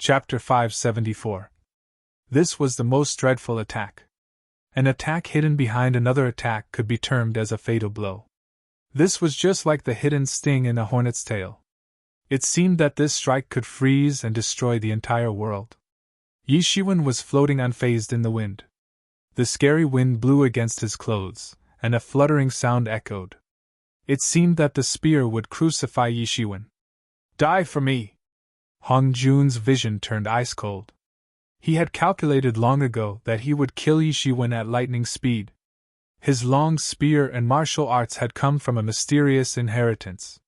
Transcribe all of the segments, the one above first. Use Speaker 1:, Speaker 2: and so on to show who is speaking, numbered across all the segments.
Speaker 1: Chapter 574. This was the most dreadful attack. An attack hidden behind another attack could be termed as a fatal blow. This was just like the hidden sting in a hornet's tail. It seemed that this strike could freeze and destroy the entire world. Yi Shiwen was floating unfazed in the wind. The scary wind blew against his clothes, and a fluttering sound echoed. It seemed that the spear would crucify Yi Shiwen. Die for me! Hong Jun's vision turned ice cold. He had calculated long ago that he would kill Yi Shiwen at lightning speed. His long spear and martial arts had come from a mysterious inheritance.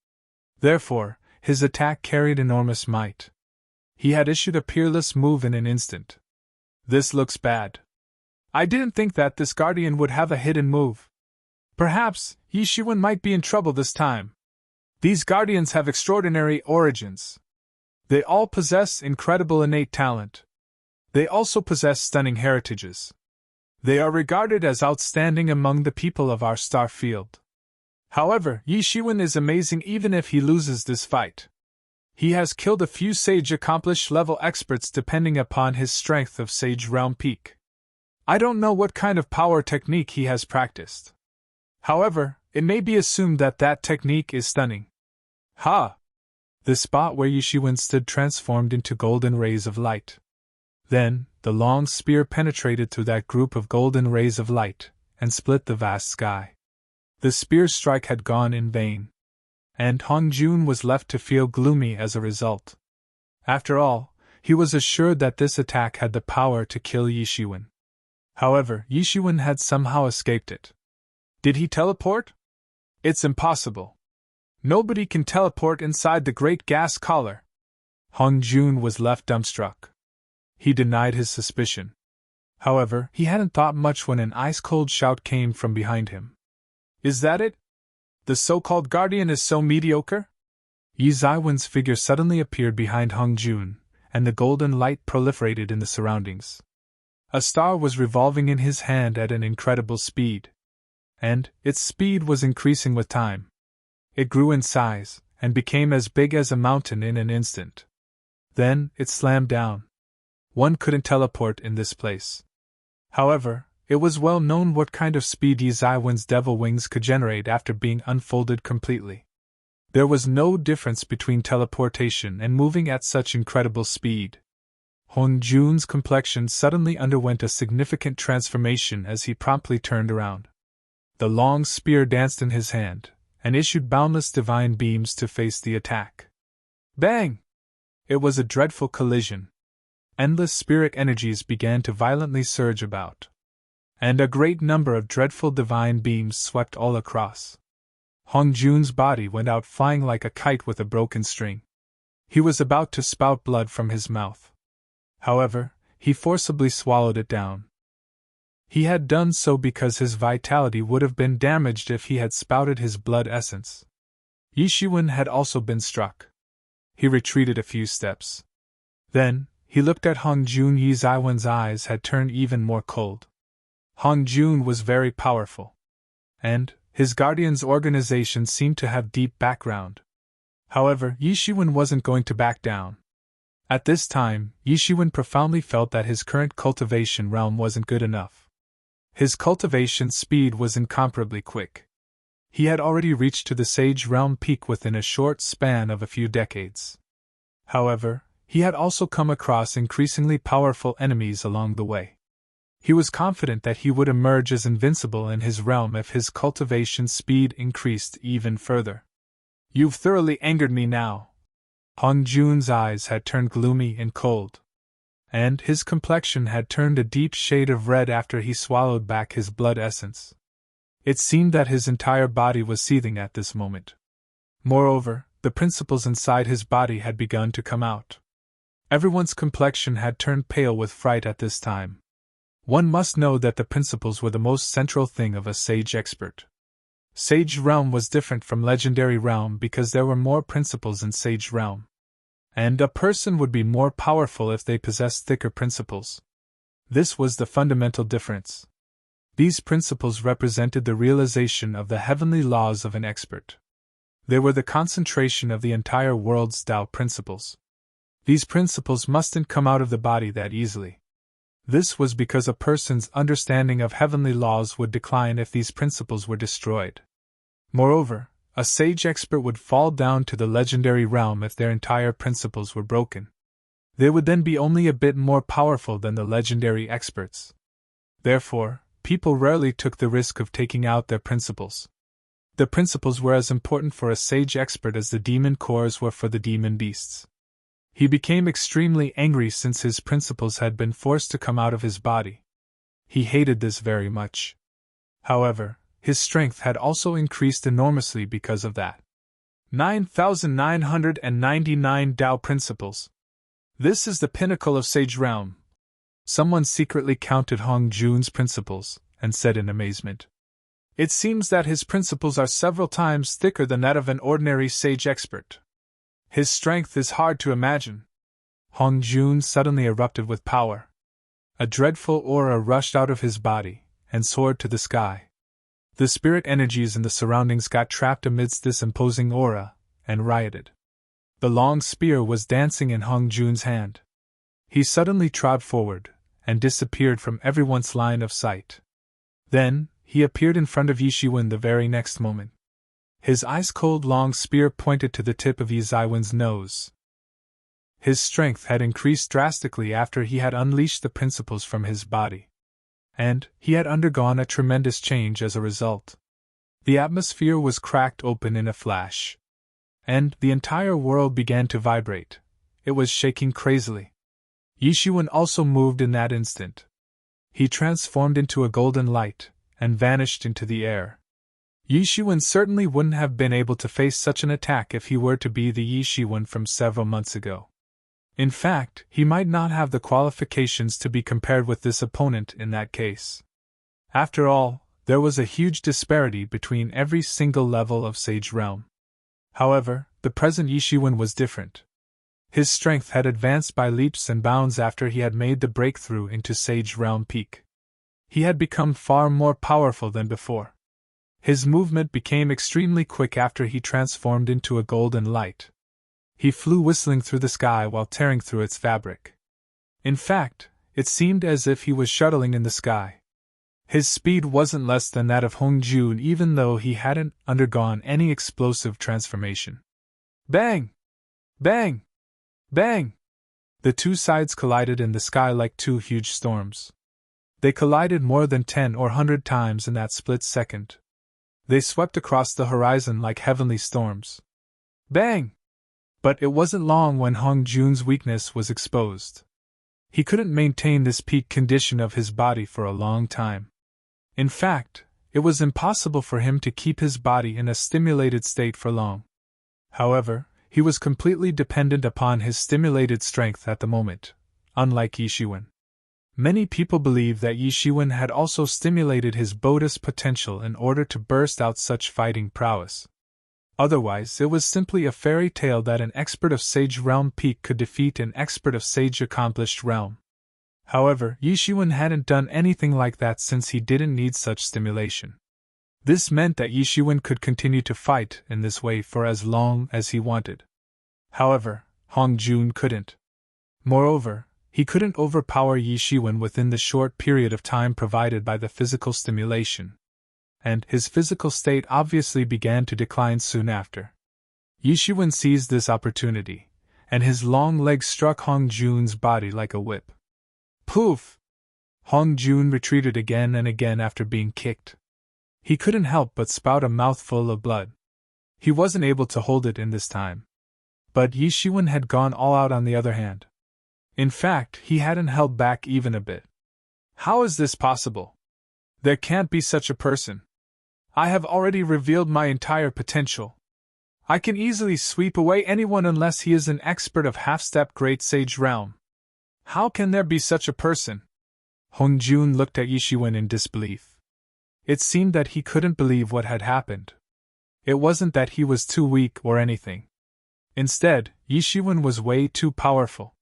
Speaker 1: Therefore, his attack carried enormous might. He had issued a peerless move in an instant. This looks bad. I didn't think that this guardian would have a hidden move. Perhaps Yi Shiwen might be in trouble this time. These guardians have extraordinary origins. They all possess incredible innate talent. They also possess stunning heritages. They are regarded as outstanding among the people of our star field. However, Yi Shiwen is amazing even if he loses this fight. He has killed a few Sage accomplished level experts depending upon his strength of Sage Realm Peak. I don't know what kind of power technique he has practiced. However, it may be assumed that that technique is stunning. Ha! The spot where Yi Shiwen stood transformed into golden rays of light. Then, the long spear penetrated through that group of golden rays of light, and split the vast sky. The spear's strike had gone in vain. And Hong Jun was left to feel gloomy as a result. After all, he was assured that this attack had the power to kill Yi Shiwen. However, Yi Shiwen had somehow escaped it. Did he teleport? It's impossible. Nobody can teleport inside the great gas collar. Hong Jun was left dumbstruck. He denied his suspicion. However, he hadn't thought much when an ice-cold shout came from behind him. Is that it? The so-called guardian is so mediocre? Yi Ziwen's figure suddenly appeared behind Hong Jun, and the golden light proliferated in the surroundings. A star was revolving in his hand at an incredible speed. And its speed was increasing with time. It grew in size, and became as big as a mountain in an instant. Then, it slammed down. One couldn't teleport in this place. However, it was well known what kind of speed Yi Ziwen's devil wings could generate after being unfolded completely. There was no difference between teleportation and moving at such incredible speed. Hong Jun's complexion suddenly underwent a significant transformation as he promptly turned around. The long spear danced in his hand, and issued boundless divine beams to face the attack. Bang! It was a dreadful collision. Endless spirit energies began to violently surge about. And a great number of dreadful divine beams swept all across. Hong Jun's body went out flying like a kite with a broken string. He was about to spout blood from his mouth. However, he forcibly swallowed it down. He had done so because his vitality would have been damaged if he had spouted his blood essence. Yi Shiwen had also been struck. He retreated a few steps. Then, he looked at Hong Jun. Yi Ziwen's eyes had turned even more cold. Hong Jun was very powerful. And his guardian's organization seemed to have deep background. However, Yi Shiwen wasn't going to back down. At this time, Yi Shiwen profoundly felt that his current cultivation realm wasn't good enough. His cultivation speed was incomparably quick. He had already reached to the Sage Realm Peak within a short span of a few decades. However, he had also come across increasingly powerful enemies along the way. He was confident that he would emerge as invincible in his realm if his cultivation speed increased even further. You've thoroughly angered me now. Hong Jun's eyes had turned gloomy and cold. And his complexion had turned a deep shade of red after he swallowed back his blood essence. It seemed that his entire body was seething at this moment. Moreover, the principles inside his body had begun to come out. Everyone's complexion had turned pale with fright at this time. One must know that the principles were the most central thing of a sage expert. Sage Realm was different from Legendary Realm because there were more principles in Sage Realm. And a person would be more powerful if they possessed thicker principles. This was the fundamental difference. These principles represented the realization of the heavenly laws of an expert. They were the concentration of the entire world's Tao principles. These principles mustn't come out of the body that easily. This was because a person's understanding of heavenly laws would decline if these principles were destroyed. Moreover, a sage expert would fall down to the legendary realm if their entire principles were broken. They would then be only a bit more powerful than the legendary experts. Therefore, people rarely took the risk of taking out their principles. The principles were as important for a sage expert as the demon cores were for the demon beasts. He became extremely angry since his principles had been forced to come out of his body. He hated this very much. However, his strength had also increased enormously because of that. 9,999 Tao Principles. This is the pinnacle of Sage Realm. Someone secretly counted Hong Jun's principles, and said in amazement, "It seems that his principles are several times thicker than that of an ordinary sage expert. His strength is hard to imagine." Hong Jun suddenly erupted with power. A dreadful aura rushed out of his body, and soared to the sky. The spirit energies in the surroundings got trapped amidst this imposing aura, and rioted. The long spear was dancing in Hong Jun's hand. He suddenly trod forward, and disappeared from everyone's line of sight. Then, he appeared in front of Yishiwen the very next moment. His ice-cold long spear pointed to the tip of Yiziwen's nose. His strength had increased drastically after he had unleashed the principles from his body. And he had undergone a tremendous change as a result. The atmosphere was cracked open in a flash. And the entire world began to vibrate. It was shaking crazily. Yishiwen also moved in that instant. He transformed into a golden light, and vanished into the air. Yishiwen certainly wouldn't have been able to face such an attack if he were to be the Yishiwen from several months ago. In fact, he might not have the qualifications to be compared with this opponent in that case. After all, there was a huge disparity between every single level of Sage Realm. However, the present Yishiwen was different. His strength had advanced by leaps and bounds after he had made the breakthrough into Sage Realm Peak. He had become far more powerful than before. His movement became extremely quick after he transformed into a golden light. He flew whistling through the sky while tearing through its fabric. In fact, it seemed as if he was shuttling in the sky. His speed wasn't less than that of Hong Jun even though he hadn't undergone any explosive transformation. Bang! Bang! Bang! The two sides collided in the sky like two huge storms. They collided more than 10 or 100 times in that split second. They swept across the horizon like heavenly storms. Bang! But it wasn't long when Hong Jun's weakness was exposed. He couldn't maintain this peak condition of his body for a long time. In fact, it was impossible for him to keep his body in a stimulated state for long. However, he was completely dependent upon his stimulated strength at the moment, unlike Yishiwen. Many people believe that Yishiwen had also stimulated his Bodhi's potential in order to burst out such fighting prowess. Otherwise, it was simply a fairy tale that an expert of Sage Realm Peak could defeat an expert of Sage Accomplished Realm. However, Yishiwen hadn't done anything like that since he didn't need such stimulation. This meant that Yishiwen could continue to fight in this way for as long as he wanted. However, Hong Jun couldn't. Moreover, he couldn't overpower Yishiwen within the short period of time provided by the physical stimulation. And his physical state obviously began to decline soon after. Yishiwen seized this opportunity, and his long legs struck Hong Jun's body like a whip. Poof! Hong Jun retreated again and again after being kicked. He couldn't help but spout a mouthful of blood. He wasn't able to hold it in this time. But Yishiwen had gone all out on the other hand. In fact, he hadn't held back even a bit. How is this possible? There can't be such a person. I have already revealed my entire potential. I can easily sweep away anyone unless he is an expert of half-step Great Sage Realm. How can there be such a person? Hong Jun looked at Yishiwen in disbelief. It seemed that he couldn't believe what had happened. It wasn't that he was too weak or anything. Instead, Yishiwen was way too powerful.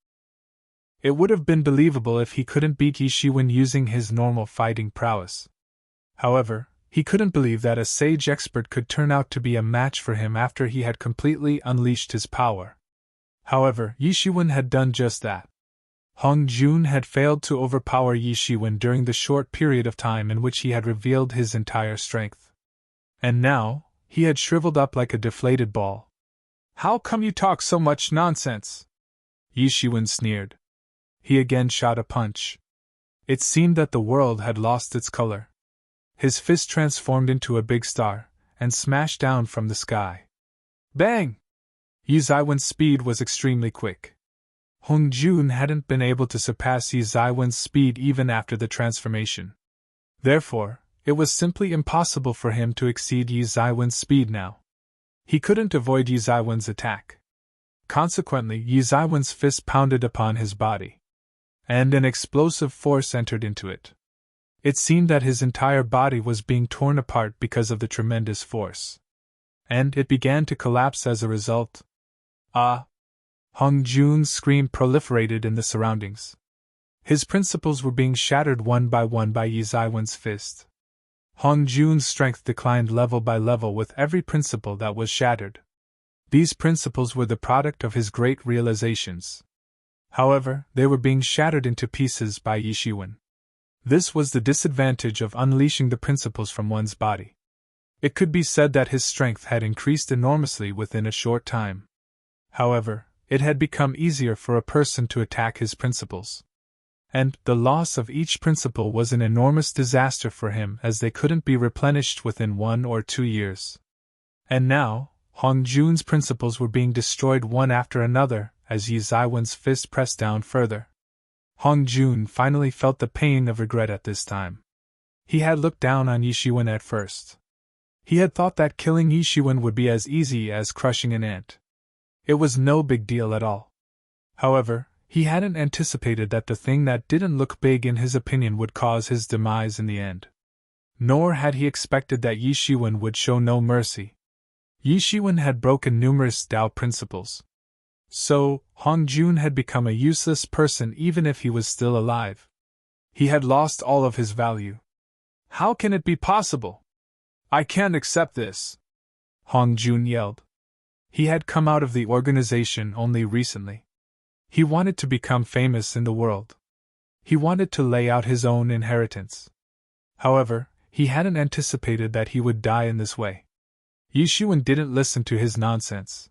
Speaker 1: It would have been believable if he couldn't beat Yishiwen using his normal fighting prowess. However, he couldn't believe that a sage expert could turn out to be a match for him after he had completely unleashed his power. However, Yi Shiwen had done just that. Hong Jun had failed to overpower Yi Shiwen during the short period of time in which he had revealed his entire strength. And now, he had shriveled up like a deflated ball. "How come you talk so much nonsense?" Yi Shiwen sneered. He again shot a punch. It seemed that the world had lost its color. His fist transformed into a big star, and smashed down from the sky. Bang! Yi Zaiwen's speed was extremely quick. Hong Jun hadn't been able to surpass Yi Zaiwen's speed even after the transformation. Therefore, it was simply impossible for him to exceed Yi Zaiwen's speed now. He couldn't avoid Yi Zaiwen's attack. Consequently, Yi Zaiwen's fist pounded upon his body. And an explosive force entered into it. It seemed that his entire body was being torn apart because of the tremendous force. And it began to collapse as a result. Ah! Hong Jun's scream proliferated in the surroundings. His principles were being shattered one by Yi Zaiwen's fist. Hong Jun's strength declined level by level with every principle that was shattered. These principles were the product of his great realizations. However, they were being shattered into pieces by Yi Shiwen. This was the disadvantage of unleashing the principles from one's body. It could be said that his strength had increased enormously within a short time. However, it had become easier for a person to attack his principles. And the loss of each principle was an enormous disaster for him, as they couldn't be replenished within 1 or 2 years. And now, Hong Jun's principles were being destroyed one after another, as Yi Zaiwen's fist pressed down further. Hong Jun finally felt the pain of regret at this time. He had looked down on Yi Shiwen at first. He had thought that killing Yi Shiwen would be as easy as crushing an ant. It was no big deal at all. However, he hadn't anticipated that the thing that didn't look big in his opinion would cause his demise in the end. Nor had he expected that Yi Shiwen would show no mercy. Yi Shiwen had broken numerous Tao principles. So, Hong Jun had become a useless person even if he was still alive. He had lost all of his value. How can it be possible? I can't accept this! Hong Jun yelled. He had come out of the organization only recently. He wanted to become famous in the world. He wanted to lay out his own inheritance. However, he hadn't anticipated that he would die in this way. Yi Shiwen didn't listen to his nonsense.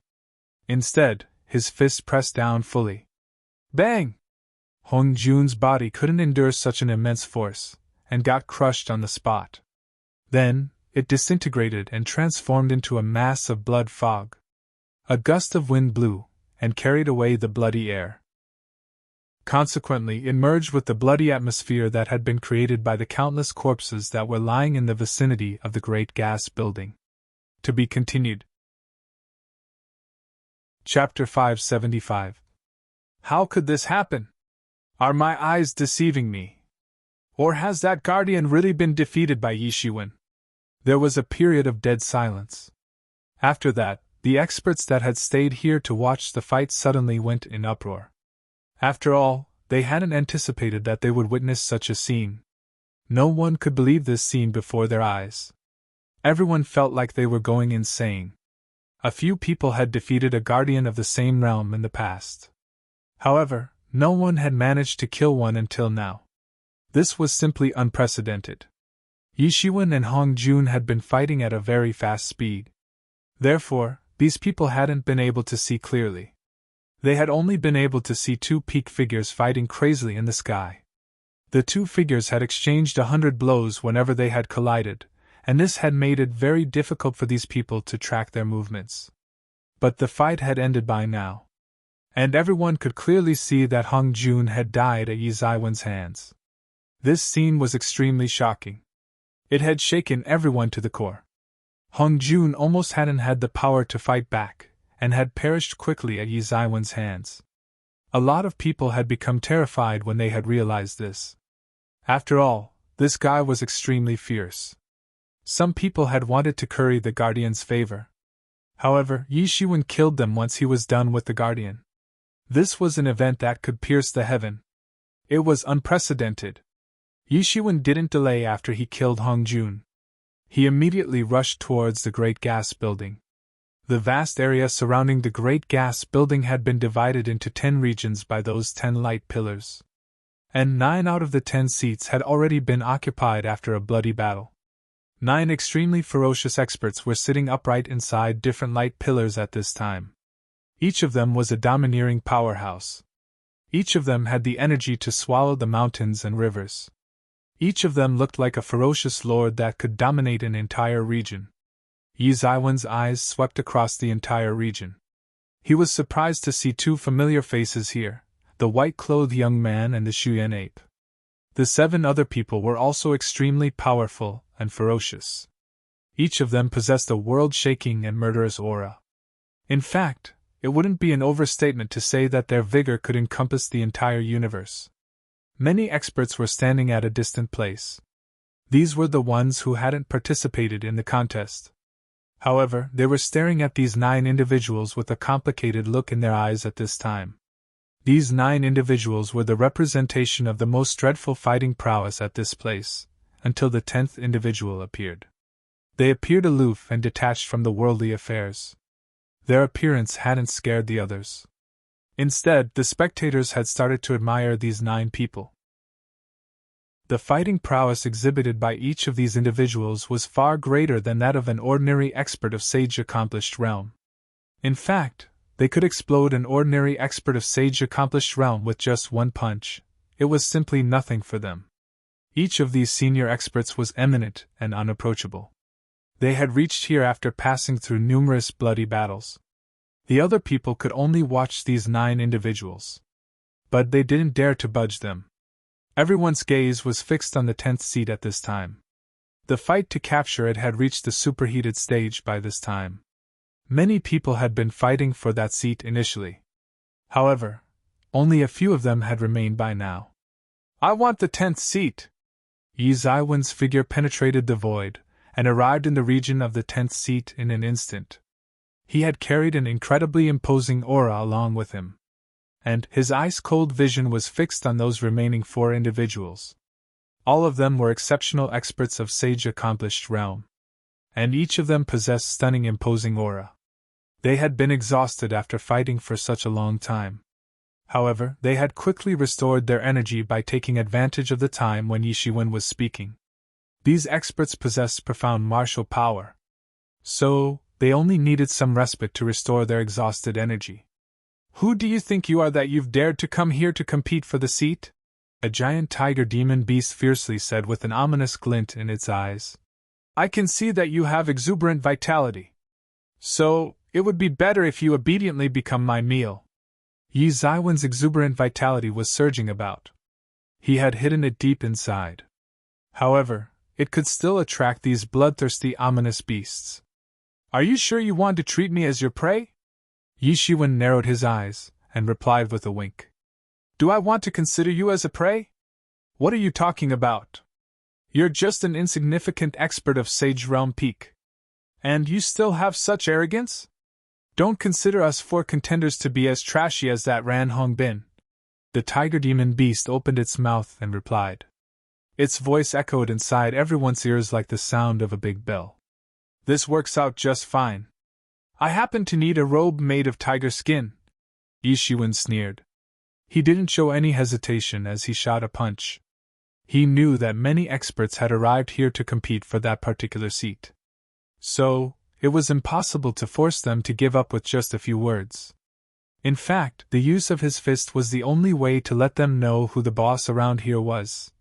Speaker 1: Instead, his fist pressed down fully. Bang! Hong Jun's body couldn't endure such an immense force, and got crushed on the spot. Then, it disintegrated and transformed into a mass of blood fog. A gust of wind blew, and carried away the bloody air. Consequently, it merged with the bloody atmosphere that had been created by the countless corpses that were lying in the vicinity of the great gas building. To be continued. Chapter 575. How could this happen? Are my eyes deceiving me? Or has that guardian really been defeated by Yi Shiwen? There was a period of dead silence. After that, the experts that had stayed here to watch the fight suddenly went in uproar. After all, they hadn't anticipated that they would witness such a scene. No one could believe this scene before their eyes. Everyone felt like they were going insane. A few people had defeated a guardian of the same realm in the past. However, no one had managed to kill one until now. This was simply unprecedented. Yi Shiwen and Hong Jun had been fighting at a very fast speed. Therefore, these people hadn't been able to see clearly. They had only been able to see 2 peak figures fighting crazily in the sky. The 2 figures had exchanged 100 blows whenever they had collided, and this had made it very difficult for these people to track their movements. But the fight had ended by now. And everyone could clearly see that Hong Jun had died at Yi Zaiwen's hands. This scene was extremely shocking. It had shaken everyone to the core. Hong Jun almost hadn't had the power to fight back, and had perished quickly at Yi Zaiwen's hands. A lot of people had become terrified when they had realized this. After all, this guy was extremely fierce. Some people had wanted to curry the Guardian's favor. However, Yi Shiwen killed them once he was done with the Guardian. This was an event that could pierce the heaven. It was unprecedented. Yi Shiwen didn't delay after he killed Hong Jun. He immediately rushed towards the great gas building. The vast area surrounding the great gas building had been divided into 10 regions by those 10 light pillars. And 9 out of the 10 seats had already been occupied after a bloody battle. 9 extremely ferocious experts were sitting upright inside different light pillars at this time. Each of them was a domineering powerhouse. Each of them had the energy to swallow the mountains and rivers. Each of them looked like a ferocious lord that could dominate an entire region. Yi Zaiwen's eyes swept across the entire region. He was surprised to see 2 familiar faces here, the white-clothed young man and the Shuyan ape. The 7 other people were also extremely powerful and ferocious. Each of them possessed a world-shaking and murderous aura. In fact, it wouldn't be an overstatement to say that their vigor could encompass the entire universe. Many experts were standing at a distant place. These were the ones who hadn't participated in the contest. However, they were staring at these 9 individuals with a complicated look in their eyes at this time. These 9 individuals were the representation of the most dreadful fighting prowess at this place, until the 10th individual appeared. They appeared aloof and detached from the worldly affairs. Their appearance hadn't scared the others. Instead, the spectators had started to admire these 9 people. The fighting prowess exhibited by each of these individuals was far greater than that of an ordinary expert of sage-accomplished realm. In fact, they could explode an ordinary expert of sage-accomplished realm with just one punch. It was simply nothing for them. Each of these senior experts was eminent and unapproachable. They had reached here after passing through numerous bloody battles. The other people could only watch these 9 individuals. But they didn't dare to budge them. Everyone's gaze was fixed on the 10th seat at this time. The fight to capture it had reached the superheated stage by this time. Many people had been fighting for that seat initially. However, only a few of them had remained by now. "I want the 10th seat!" Yi Zaiwen's figure penetrated the void, and arrived in the region of the 10th seat in an instant. He had carried an incredibly imposing aura along with him. And his ice-cold vision was fixed on those remaining 4 individuals. All of them were exceptional experts of sage-accomplished realm. And each of them possessed stunning imposing aura. They had been exhausted after fighting for such a long time. However, they had quickly restored their energy by taking advantage of the time when Yi Shiwen was speaking. These experts possessed profound martial power. So, they only needed some respite to restore their exhausted energy. "Who do you think you are that you've dared to come here to compete for the seat?" A giant tiger demon beast fiercely said with an ominous glint in its eyes. "I can see that you have exuberant vitality. So, it would be better if you obediently become my meal." Yi Zaiwen's exuberant vitality was surging about. He had hidden it deep inside. However, it could still attract these bloodthirsty, ominous beasts. "Are you sure you want to treat me as your prey?" Yi Shiwen narrowed his eyes, and replied with a wink. "Do I want to consider you as a prey? What are you talking about? You're just an insignificant expert of Sage Realm Peak. And you still have such arrogance? Don't consider us 4 contenders to be as trashy as that Ran Hong Bin." The tiger demon beast opened its mouth and replied. Its voice echoed inside everyone's ears like the sound of a big bell. "This works out just fine. I happen to need a robe made of tiger skin." Yi Shiwen sneered. He didn't show any hesitation as he shot a punch. He knew that many experts had arrived here to compete for that particular seat. So, it was impossible to force them to give up with just a few words. In fact, the use of his fist was the only way to let them know who the boss around here was.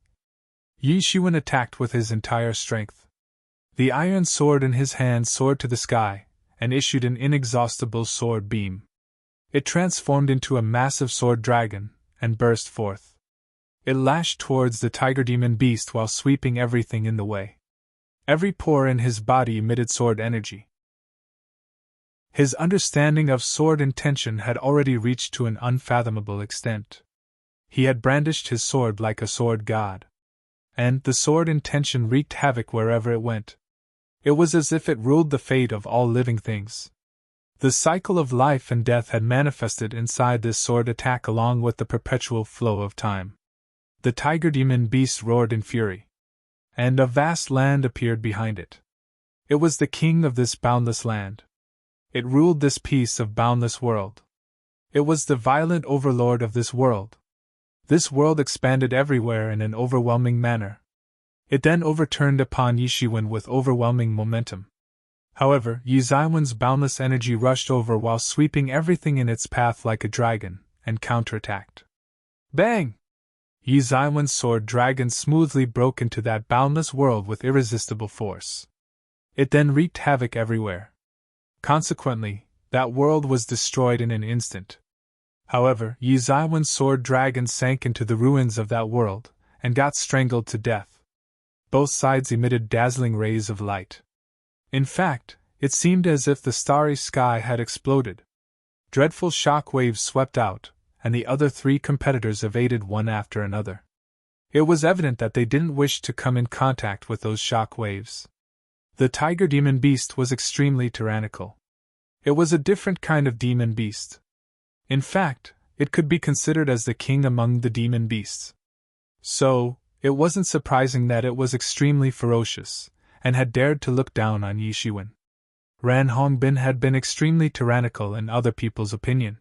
Speaker 1: Yi Shiwen attacked with his entire strength. The iron sword in his hand soared to the sky, and issued an inexhaustible sword beam. It transformed into a massive sword dragon, and burst forth. It lashed towards the tiger demon beast while sweeping everything in the way. Every pore in his body emitted sword energy. His understanding of sword intention had already reached to an unfathomable extent. He had brandished his sword like a sword god. And the sword intention wreaked havoc wherever it went. It was as if it ruled the fate of all living things. The cycle of life and death had manifested inside this sword attack along with the perpetual flow of time. The tiger demon beast roared in fury. And a vast land appeared behind it. It was the king of this boundless land. It ruled this piece of boundless world. It was the violent overlord of this world. This world expanded everywhere in an overwhelming manner. It then overturned upon Yishiwen with overwhelming momentum. However, Yi Zaiwen's boundless energy rushed over while sweeping everything in its path like a dragon, and counterattacked. Bang! Yi Zaiwen's sword dragon smoothly broke into that boundless world with irresistible force. It then wreaked havoc everywhere. Consequently, that world was destroyed in an instant. However, Yi Zaiwen's sword dragon sank into the ruins of that world, and got strangled to death. Both sides emitted dazzling rays of light. In fact, it seemed as if the starry sky had exploded. Dreadful shock waves swept out, and the other three competitors evaded one after another. It was evident that they didn't wish to come in contact with those shock waves. The tiger demon beast was extremely tyrannical. It was a different kind of demon beast. In fact, it could be considered as the king among the demon beasts. So, it wasn't surprising that it was extremely ferocious, and had dared to look down on Yishiwen. Ran Hongbin had been extremely tyrannical in other people's opinion.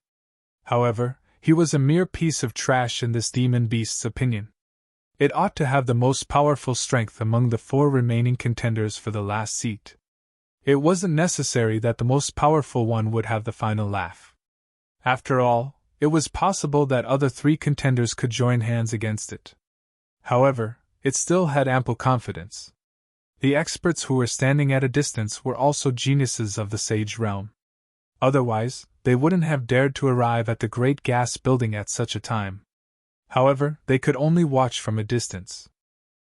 Speaker 1: However, he was a mere piece of trash in this demon beast's opinion. It ought to have the most powerful strength among the 4 remaining contenders for the last seat. It wasn't necessary that the most powerful one would have the final laugh. After all, it was possible that other 3 contenders could join hands against it. However, it still had ample confidence. The experts who were standing at a distance were also geniuses of the sage realm. Otherwise, they wouldn't have dared to arrive at the great gas building at such a time. However, they could only watch from a distance.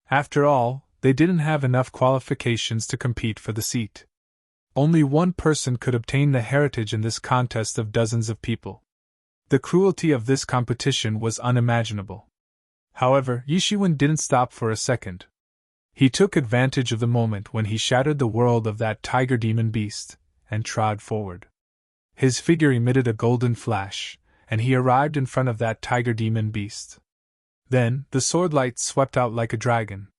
Speaker 1: After all, they didn't have enough qualifications to compete for the seat. Only one person could obtain the heritage in this contest of dozens of people. The cruelty of this competition was unimaginable. However, Yishiwen didn't stop for a second. He took advantage of the moment when he shattered the world of that tiger demon beast, and trod forward. His figure emitted a golden flash, and he arrived in front of that tiger demon beast. Then, the sword light swept out like a dragon.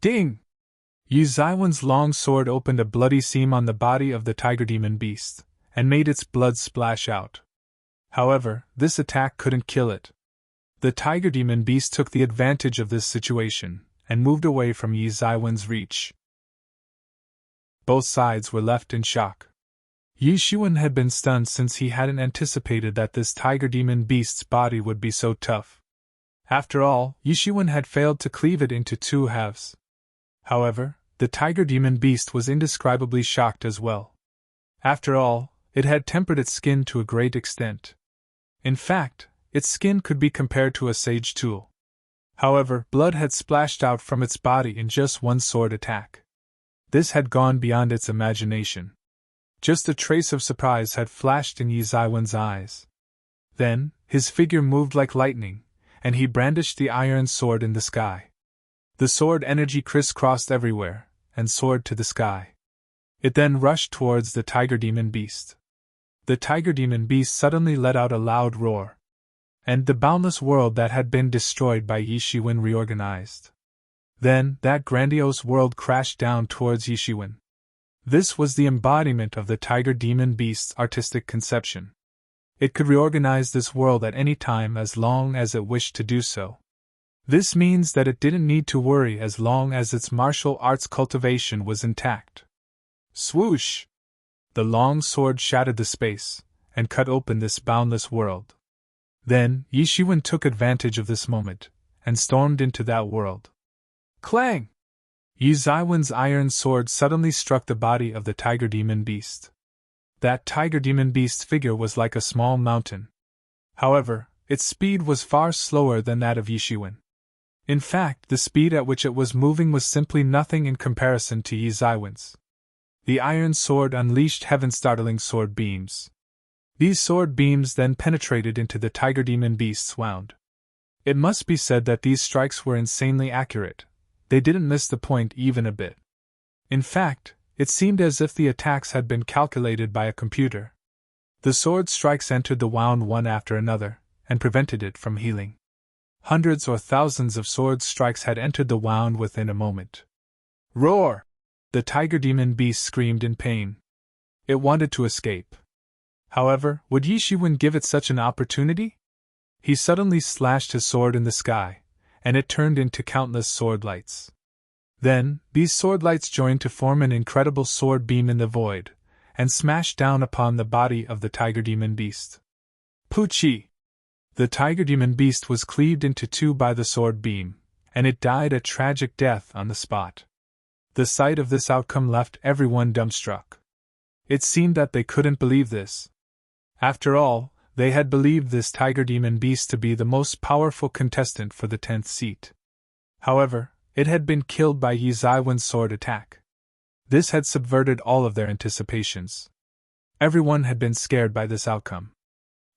Speaker 1: Ding! Yi Zaiwen's long sword opened a bloody seam on the body of the tiger demon beast, and made its blood splash out. However, this attack couldn't kill it. The tiger demon beast took the advantage of this situation, and moved away from Yi Zaiwen's reach. Both sides were left in shock. Yishiwen had been stunned since he hadn't anticipated that this tiger demon beast's body would be so tough. After all, Yishiwen had failed to cleave it into 2 halves. However, the tiger demon beast was indescribably shocked as well. After all, it had tempered its skin to a great extent. In fact, its skin could be compared to a sage tool. However, blood had splashed out from its body in just one sword attack. This had gone beyond its imagination. Just a trace of surprise had flashed in Yi Zaiwen's eyes. Then, his figure moved like lightning, and he brandished the iron sword in the sky. The sword energy crisscrossed everywhere, and soared to the sky. It then rushed towards the tiger demon beast. The tiger demon beast suddenly let out a loud roar. And the boundless world that had been destroyed by Yishiwen reorganized. Then, that grandiose world crashed down towards Yishiwen. This was the embodiment of the tiger demon beast's artistic conception. It could reorganize this world at any time as long as it wished to do so. This means that it didn't need to worry as long as its martial arts cultivation was intact. Swoosh! The long sword shattered the space, and cut open this boundless world. Then, Yishiwen took advantage of this moment, and stormed into that world. Clang! Yi Zaiwen's iron sword suddenly struck the body of the tiger demon beast. That tiger demon beast's figure was like a small mountain. However, its speed was far slower than that of Yishiwen. In fact, the speed at which it was moving was simply nothing in comparison to Yi Zaiwen's. The iron sword unleashed heaven-startling sword beams. These sword beams then penetrated into the tiger demon beast's wound. It must be said that these strikes were insanely accurate. They didn't miss the point even a bit. In fact, it seemed as if the attacks had been calculated by a computer. The sword strikes entered the wound one after another, and prevented it from healing. Hundreds or thousands of sword strikes had entered the wound within a moment. Roar! The tiger demon beast screamed in pain. It wanted to escape. However, would Yi Shiwen give it such an opportunity? He suddenly slashed his sword in the sky, and it turned into countless sword lights. Then, these sword lights joined to form an incredible sword beam in the void, and smashed down upon the body of the tiger demon beast. Puchi! The tiger demon beast was cleaved into two by the sword beam, and it died a tragic death on the spot. The sight of this outcome left everyone dumbstruck. It seemed that they couldn't believe this. After all, they had believed this tiger demon beast to be the most powerful contestant for the 10th seat. However, it had been killed by Yi Zaiwen's sword attack. This had subverted all of their anticipations. Everyone had been scared by this outcome.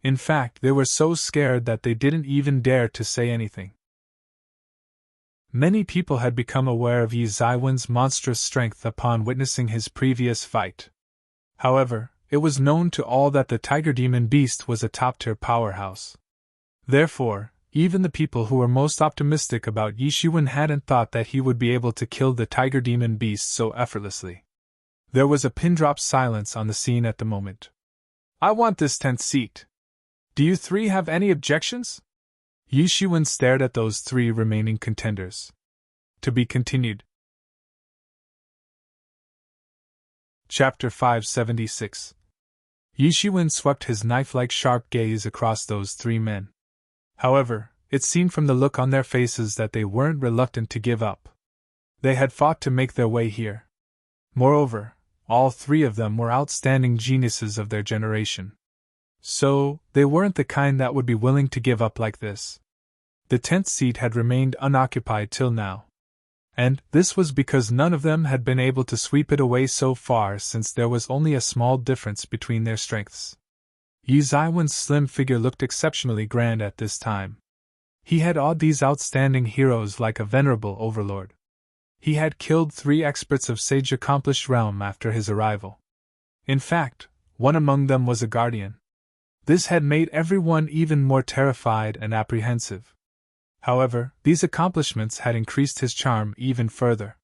Speaker 1: In fact, they were so scared that they didn't even dare to say anything. Many people had become aware of Yi Zaiwen's monstrous strength upon witnessing his previous fight. However, it was known to all that the tiger demon beast was a top-tier powerhouse. Therefore, even the people who were most optimistic about Yi Shiwen hadn't thought that he would be able to kill the tiger demon beast so effortlessly. There was a pin-drop silence on the scene at the moment. "I want this 10th seat. Do you three have any objections?" Yi Shiwen stared at those three remaining contenders. To be continued. Chapter 576. Yi Shiwen swept his knife-like sharp gaze across those three men. However, it seemed from the look on their faces that they weren't reluctant to give up. They had fought to make their way here. Moreover, all three of them were outstanding geniuses of their generation. So, they weren't the kind that would be willing to give up like this. The 10th seat had remained unoccupied till now. And this was because none of them had been able to sweep it away so far, since there was only a small difference between their strengths. Yi Zaiwen's slim figure looked exceptionally grand at this time. He had awed these outstanding heroes like a venerable overlord. He had killed 3 experts of sage-accomplished realm after his arrival. In fact, one among them was a guardian. This had made everyone even more terrified and apprehensive. However, these accomplishments had increased his charm even further.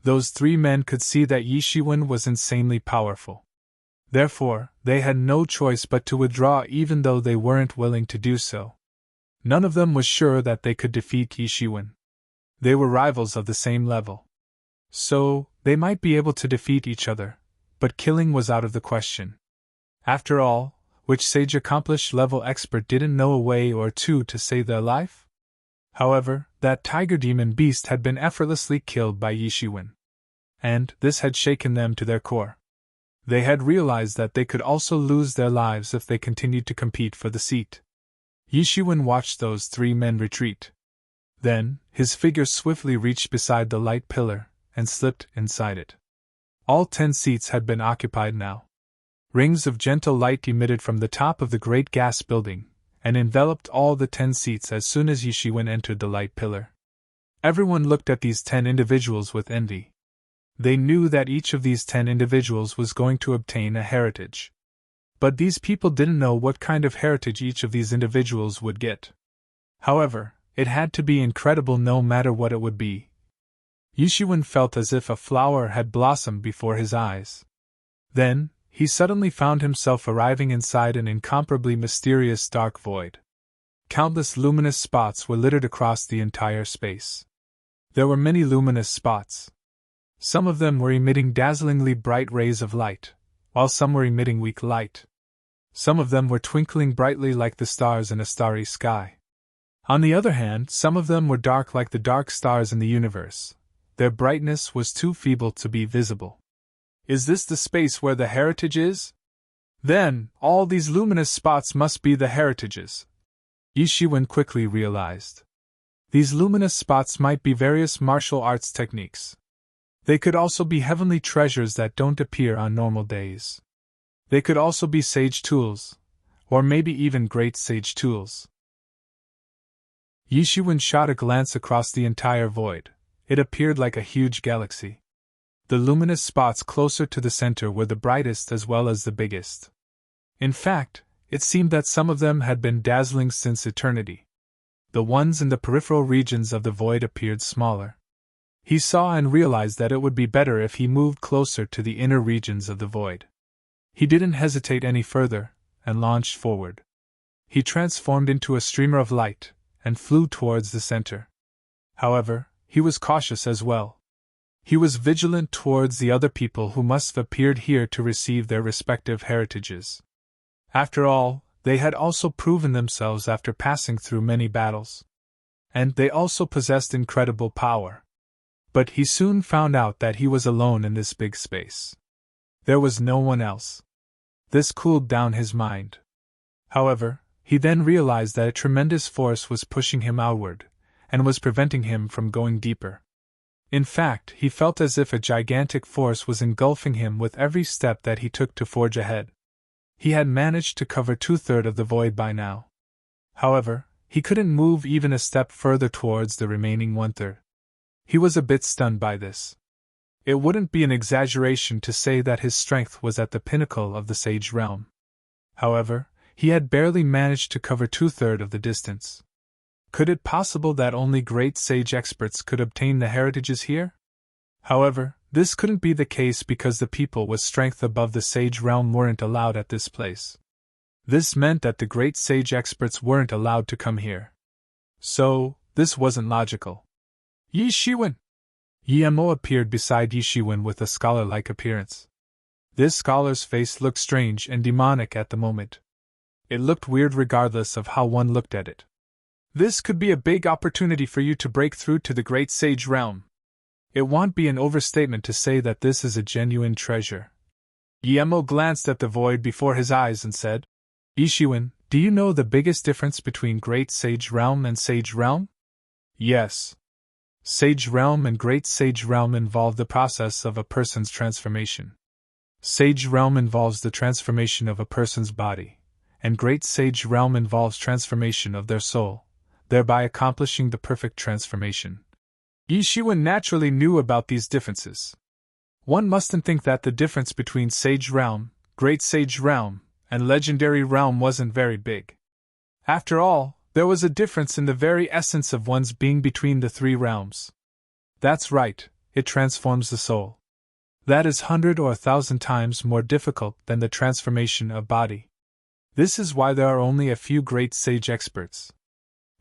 Speaker 1: Those 3 men could see that Yi Shiwen was insanely powerful. Therefore, they had no choice but to withdraw, even though they weren't willing to do so. None of them was sure that they could defeat Yi Shiwen. They were rivals of the same level. So, they might be able to defeat each other, but killing was out of the question. After all, which sage-accomplished level expert didn't know a way or two to save their life? However, that tiger demon beast had been effortlessly killed by Yi Shiwen. And this had shaken them to their core. They had realized that they could also lose their lives if they continued to compete for the seat. Yi Shiwen watched those 3 men retreat. Then, his figure swiftly reached beside the light pillar, and slipped inside it. All 10 seats had been occupied now. Rings of gentle light emitted from the top of the great gas building, and enveloped all the 10 seats as soon as Yi Shiwen entered the light pillar. Everyone looked at these 10 individuals with envy. They knew that each of these 10 individuals was going to obtain a heritage. But these people didn't know what kind of heritage each of these individuals would get. However, it had to be incredible no matter what it would be. Yi Shiwen felt as if a flower had blossomed before his eyes. Then, he suddenly found himself arriving inside an incomparably mysterious dark void. Countless luminous spots were littered across the entire space. There were many luminous spots. Some of them were emitting dazzlingly bright rays of light, while some were emitting weak light. Some of them were twinkling brightly like the stars in a starry sky. On the other hand, some of them were dark like the dark stars in the universe. Their brightness was too feeble to be visible. Is this the space where the heritage is? Then, all these luminous spots must be the heritages. Yi Shiwen quickly realized. These luminous spots might be various martial arts techniques. They could also be heavenly treasures that don't appear on normal days. They could also be sage tools, or maybe even great sage tools. Yi Shiwen shot a glance across the entire void. It appeared like a huge galaxy. The luminous spots closer to the center were the brightest as well as the biggest. In fact, it seemed that some of them had been dazzling since eternity. The ones in the peripheral regions of the void appeared smaller. He saw and realized that it would be better if he moved closer to the inner regions of the void. He didn't hesitate any further, and launched forward. He transformed into a streamer of light, and flew towards the center. However, he was cautious as well. He was vigilant towards the other people who must have appeared here to receive their respective heritages. After all, they had also proven themselves after passing through many battles. And they also possessed incredible power. But he soon found out that he was alone in this big space. There was no one else. This cooled down his mind. However, he then realized that a tremendous force was pushing him outward, and was preventing him from going deeper. In fact, he felt as if a gigantic force was engulfing him with every step that he took to forge ahead. He had managed to cover 2/3 of the void by now. However, he couldn't move even a step further towards the remaining 1/3. He was a bit stunned by this. It wouldn't be an exaggeration to say that his strength was at the pinnacle of the sage realm. However, he had barely managed to cover 2/3 of the distance. Could it possible that only great sage experts could obtain the heritages here? However, this couldn't be the case because the people with strength above the sage realm weren't allowed at this place. This meant that the great sage experts weren't allowed to come here. So, this wasn't logical. Yi Shiwen! Yemo appeared beside Yi Shiwen with a scholar-like appearance. This scholar's face looked strange and demonic at the moment. It looked weird regardless of how one looked at it. This could be a big opportunity for you to break through to the great sage realm. It won't be an overstatement to say that this is a genuine treasure. Yemo glanced at the void before his eyes and said, Ishiwen, do you know the biggest difference between Great Sage Realm and Sage Realm? Yes. Sage Realm and Great Sage Realm involve the process of a person's transformation. Sage Realm involves the transformation of a person's body, and Great Sage Realm involves transformation of their soul, thereby accomplishing the perfect transformation. Yishiwen naturally knew about these differences. One mustn't think that the difference between Sage Realm, Great Sage Realm, and Legendary Realm wasn't very big. After all, there was a difference in the very essence of one's being between the three realms. That's right, it transforms the soul. That is 100 or 1,000 times more difficult than the transformation of body. This is why there are only a few great sage experts.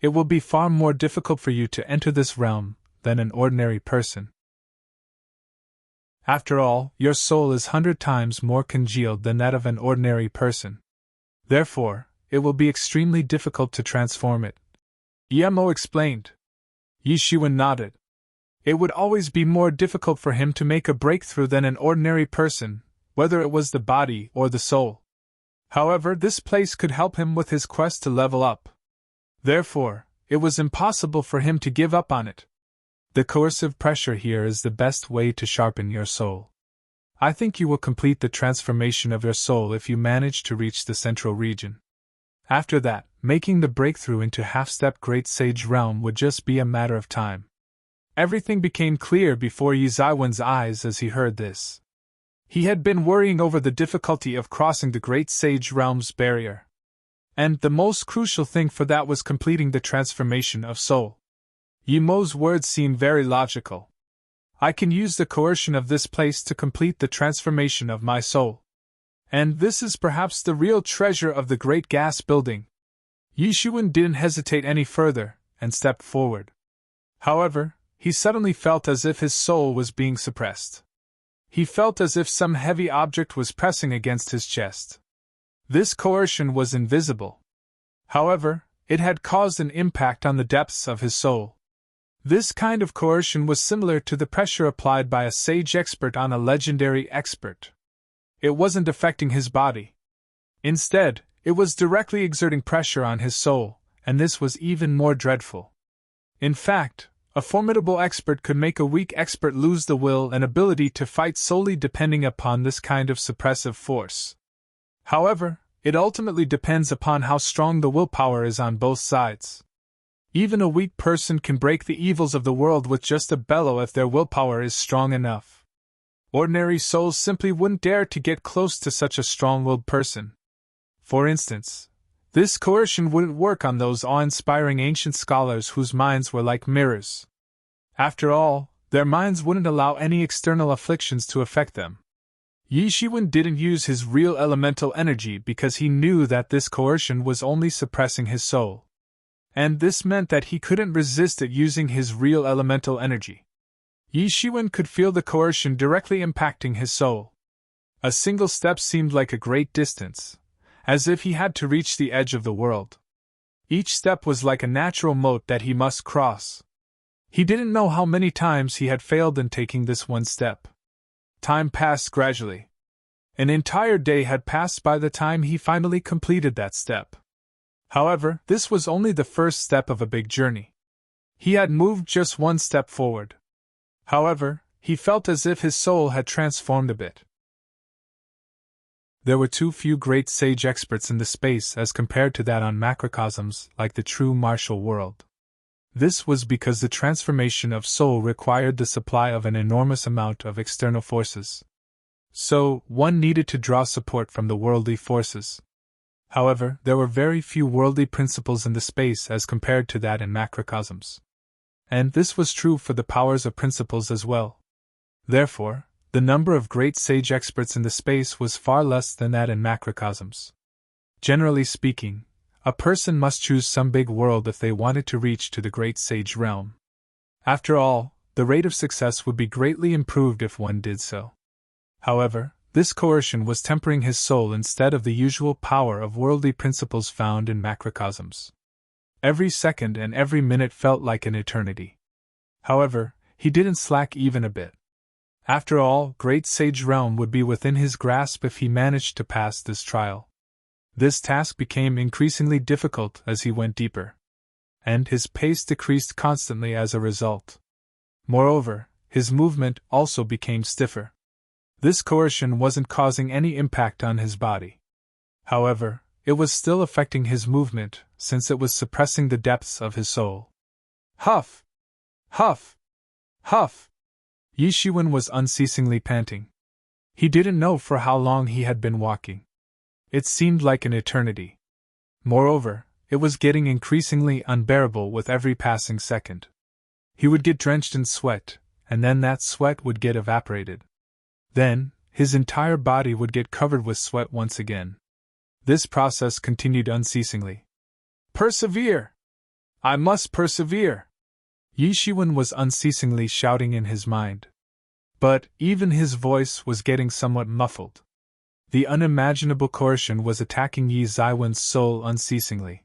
Speaker 1: It will be far more difficult for you to enter this realm than an ordinary person. After all, your soul is 100 times more congealed than that of an ordinary person. Therefore, it will be extremely difficult to transform it. Yemo explained. Yishiwen nodded. It would always be more difficult for him to make a breakthrough than an ordinary person, whether it was the body or the soul. However, this place could help him with his quest to level up. Therefore, it was impossible for him to give up on it. The coercive pressure here is the best way to sharpen your soul. I think you will complete the transformation of your soul if you manage to reach the central region. After that, making the breakthrough into half-step Great Sage Realm would just be a matter of time. Everything became clear before Yi Zaiwen's eyes as he heard this. He had been worrying over the difficulty of crossing the Great Sage Realm's barrier. And the most crucial thing for that was completing the transformation of soul. Yemo's words seemed very logical. I can use the coercion of this place to complete the transformation of my soul. And this is perhaps the real treasure of the Great Gas Building. Yishiwen didn't hesitate any further, and stepped forward. However, he suddenly felt as if his soul was being suppressed. He felt as if some heavy object was pressing against his chest. This coercion was invisible. However, it had caused an impact on the depths of his soul. This kind of coercion was similar to the pressure applied by a sage expert on a legendary expert. It wasn't affecting his body. Instead, it was directly exerting pressure on his soul, and this was even more dreadful. In fact, a formidable expert could make a weak expert lose the will and ability to fight solely depending upon this kind of suppressive force. However, it ultimately depends upon how strong the willpower is on both sides. Even a weak person can break the evils of the world with just a bellow if their willpower is strong enough. Ordinary souls simply wouldn't dare to get close to such a strong-willed person. For instance, this coercion wouldn't work on those awe-inspiring ancient scholars whose minds were like mirrors. After all, their minds wouldn't allow any external afflictions to affect them. Yi Shiwen didn't use his real elemental energy because he knew that this coercion was only suppressing his soul. And this meant that he couldn't resist it using his real elemental energy. Yi Shiwen could feel the coercion directly impacting his soul. A single step seemed like a great distance, as if he had to reach the edge of the world. Each step was like a natural moat that he must cross. He didn't know how many times he had failed in taking this one step. Time passed gradually. An entire day had passed by the time he finally completed that step. However, this was only the first step of a big journey. He had moved just one step forward. However, he felt as if his soul had transformed a bit. There were too few great sage experts in the space as compared to that on macrocosms like the true martial world. This was because the transformation of soul required the supply of an enormous amount of external forces. So, one needed to draw support from the worldly forces. However, there were very few worldly principles in the space as compared to that in macrocosms. And this was true for the powers of principles as well. Therefore, the number of great sage experts in the space was far less than that in macrocosms. Generally speaking, a person must choose some big world if they wanted to reach to the great sage realm. After all, the rate of success would be greatly improved if one did so. However, this coercion was tempering his soul instead of the usual power of worldly principles found in macrocosms. Every second and every minute felt like an eternity. However, he didn't slack even a bit. After all, Great Sage Realm would be within his grasp if he managed to pass this trial. This task became increasingly difficult as he went deeper. And his pace decreased constantly as a result. Moreover, his movement also became stiffer. This coercion wasn't causing any impact on his body. However, it was still affecting his movement, since it was suppressing the depths of his soul. Huff! Huff! Huff! Yi Shiwen was unceasingly panting. He didn't know for how long he had been walking. It seemed like an eternity. Moreover, it was getting increasingly unbearable with every passing second. He would get drenched in sweat, and then that sweat would get evaporated. Then, his entire body would get covered with sweat once again. This process continued unceasingly. Persevere! I must persevere! Yi Shiwen was unceasingly shouting in his mind. But even his voice was getting somewhat muffled. The unimaginable coercion was attacking Yi Ziwen's soul unceasingly.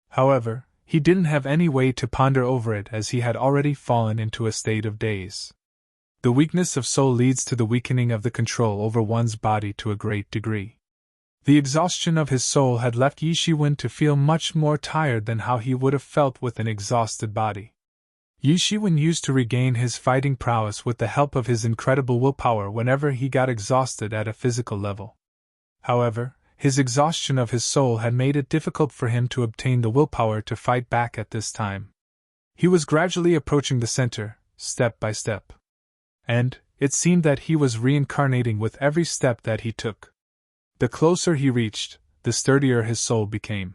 Speaker 1: However, he didn't have any way to ponder over it as he had already fallen into a state of daze. The weakness of soul leads to the weakening of the control over one's body to a great degree. The exhaustion of his soul had left Yi Shiwen to feel much more tired than how he would have felt with an exhausted body. Yi Shiwen used to regain his fighting prowess with the help of his incredible willpower whenever he got exhausted at a physical level. However, his exhaustion of his soul had made it difficult for him to obtain the willpower to fight back at this time. He was gradually approaching the center, step by step. And it seemed that he was reincarnating with every step that he took. The closer he reached, the sturdier his soul became.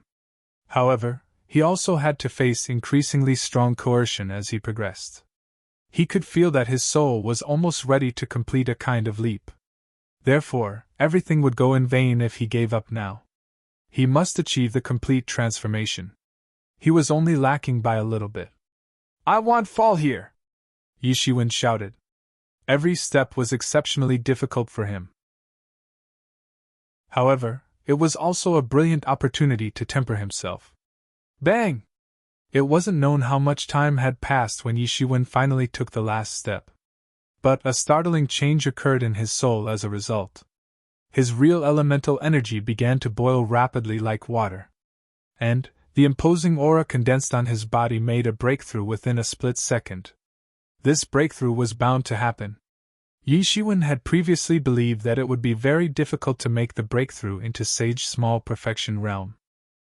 Speaker 1: However, he also had to face increasingly strong coercion as he progressed. He could feel that his soul was almost ready to complete a kind of leap. Therefore, everything would go in vain if he gave up now. He must achieve the complete transformation. He was only lacking by a little bit. I won't fall here! Yi Shiwen shouted. Every step was exceptionally difficult for him. However, it was also a brilliant opportunity to temper himself. Bang! It wasn't known how much time had passed when Yi Shiwen finally took the last step. But a startling change occurred in his soul as a result. His real elemental energy began to boil rapidly like water. And the imposing aura condensed on his body made a breakthrough within a split second. This breakthrough was bound to happen. Yi Shiwen had previously believed that it would be very difficult to make the breakthrough into Sage Small Perfection Realm.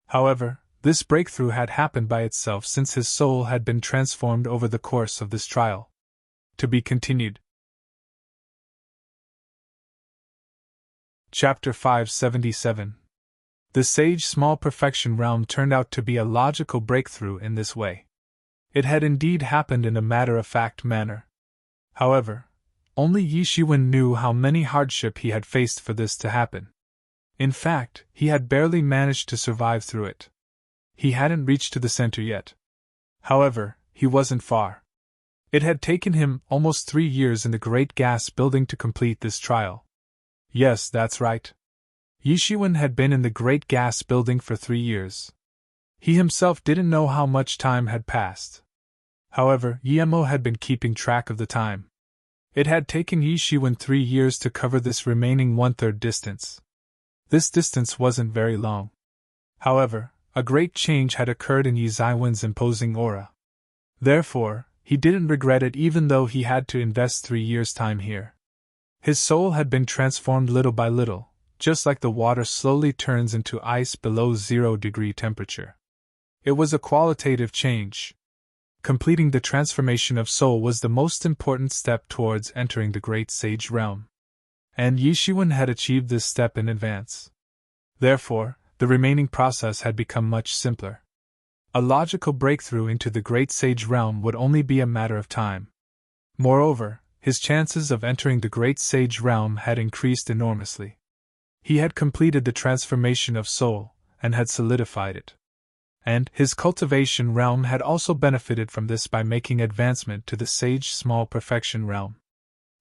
Speaker 1: However, this breakthrough had happened by itself since his soul had been transformed over the course of this trial. To be continued. Chapter 577. The Sage Small Perfection Realm turned out to be a logical breakthrough in this way. It had indeed happened in a matter-of-fact manner. However, Only Yi Shiwen knew how many hardship he had faced for this to happen. In fact, he had barely managed to survive through it. He hadn't reached to the center yet. However, he wasn't far. It had taken him almost 3 years in the Great Gas Building to complete this trial. Yes, that's right. Yi Shiwen had been in the Great Gas Building for 3 years. He himself didn't know how much time had passed. However, Yemo had been keeping track of the time. It had taken Yi Shiwen 3 years to cover this remaining 1/3 distance. This distance wasn't very long. However, a great change had occurred in Yi Ziwen's imposing aura. Therefore, he didn't regret it even though he had to invest 3 years' time here. His soul had been transformed little by little, just like the water slowly turns into ice below 0-degree temperature. It was a qualitative change. Completing the transformation of soul was the most important step towards entering the Great Sage Realm. And Yi Shiwen had achieved this step in advance. Therefore, the remaining process had become much simpler. A logical breakthrough into the Great Sage Realm would only be a matter of time. Moreover, his chances of entering the Great Sage Realm had increased enormously. He had completed the transformation of soul, and had solidified it. And his cultivation realm had also benefited from this by making advancement to the Sage Small Perfection Realm.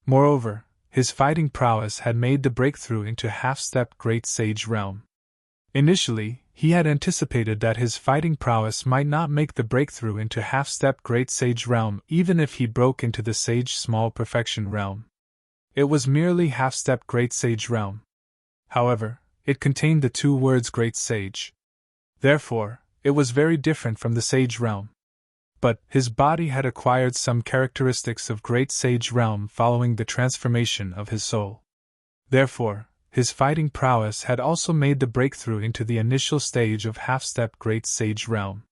Speaker 1: Moreover, his fighting prowess had made the breakthrough into half-step Great Sage Realm. Initially, he had anticipated that his fighting prowess might not make the breakthrough into half-step Great Sage Realm even if he broke into the Sage Small Perfection Realm. It was merely half-step Great Sage Realm. However, it contained the 2 words Great Sage. Therefore, it was very different from the Sage Realm. But his body had acquired some characteristics of Great Sage Realm following the transformation of his soul. Therefore, his fighting prowess had also made the breakthrough into the initial stage of half-step Great Sage Realm.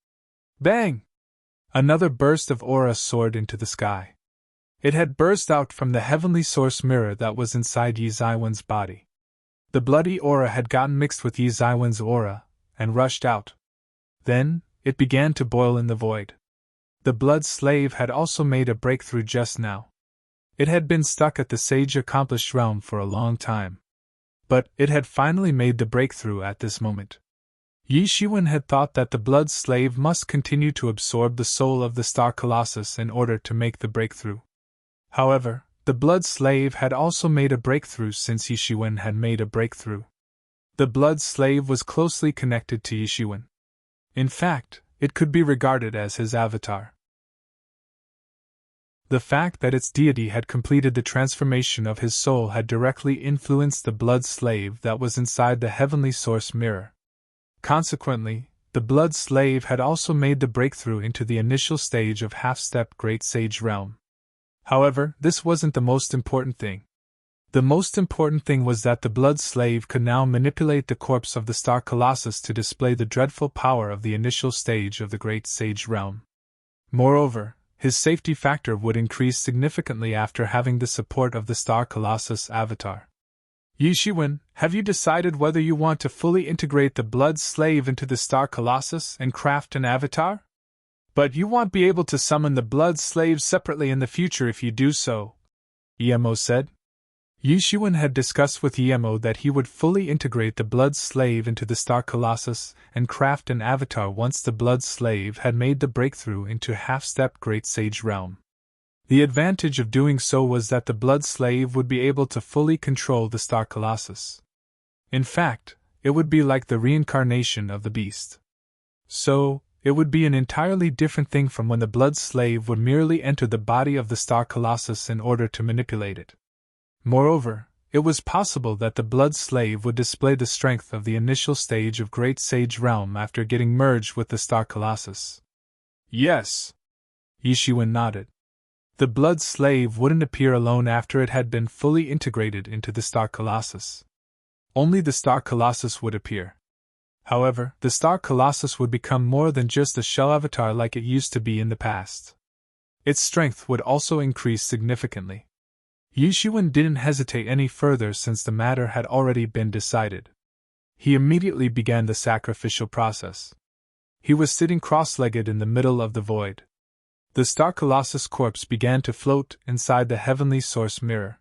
Speaker 1: Bang! Another burst of aura soared into the sky. It had burst out from the heavenly source mirror that was inside Yi Ziwen's body. The bloody aura had gotten mixed with Yi Ziwen's aura, and rushed out. Then, it began to boil in the void. The blood slave had also made a breakthrough just now. It had been stuck at the Sage Accomplished Realm for a long time. But it had finally made the breakthrough at this moment. Yi Shiwen had thought that the blood slave must continue to absorb the soul of the Star Colossus in order to make the breakthrough. However, the blood slave had also made a breakthrough since Yi Shiwen had made a breakthrough. The blood slave was closely connected to Yi Shiwen. In fact, it could be regarded as his avatar. The fact that its deity had completed the transformation of his soul had directly influenced the blood slave that was inside the heavenly source mirror. Consequently, the blood slave had also made the breakthrough into the initial stage of half-step Great Sage Realm. However, this wasn't the most important thing. The most important thing was that the blood slave could now manipulate the corpse of the Star Colossus to display the dreadful power of the initial stage of the Great Sage Realm. Moreover, his safety factor would increase significantly after having the support of the Star Colossus avatar. Yi Shiwen, have you decided whether you want to fully integrate the blood slave into the Star Colossus and craft an avatar? But you won't be able to summon the blood slave separately in the future if you do so, Yemo said. Yi Shiwen had discussed with Yemo that he would fully integrate the blood slave into the Star Colossus and craft an avatar once the blood slave had made the breakthrough into half-step Great Sage Realm. The advantage of doing so was that the blood slave would be able to fully control the Star Colossus. In fact, it would be like the reincarnation of the beast. So, it would be an entirely different thing from when the blood slave would merely enter the body of the Star Colossus in order to manipulate it. Moreover, it was possible that the blood slave would display the strength of the initial stage of Great Sage Realm after getting merged with the Star Colossus. Yes. Yi Shiwen nodded. The blood slave wouldn't appear alone after it had been fully integrated into the Star Colossus. Only the Star Colossus would appear. However, the Star Colossus would become more than just a shell avatar like it used to be in the past. Its strength would also increase significantly. Yi Shiwen didn't hesitate any further since the matter had already been decided. He immediately began the sacrificial process. He was sitting cross-legged in the middle of the void. The Star Colossus corpse began to float inside the heavenly source mirror.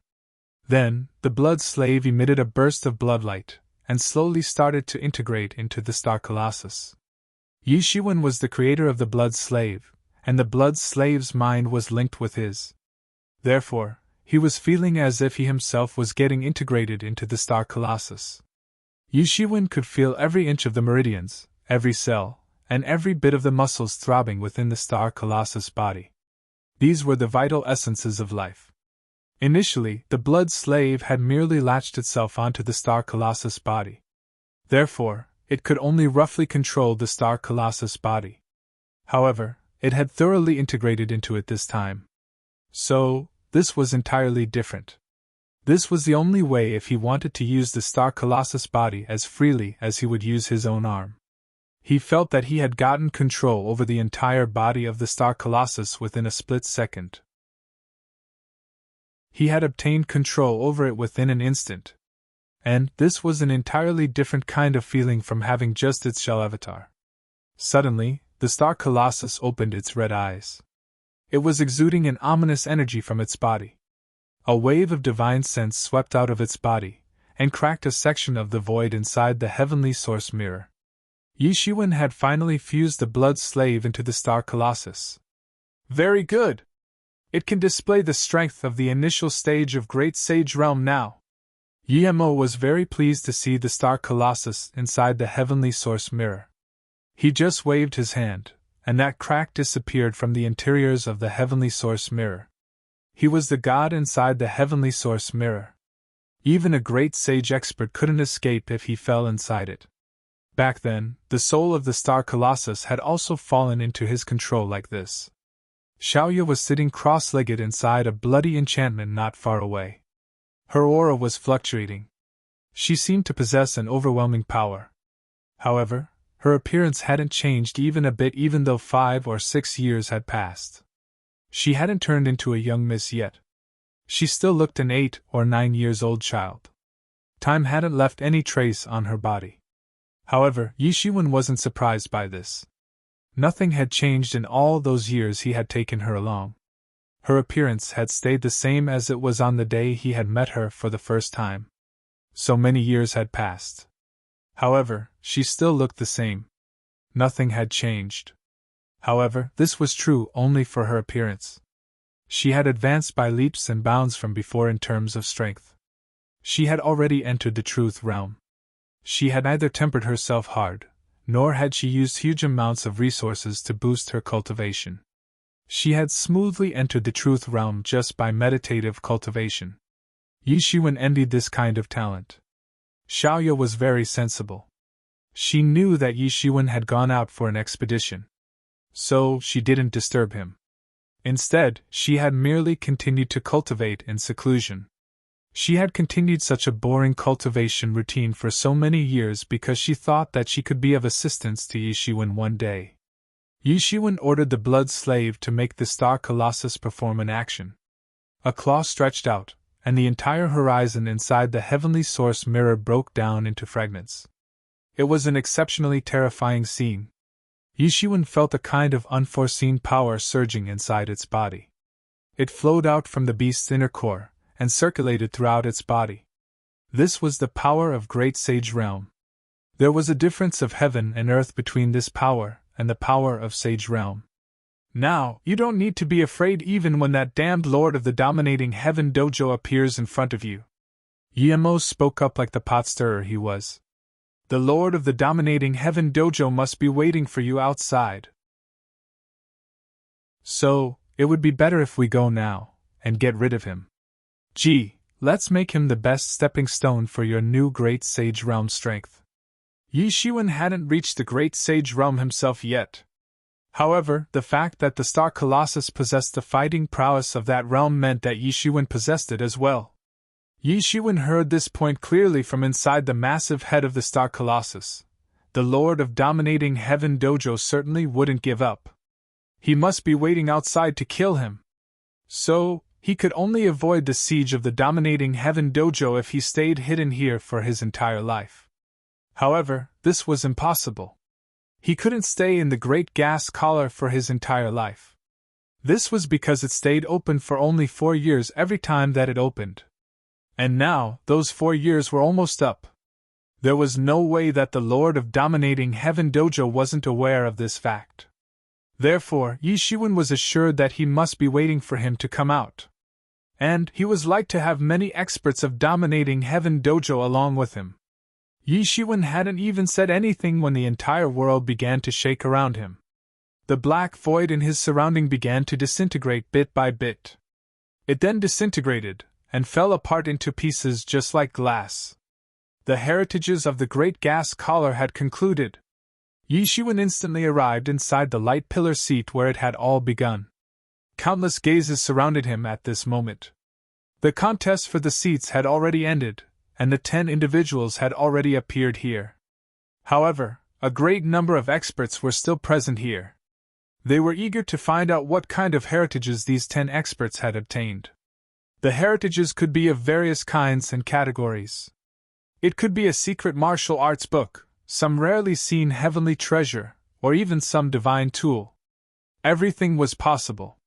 Speaker 1: Then, the blood slave emitted a burst of bloodlight, and slowly started to integrate into the Star Colossus. Yi Shiwen was the creator of the blood slave, and the blood slave's mind was linked with his. Therefore, he was feeling as if he himself was getting integrated into the Star Colossus. Yi Shiwen could feel every inch of the meridians, every cell, and every bit of the muscles throbbing within the Star Colossus body. These were the vital essences of life. Initially, the blood slave had merely latched itself onto the Star Colossus body. Therefore, it could only roughly control the Star Colossus body. However, it had thoroughly integrated into it this time. So, this was entirely different. This was the only way if he wanted to use the Star Colossus body as freely as he would use his own arm. He felt that he had gotten control over the entire body of the Star Colossus within a split second. He had obtained control over it within an instant. And this was an entirely different kind of feeling from having just its shell avatar. Suddenly, the Star Colossus opened its red eyes. It was exuding an ominous energy from its body. A wave of divine sense swept out of its body, and cracked a section of the void inside the heavenly source mirror. Yi Shiwen had finally fused the blood slave into the Star Colossus. Very good! It can display the strength of the initial stage of Great Sage Realm now. Yi Mo was very pleased to see the Star Colossus inside the heavenly source mirror. He just waved his hand, and that crack disappeared from the interiors of the heavenly source mirror. He was the god inside the heavenly source mirror. Even a great sage expert couldn't escape if he fell inside it. Back then, the soul of the Star Colossus had also fallen into his control like this. Xiaoya was sitting cross-legged inside a bloody enchantment not far away. Her aura was fluctuating. She seemed to possess an overwhelming power. However, her appearance hadn't changed even a bit even though 5 or 6 years had passed. She hadn't turned into a young miss yet. She still looked an 8 or 9 years old child. Time hadn't left any trace on her body. However, Yi Shiwen wasn't surprised by this. Nothing had changed in all those years he had taken her along. Her appearance had stayed the same as it was on the day he had met her for the first time. So many years had passed. However, she still looked the same. Nothing had changed. However, this was true only for her appearance. She had advanced by leaps and bounds from before in terms of strength. She had already entered the truth realm. She had neither tempered herself hard, nor had she used huge amounts of resources to boost her cultivation. She had smoothly entered the truth realm just by meditative cultivation. Yi Shiwen envied this kind of talent. Xiaoya was very sensible. She knew that Yi Shiwen had gone out for an expedition. So she didn't disturb him. Instead, she had merely continued to cultivate in seclusion. She had continued such a boring cultivation routine for so many years because she thought that she could be of assistance to Yi Shiwen one day. Yi Shiwen ordered the blood slave to make the Star Colossus perform an action. A claw stretched out, and the entire horizon inside the heavenly source mirror broke down into fragments. It was an exceptionally terrifying scene. Yi Shiwen felt a kind of unforeseen power surging inside its body. It flowed out from the beast's inner core, and circulated throughout its body. This was the power of Great Sage Realm. There was a difference of heaven and earth between this power and the power of Sage Realm. Now, you don't need to be afraid even when that damned Lord of the Dominating Heaven Dojo appears in front of you. Yi Mo spoke up like the pot stirrer he was. The Lord of the Dominating Heaven Dojo must be waiting for you outside. So, it would be better if we go now, and get rid of him. Gee, let's make him the best stepping stone for your new Great Sage Realm strength. Yi Shiwen hadn't reached the Great Sage Realm himself yet. However, the fact that the Star Colossus possessed the fighting prowess of that realm meant that Yi Shiwen possessed it as well. Yi Shiwen heard this point clearly from inside the massive head of the Star Colossus. The Lord of Dominating Heaven Dojo certainly wouldn't give up. He must be waiting outside to kill him. So, he could only avoid the siege of the Dominating Heaven Dojo if he stayed hidden here for his entire life. However, this was impossible. He couldn't stay in the Great Gas Collar for his entire life. This was because it stayed open for only 4 years every time that it opened. And now, those 4 years were almost up. There was no way that the Lord of Dominating Heaven Dojo wasn't aware of this fact. Therefore, Yi Shiwen was assured that he must be waiting for him to come out. And he was like to have many experts of Dominating Heaven Dojo along with him. Yi Shiwen hadn't even said anything when the entire world began to shake around him. The black void in his surrounding began to disintegrate bit by bit. It then disintegrated, and fell apart into pieces just like glass. The heritages of the great gas collar had concluded. Yi Shiwen instantly arrived inside the light pillar seat where it had all begun. Countless gazes surrounded him at this moment. The contest for the seats had already ended, and the 10 individuals had already appeared here. However, a great number of experts were still present here. They were eager to find out what kind of heritages these 10 experts had obtained. The heritages could be of various kinds and categories. It could be a secret martial arts book, some rarely seen heavenly treasure, or even some divine tool. Everything was possible.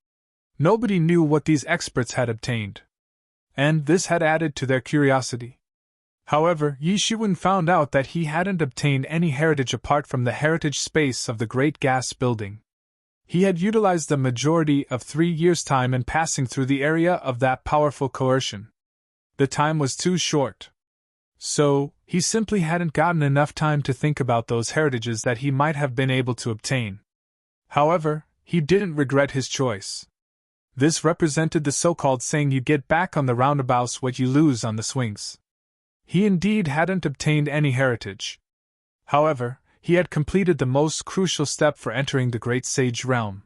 Speaker 1: Nobody knew what these experts had obtained. And this had added to their curiosity. However, Yi Shiwen found out that he hadn't obtained any heritage apart from the heritage space of the Great Gas Building. He had utilized the majority of 3 years' time in passing through the area of that powerful coercion. The time was too short. So, he simply hadn't gotten enough time to think about those heritages that he might have been able to obtain. However, he didn't regret his choice. This represented the so-called saying you get back on the roundabouts what you lose on the swings. He indeed hadn't obtained any heritage. However, he had completed the most crucial step for entering the Great Sage Realm.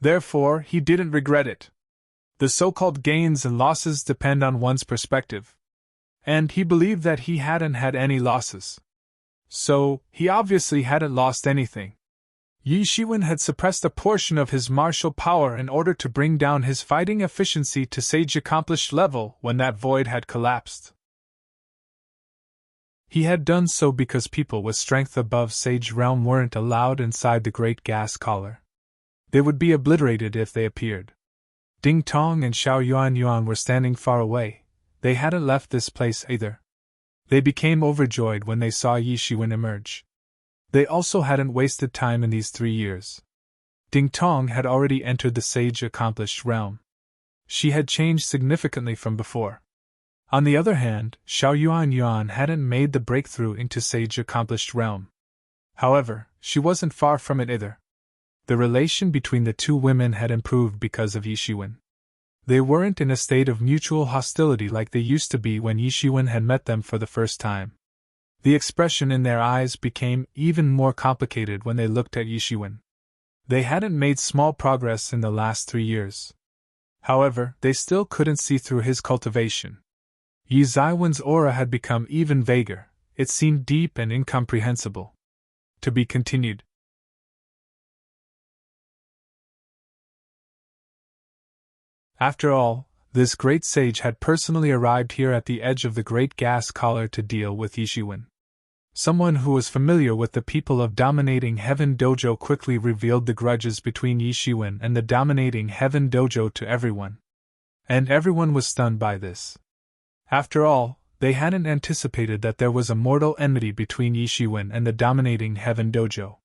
Speaker 1: Therefore, he didn't regret it. The so-called gains and losses depend on one's perspective. And he believed that he hadn't had any losses. So, he obviously hadn't lost anything. Yi Shiwen had suppressed a portion of his martial power in order to bring down his fighting efficiency to sage accomplished level when that void had collapsed. He had done so because people with strength above Sage Realm weren't allowed inside the Great Gas Collar. They would be obliterated if they appeared. Ding Tong and Xiao Yuan were standing far away. They hadn't left this place either. They became overjoyed when they saw Yi Shiwen emerge. They also hadn't wasted time in these 3 years. Ding Tong had already entered the Sage Accomplished Realm. She had changed significantly from before. On the other hand, Xiao Yuan hadn't made the breakthrough into Sage Accomplished Realm. However, she wasn't far from it either. The relation between the two women had improved because of Yi Shiwen. They weren't in a state of mutual hostility like they used to be when Yi Shiwen had met them for the first time. The expression in their eyes became even more complicated when they looked at Yi Shiwen. They hadn't made small progress in the last 3 years. However, they still couldn't see through his cultivation. Yi Ziwen's aura had become even vaguer. It seemed deep and incomprehensible. To be continued. After all, this great sage had personally arrived here at the edge of the Great Gas Collar to deal with Yi Shiwen. Someone who was familiar with the people of Dominating Heaven Dojo quickly revealed the grudges between Yi Shiwen and the Dominating Heaven Dojo to everyone. And everyone was stunned by this. After all, they hadn't anticipated that there was a mortal enmity between Yi Shiwen and the Dominating Heaven Dojo.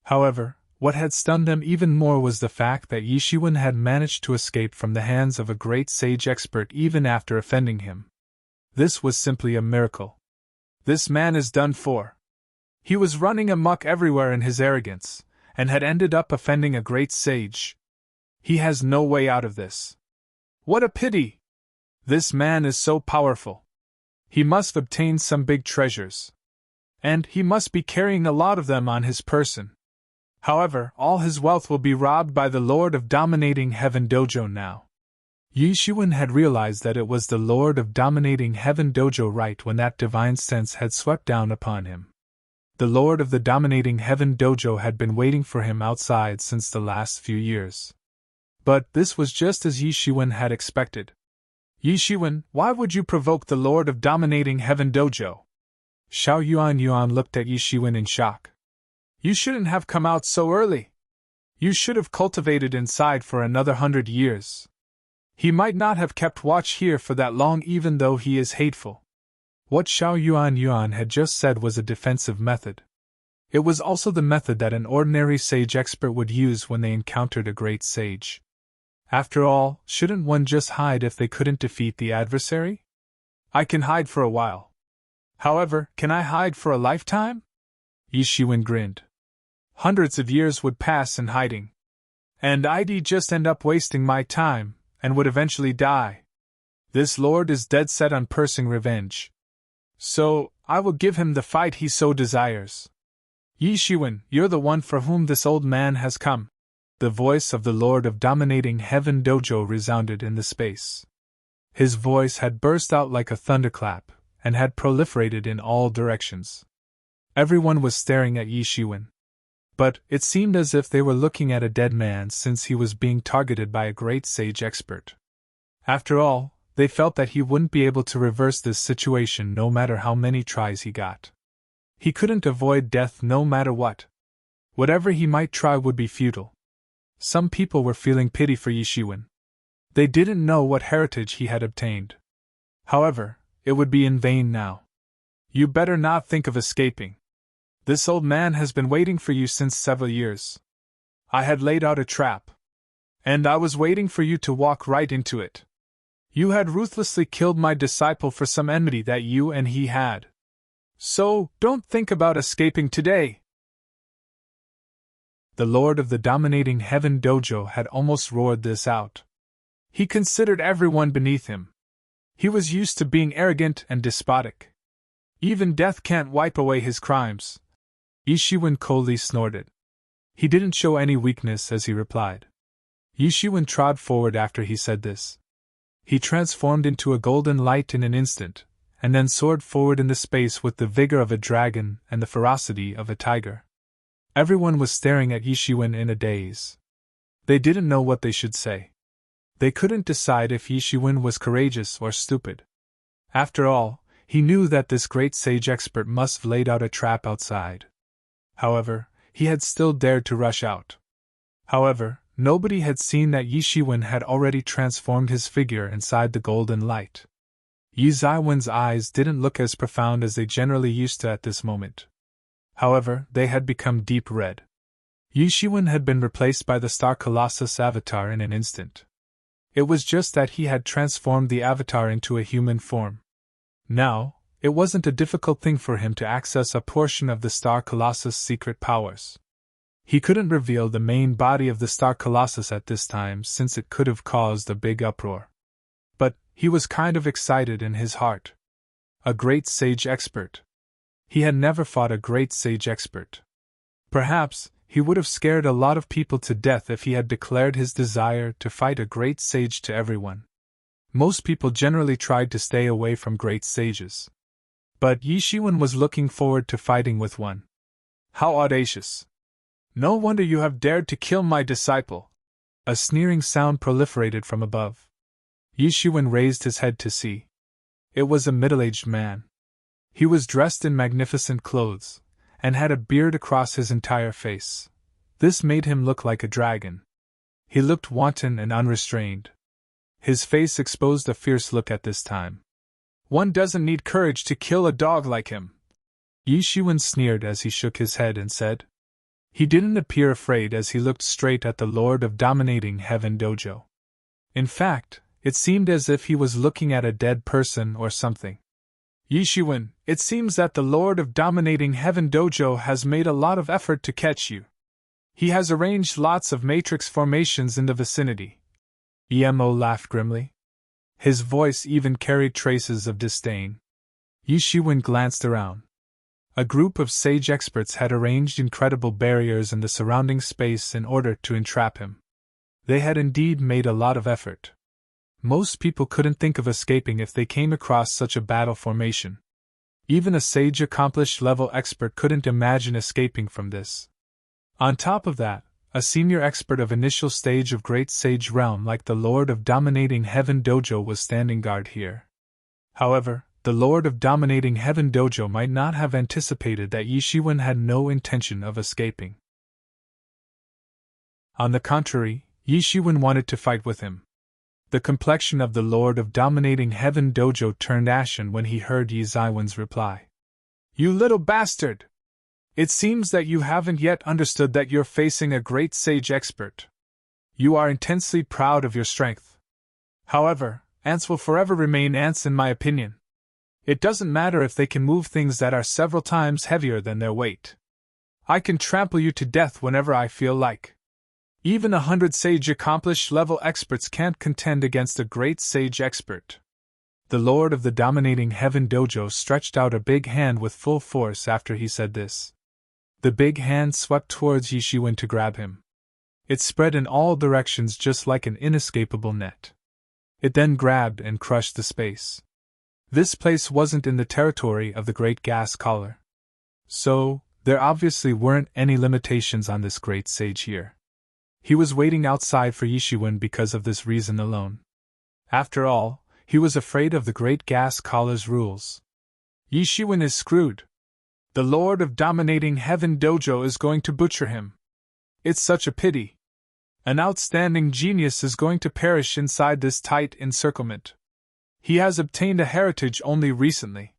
Speaker 1: However, what had stunned them even more was the fact that Yi Shiwen had managed to escape from the hands of a great sage expert even after offending him. This was simply a miracle. This man is done for. He was running amok everywhere in his arrogance, and had ended up offending a great sage. He has no way out of this. What a pity! This man is so powerful. He must obtain some big treasures. And he must be carrying a lot of them on his person. However, all his wealth will be robbed by the Lord of Dominating Heaven Dojo now. Yi Shiwen had realized that it was the Lord of Dominating Heaven Dojo right when that divine sense had swept down upon him. The Lord of the Dominating Heaven Dojo had been waiting for him outside since the last few years. But this was just as Yi Shiwen had expected. Yi Shiwen, why would you provoke the Lord of Dominating Heaven Dojo? Xiao Yuan looked at Yi Shiwen in shock. You shouldn't have come out so early. You should have cultivated inside for another 100 years. He might not have kept watch here for that long even though he is hateful. What Xiao Yuan had just said was a defensive method. It was also the method that an ordinary sage expert would use when they encountered a great sage. After all, shouldn't one just hide if they couldn't defeat the adversary? I can hide for a while. However, can I hide for a lifetime? Yi Shiwen grinned. Hundreds of years would pass in hiding. And I'd just end up wasting my time, and would eventually die. This lord is dead set on pursing revenge. So, I will give him the fight he so desires. Yi Shiwen, you're the one for whom this old man has come. The voice of the Lord of Dominating Heaven Dojo resounded in the space. His voice had burst out like a thunderclap, and had proliferated in all directions. Everyone was staring at Yi Shiwen. But it seemed as if they were looking at a dead man since he was being targeted by a great sage expert. After all, they felt that he wouldn't be able to reverse this situation no matter how many tries he got. He couldn't avoid death no matter what. Whatever he might try would be futile. Some people were feeling pity for Yi Shiwen. They didn't know what heritage he had obtained. However, it would be in vain now. You better not think of escaping. This old man has been waiting for you since several years. I had laid out a trap. And I was waiting for you to walk right into it. You had ruthlessly killed my disciple for some enmity that you and he had. So, don't think about escaping today. The Lord of the Dominating Heaven Dojo had almost roared this out. He considered everyone beneath him. He was used to being arrogant and despotic. Even death can't wipe away his crimes. Yi Shiwen coldly snorted. He didn't show any weakness as he replied. Yi Shiwen trod forward after he said this. He transformed into a golden light in an instant, and then soared forward in the space with the vigor of a dragon and the ferocity of a tiger. Everyone was staring at Yi Shiwen in a daze. They didn't know what they should say. They couldn't decide if Yi Shiwen was courageous or stupid. After all, he knew that this great sage expert must have laid out a trap outside. However, he had still dared to rush out. However, nobody had seen that Yi Shiwen had already transformed his figure inside the golden light. Yi Ziwen's eyes didn't look as profound as they generally used to at this moment. However, they had become deep red. Yi Shiwen had been replaced by the Star Colossus avatar in an instant. It was just that he had transformed the avatar into a human form. Now, it wasn't a difficult thing for him to access a portion of the Star Colossus' secret powers. He couldn't reveal the main body of the Star Colossus at this time since it could have caused a big uproar. But he was kind of excited in his heart. A great sage expert. He had never fought a great sage expert. Perhaps he would have scared a lot of people to death if he had declared his desire to fight a great sage to everyone. Most people generally tried to stay away from great sages. But Yi Shiwen was looking forward to fighting with one. How audacious! No wonder you have dared to kill my disciple! A sneering sound proliferated from above. Yi Shiwen raised his head to see. It was a middle-aged man. He was dressed in magnificent clothes, and had a beard across his entire face. This made him look like a dragon. He looked wanton and unrestrained. His face exposed a fierce look at this time. One doesn't need courage to kill a dog like him. Yi Shiwen sneered as he shook his head and said. He didn't appear afraid as he looked straight at the Lord of Dominating Heaven Dojo. In fact, it seemed as if he was looking at a dead person or something. Yi Shiwen, it seems that the Lord of Dominating Heaven Dojo has made a lot of effort to catch you. He has arranged lots of matrix formations in the vicinity. Emo laughed grimly. His voice even carried traces of disdain. Yi Shiwen glanced around. A group of sage experts had arranged incredible barriers in the surrounding space in order to entrap him. They had indeed made a lot of effort. Most people couldn't think of escaping if they came across such a battle formation. Even a sage accomplished level expert couldn't imagine escaping from this. On top of that, a senior expert of initial stage of Great Sage Realm like the Lord of Dominating Heaven Dojo was standing guard here. However, the Lord of Dominating Heaven Dojo might not have anticipated that Yi Shiwen had no intention of escaping. On the contrary, Yi Shiwen wanted to fight with him. The complexion of the Lord of Dominating Heaven Dojo turned ashen when he heard Yi Zaiwen's reply. You little bastard! It seems that you haven't yet understood that you're facing a great sage expert. You are intensely proud of your strength. However, ants will forever remain ants in my opinion. It doesn't matter if they can move things that are several times heavier than their weight. I can trample you to death whenever I feel like. Even 100 sage accomplished level experts can't contend against a great sage expert. The Lord of the Dominating Heaven Dojo stretched out a big hand with full force after he said this. The big hand swept towards Yi Shiwen to grab him. It spread in all directions just like an inescapable net. It then grabbed and crushed the space. This place wasn't in the territory of the Great Gas Collar. So, there obviously weren't any limitations on this great sage here. He was waiting outside for Yi Shiwen because of this reason alone. After all, he was afraid of the Great Gas Collar's rules. Yi Shiwen is screwed. The Lord of Dominating Heaven Dojo is going to butcher him. It's such a pity. An outstanding genius is going to perish inside this tight encirclement. He has obtained a heritage only recently.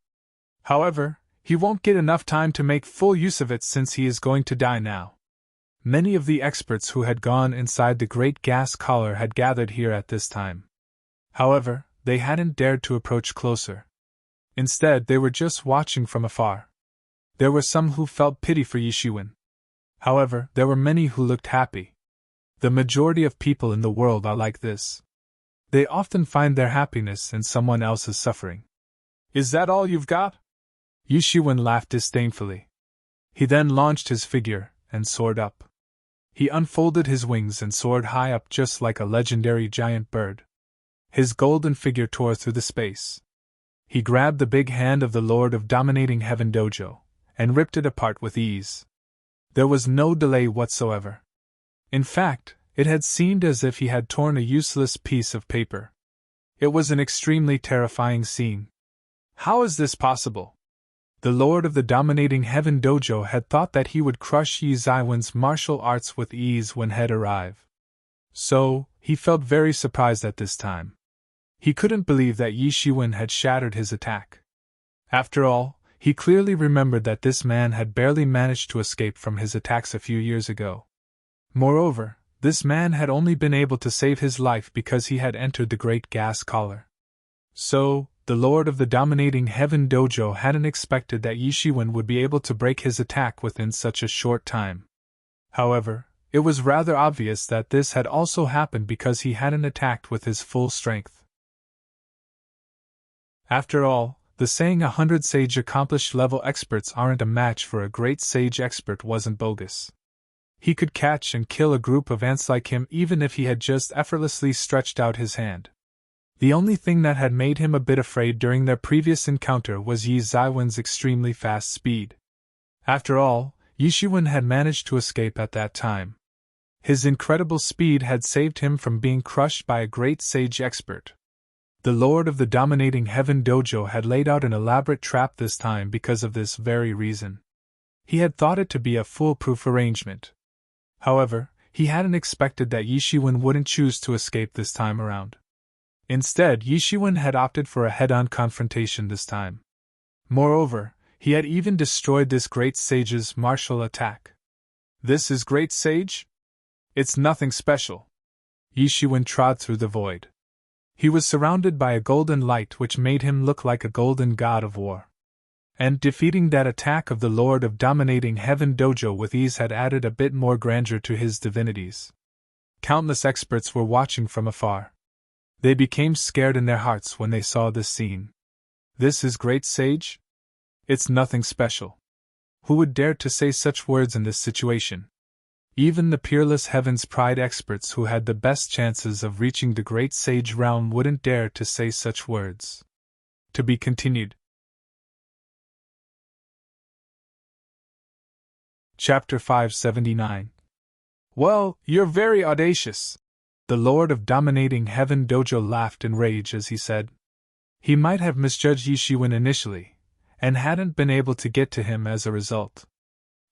Speaker 1: However, he won't get enough time to make full use of it since he is going to die now. Many of the experts who had gone inside the Great Gas Collar had gathered here at this time. However, they hadn't dared to approach closer. Instead, they were just watching from afar. There were some who felt pity for Yi Shiwen. However, there were many who looked happy. The majority of people in the world are like this. They often find their happiness in someone else's suffering. Is that all you've got? Yi Shiwen laughed disdainfully. He then launched his figure and soared up. He unfolded his wings and soared high up just like a legendary giant bird. His golden figure tore through the space. He grabbed the big hand of the Lord of Dominating Heaven Dojo and ripped it apart with ease. There was no delay whatsoever. In fact, it had seemed as if he had torn a useless piece of paper. It was an extremely terrifying scene. How is this possible? The Lord of the Dominating Heaven Dojo had thought that he would crush Yi Zaiwen's martial arts with ease when he'd arrive. So, he felt very surprised at this time. He couldn't believe that Yi Shiwen had shattered his attack. After all, he clearly remembered that this man had barely managed to escape from his attacks a few years ago. Moreover, this man had only been able to save his life because he had entered the Great Gas Collar. So, the Lord of the Dominating Heaven Dojo hadn't expected that Yi Shiwen would be able to break his attack within such a short time. However, it was rather obvious that this had also happened because he hadn't attacked with his full strength. After all, the saying 100 sage accomplished level experts aren't a match for a great sage expert wasn't bogus. He could catch and kill a group of ants like him even if he had just effortlessly stretched out his hand. The only thing that had made him a bit afraid during their previous encounter was Yi Zaiwen's extremely fast speed. After all, Yi Shiwen had managed to escape at that time. His incredible speed had saved him from being crushed by a great sage expert. The Lord of the Dominating Heaven Dojo had laid out an elaborate trap this time because of this very reason. He had thought it to be a foolproof arrangement. However, he hadn't expected that Yi Shiwen wouldn't choose to escape this time around. Instead, Yi Shiwen had opted for a head-on confrontation this time. Moreover, he had even destroyed this great sage's martial attack. This is great sage? It's nothing special. Yi Shiwen trod through the void. He was surrounded by a golden light which made him look like a golden god of war. And defeating that attack of the Lord of Dominating Heaven Dojo with ease had added a bit more grandeur to his divinities. Countless experts were watching from afar. They became scared in their hearts when they saw this scene. This is great sage? It's nothing special. Who would dare to say such words in this situation? Even the peerless Heaven's Pride experts who had the best chances of reaching the great sage realm wouldn't dare to say such words. To be continued. Chapter 579. Well, you're very audacious. The Lord of Dominating Heaven Dojo laughed in rage as he said. He might have misjudged Yi Shiwen initially, and hadn't been able to get to him as a result.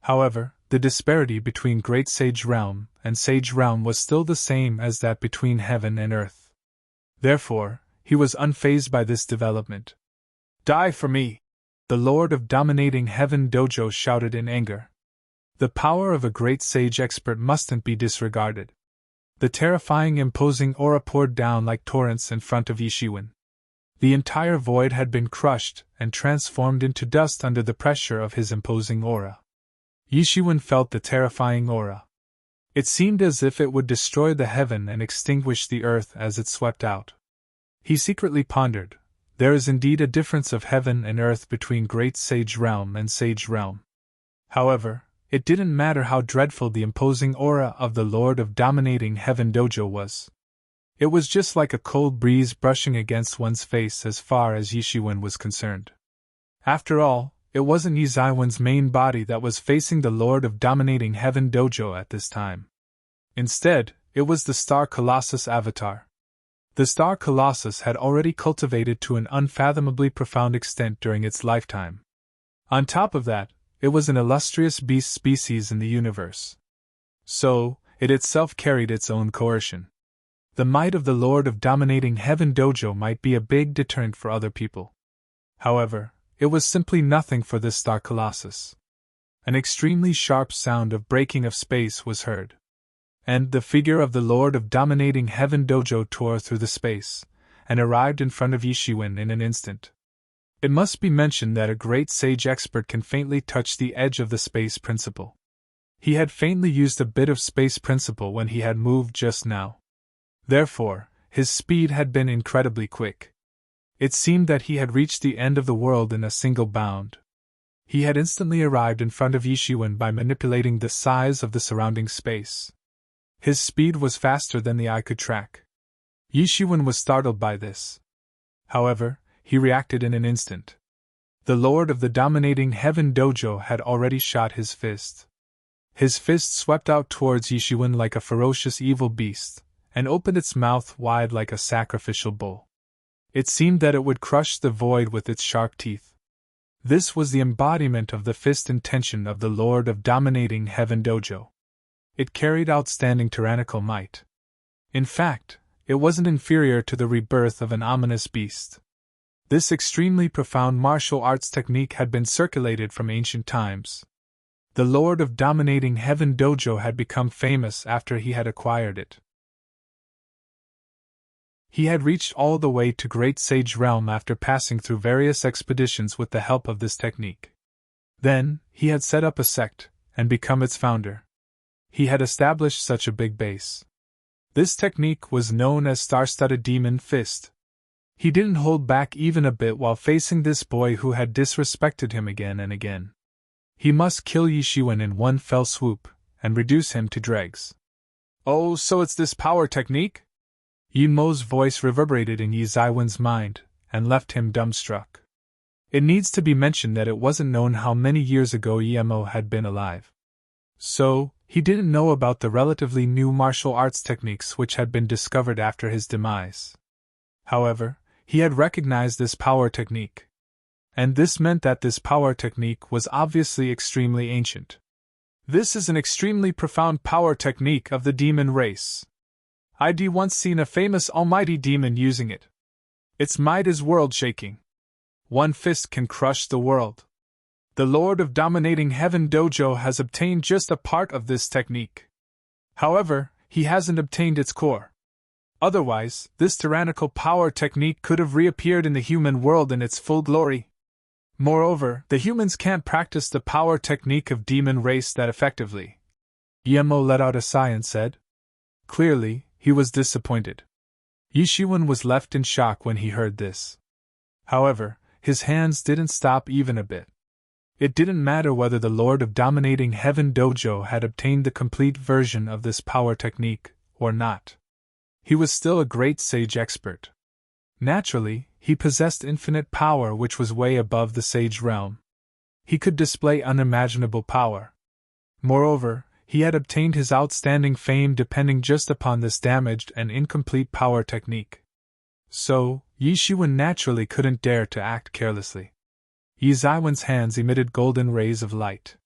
Speaker 1: However, the disparity between Great Sage Realm and sage realm was still the same as that between heaven and earth. Therefore, he was unfazed by this development. "Die for me!" the Lord of Dominating Heaven Dojo shouted in anger. The power of a great sage expert mustn't be disregarded. The terrifying, imposing aura poured down like torrents in front of Yishiwen. The entire void had been crushed and transformed into dust under the pressure of his imposing aura. Yishiwen felt the terrifying aura. It seemed as if it would destroy the heaven and extinguish the earth as it swept out. He secretly pondered, there is indeed a difference of heaven and earth between Great Sage Realm and Sage Realm. However, it didn't matter how dreadful the imposing aura of the Lord of Dominating Heaven Dojo was. It was just like a cold breeze brushing against one's face as far as Yishiwen was concerned. After all, it wasn't Yizaiwen's main body that was facing the Lord of Dominating Heaven Dojo at this time. Instead, it was the Star Colossus avatar. The Star Colossus had already cultivated to an unfathomably profound extent during its lifetime. On top of that, it was an illustrious beast species in the universe. So, it itself carried its own coercion. The might of the Lord of Dominating Heaven Dojo might be a big deterrent for other people. However, it was simply nothing for this Star Colossus. An extremely sharp sound of breaking of space was heard. And the figure of the Lord of Dominating Heaven Dojo tore through the space, and arrived in front of Yishiwen in an instant. It must be mentioned that a great sage expert can faintly touch the edge of the space principle. He had faintly used a bit of space principle when he had moved just now. Therefore, his speed had been incredibly quick. It seemed that he had reached the end of the world in a single bound. He had instantly arrived in front of Yishiwen by manipulating the size of the surrounding space. His speed was faster than the eye could track. Yishiwen was startled by this. However, he reacted in an instant. The Lord of the Dominating Heaven Dojo had already shot his fist. His fist swept out towards Yishiwen like a ferocious evil beast, and opened its mouth wide like a sacrificial bull. It seemed that it would crush the void with its sharp teeth. This was the embodiment of the fist intention of the Lord of Dominating Heaven Dojo. It carried outstanding tyrannical might. In fact, it wasn't inferior to the rebirth of an ominous beast. This extremely profound martial arts technique had been circulated from ancient times. The Lord of Dominating Heaven Dojo had become famous after he had acquired it. He had reached all the way to Great Sage Realm after passing through various expeditions with the help of this technique. Then, he had set up a sect, and become its founder. He had established such a big base. This technique was known as Star-Studded Demon Fist. He didn't hold back even a bit while facing this boy who had disrespected him again and again. He must kill Yishiwen in one fell swoop, and reduce him to dregs. "Oh, so it's this power technique?" Yinmo's voice reverberated in Yizaiwen's mind, and left him dumbstruck. It needs to be mentioned that it wasn't known how many years ago Yinmo had been alive. So, he didn't know about the relatively new martial arts techniques which had been discovered after his demise. However, he had recognized this power technique. And this meant that this power technique was obviously extremely ancient. This is an extremely profound power technique of the demon race. I'd once seen a famous almighty demon using it. Its might is world-shaking. One fist can crush the world. The Lord of Dominating Heaven Dojo has obtained just a part of this technique. However, he hasn't obtained its core. Otherwise, this tyrannical power technique could have reappeared in the human world in its full glory. Moreover, the humans can't practice the power technique of demon race that effectively. Yinmo let out a sigh and said. Clearly, he was disappointed. Yishiwen was left in shock when he heard this. However, his hands didn't stop even a bit. It didn't matter whether the Lord of Dominating Heaven Dojo had obtained the complete version of this power technique, or not. He was still a great sage expert. Naturally, he possessed infinite power which was way above the sage realm. He could display unimaginable power. Moreover, he had obtained his outstanding fame depending just upon this damaged and incomplete power technique. So, Yishiwen naturally couldn't dare to act carelessly. Yizaiwen's hands emitted golden rays of light.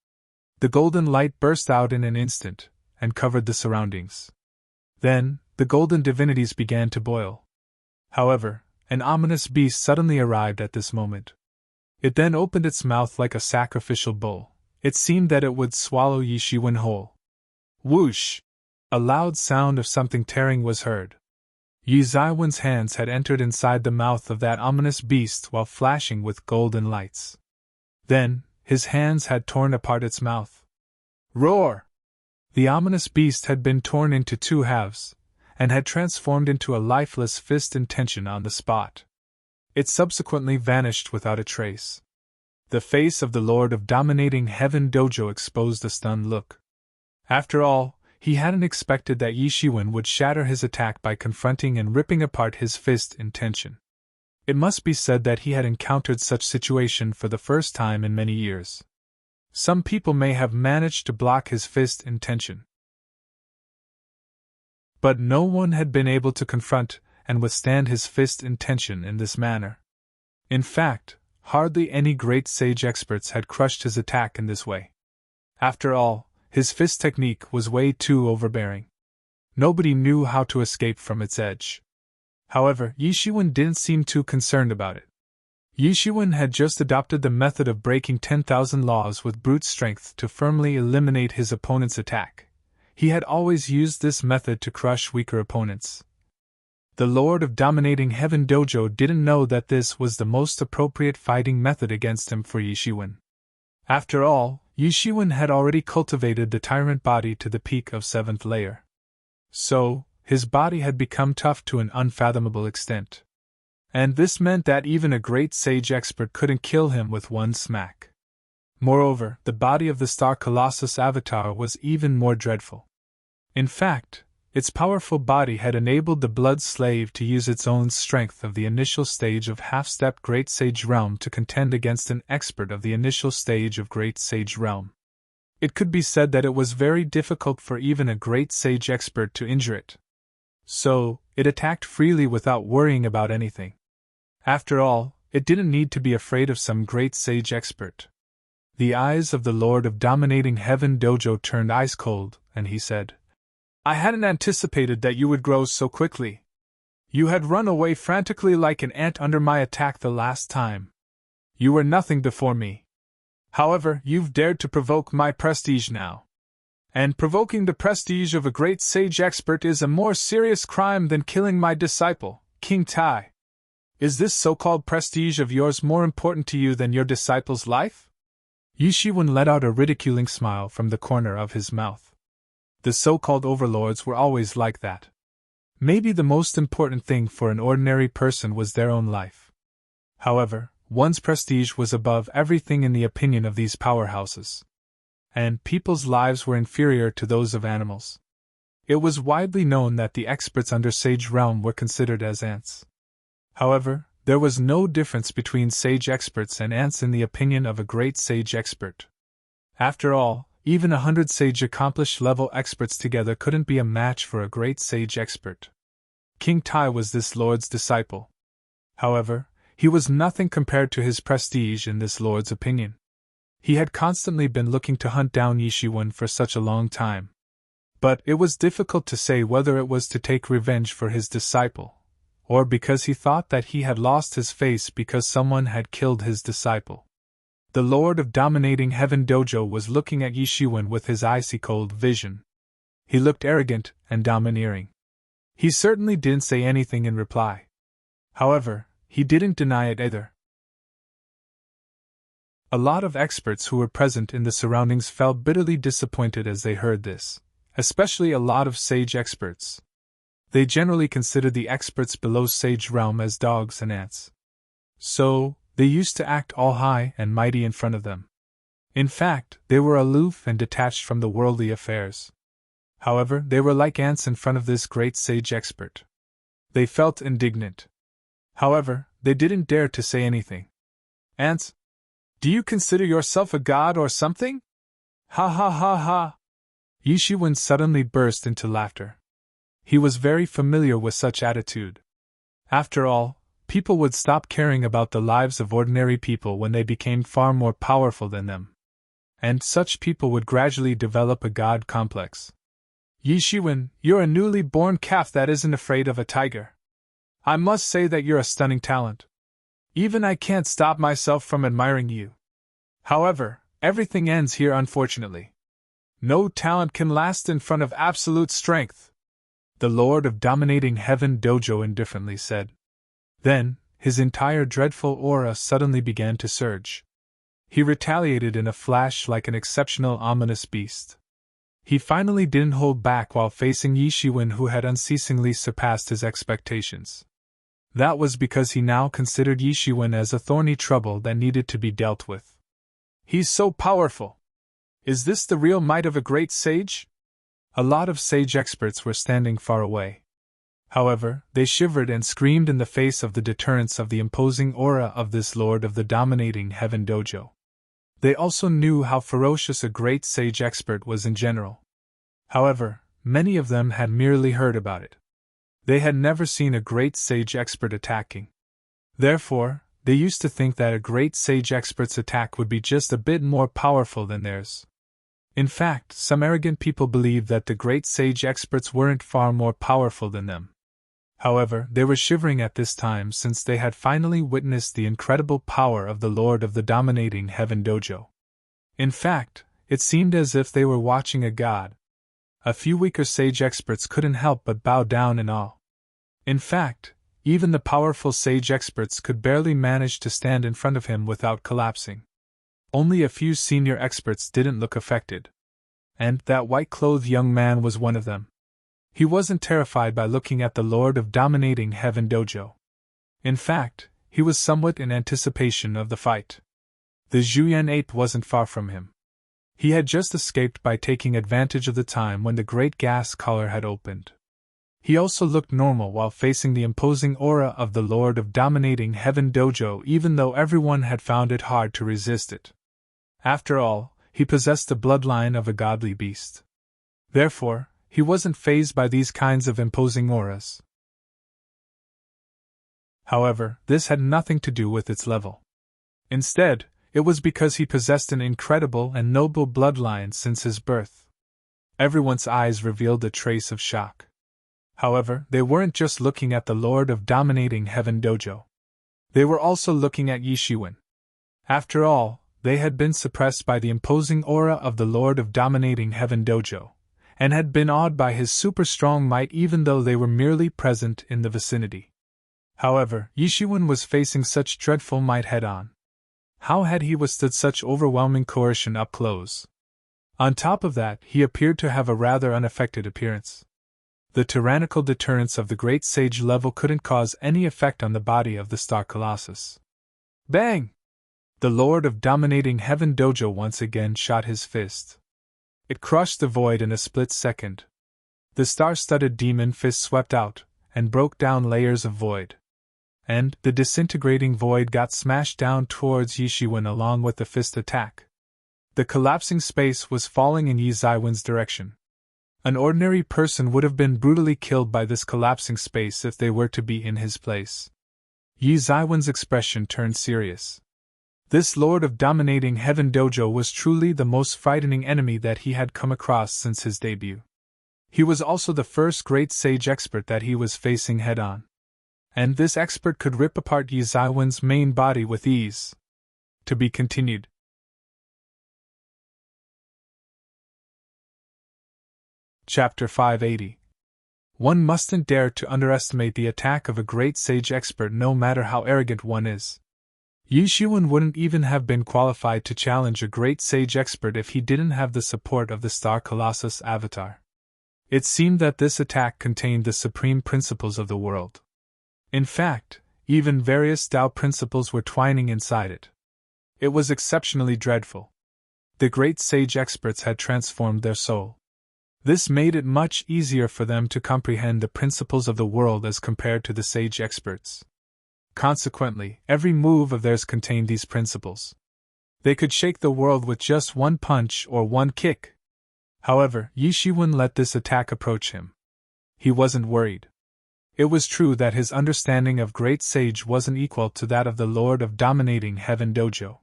Speaker 1: The golden light burst out in an instant, and covered the surroundings. Then, the golden divinities began to boil. However, an ominous beast suddenly arrived at this moment. It then opened its mouth like a sacrificial bull. It seemed that it would swallow Yi Shiwen whole. Whoosh! A loud sound of something tearing was heard. Yi Ziwen's hands had entered inside the mouth of that ominous beast while flashing with golden lights. Then, his hands had torn apart its mouth. Roar! The ominous beast had been torn into two halves, and had transformed into a lifeless fist in tension on the spot. It subsequently vanished without a trace. The face of the Lord of Dominating Heaven Dojo exposed a stunned look. After all, he hadn't expected that Yi Shiwen would shatter his attack by confronting and ripping apart his fist in tension. It must be said that he had encountered such situation for the first time in many years. Some people may have managed to block his fist in tension, but no one had been able to confront and withstand his fist in tension in this manner. In fact, hardly any great sage experts had crushed his attack in this way. After all, his fist technique was way too overbearing. Nobody knew how to escape from its edge. However, Yi Shiwen didn't seem too concerned about it. Yi Shiwen had just adopted the method of breaking 10,000 laws with brute strength to firmly eliminate his opponent's attack. He had always used this method to crush weaker opponents. The Lord of Dominating Heaven Dojo didn't know that this was the most appropriate fighting method against him for Yi Shiwen. After all, Yi Shiwen had already cultivated the tyrant body to the peak of 7th layer. So, his body had become tough to an unfathomable extent. And this meant that even a great sage expert couldn't kill him with one smack. Moreover, the body of the Star Colossus avatar was even more dreadful. In fact, its powerful body had enabled the Blood Slave to use its own strength of the initial stage of half-step Great Sage Realm to contend against an expert of the initial stage of Great Sage Realm. It could be said that it was very difficult for even a Great Sage expert to injure it. So, it attacked freely without worrying about anything. After all, it didn't need to be afraid of some Great Sage expert. The eyes of the Lord of Dominating Heaven Dojo turned ice cold, and he said, I hadn't anticipated that you would grow so quickly. You had run away frantically like an ant under my attack the last time. You were nothing before me. However, you've dared to provoke my prestige now. And provoking the prestige of a great sage expert is a more serious crime than killing my disciple, King Tai. Is this so-called prestige of yours more important to you than your disciple's life? Yi Shiwen let out a ridiculing smile from the corner of his mouth. The so-called overlords were always like that. Maybe the most important thing for an ordinary person was their own life. However, one's prestige was above everything in the opinion of these powerhouses. And people's lives were inferior to those of animals. It was widely known that the experts under Sage Realm were considered as ants. However, there was no difference between sage experts and ants in the opinion of a great sage expert. After all, even 100 sage accomplished level experts together couldn't be a match for a great sage expert. King Tai was this lord's disciple. However, he was nothing compared to his prestige in this lord's opinion. He had constantly been looking to hunt down Yi Shiwen for such a long time. But it was difficult to say whether it was to take revenge for his disciple, or because he thought that he had lost his face because someone had killed his disciple. The Lord of Dominating Heaven Dojo was looking at Yi Shiwen with his icy cold vision. He looked arrogant and domineering. He certainly didn't say anything in reply. However, he didn't deny it either. A lot of experts who were present in the surroundings felt bitterly disappointed as they heard this, especially a lot of sage experts. They generally considered the experts below Sage Realm as dogs and ants. So, they used to act all high and mighty in front of them. In fact, they were aloof and detached from the worldly affairs. However, they were like ants in front of this great sage expert. They felt indignant. However, they didn't dare to say anything. Ants? Do you consider yourself a god or something? Ha ha ha ha! Yi Shiwen suddenly burst into laughter. He was very familiar with such attitude. After all, people would stop caring about the lives of ordinary people when they became far more powerful than them. And such people would gradually develop a god complex. Yi Shiwen, you're a newly born calf that isn't afraid of a tiger. I must say that you're a stunning talent. Even I can't stop myself from admiring you. However, everything ends here unfortunately. No talent can last in front of absolute strength, the Lord of Dominating Heaven Dojo indifferently said. Then, his entire dreadful aura suddenly began to surge. He retaliated in a flash like an exceptional ominous beast. He finally didn't hold back while facing Yi Shiwen, who had unceasingly surpassed his expectations. That was because he now considered Yi Shiwen as a thorny trouble that needed to be dealt with. He's so powerful! Is this the real might of a great sage? A lot of sage experts were standing far away. However, they shivered and screamed in the face of the deterrence of the imposing aura of this Lord of the Dominating Heaven Dojo. They also knew how ferocious a great sage expert was in general. However, many of them had merely heard about it. They had never seen a great sage expert attacking. Therefore, they used to think that a great sage expert's attack would be just a bit more powerful than theirs. In fact, some arrogant people believed that the great sage experts weren't far more powerful than them. However, they were shivering at this time since they had finally witnessed the incredible power of the Lord of the Dominating Heaven Dojo. In fact, it seemed as if they were watching a god. A few weaker sage experts couldn't help but bow down in awe. In fact, even the powerful sage experts could barely manage to stand in front of him without collapsing. Only a few senior experts didn't look affected. And that white-clothed young man was one of them. He wasn't terrified by looking at the Lord of Dominating Heaven Dojo. In fact, he was somewhat in anticipation of the fight. The Zhuyan 8 wasn't far from him. He had just escaped by taking advantage of the time when the great gas collar had opened. He also looked normal while facing the imposing aura of the Lord of Dominating Heaven Dojo, even though everyone had found it hard to resist it. After all, he possessed the bloodline of a godly beast. Therefore, he wasn't fazed by these kinds of imposing auras. However, this had nothing to do with its level. Instead, it was because he possessed an incredible and noble bloodline since his birth. Everyone's eyes revealed a trace of shock. However, they weren't just looking at the Lord of Dominating Heaven Dojo. They were also looking at Yi Shiwen. After all, they had been suppressed by the imposing aura of the Lord of Dominating Heaven Dojo, and had been awed by his super-strong might even though they were merely present in the vicinity. However, Yi Shiwen was facing such dreadful might head-on. How had he withstood such overwhelming coercion up close? On top of that, he appeared to have a rather unaffected appearance. The tyrannical deterrence of the great sage level couldn't cause any effect on the body of the Star Colossus. Bang! The Lord of Dominating Heaven Dojo once again shot his fist. It crushed the void in a split second. The star-studded demon fist swept out, and broke down layers of void. And the disintegrating void got smashed down towards Yi Shiwen along with the fist attack. The collapsing space was falling in Yi Zaiwen's direction. An ordinary person would have been brutally killed by this collapsing space if they were to be in his place. Yi Zaiwen's expression turned serious. This Lord of Dominating Heaven Dojo was truly the most frightening enemy that he had come across since his debut. He was also the first great sage expert that he was facing head-on. And this expert could rip apart Yi Zaiwen's main body with ease. To be continued. Chapter 580. One mustn't dare to underestimate the attack of a great sage expert no matter how arrogant one is. Yi Shiwen wouldn't even have been qualified to challenge a great sage expert if he didn't have the support of the Star Colossus avatar. It seemed that this attack contained the supreme principles of the world. In fact, even various Tao principles were twining inside it. It was exceptionally dreadful. The great sage experts had transformed their soul. This made it much easier for them to comprehend the principles of the world as compared to the sage experts. Consequently, every move of theirs contained these principles. They could shake the world with just one punch or one kick. However, Yi Shiwen let this attack approach him. He wasn't worried. It was true that his understanding of great sage wasn't equal to that of the Lord of Dominating Heaven Dojo.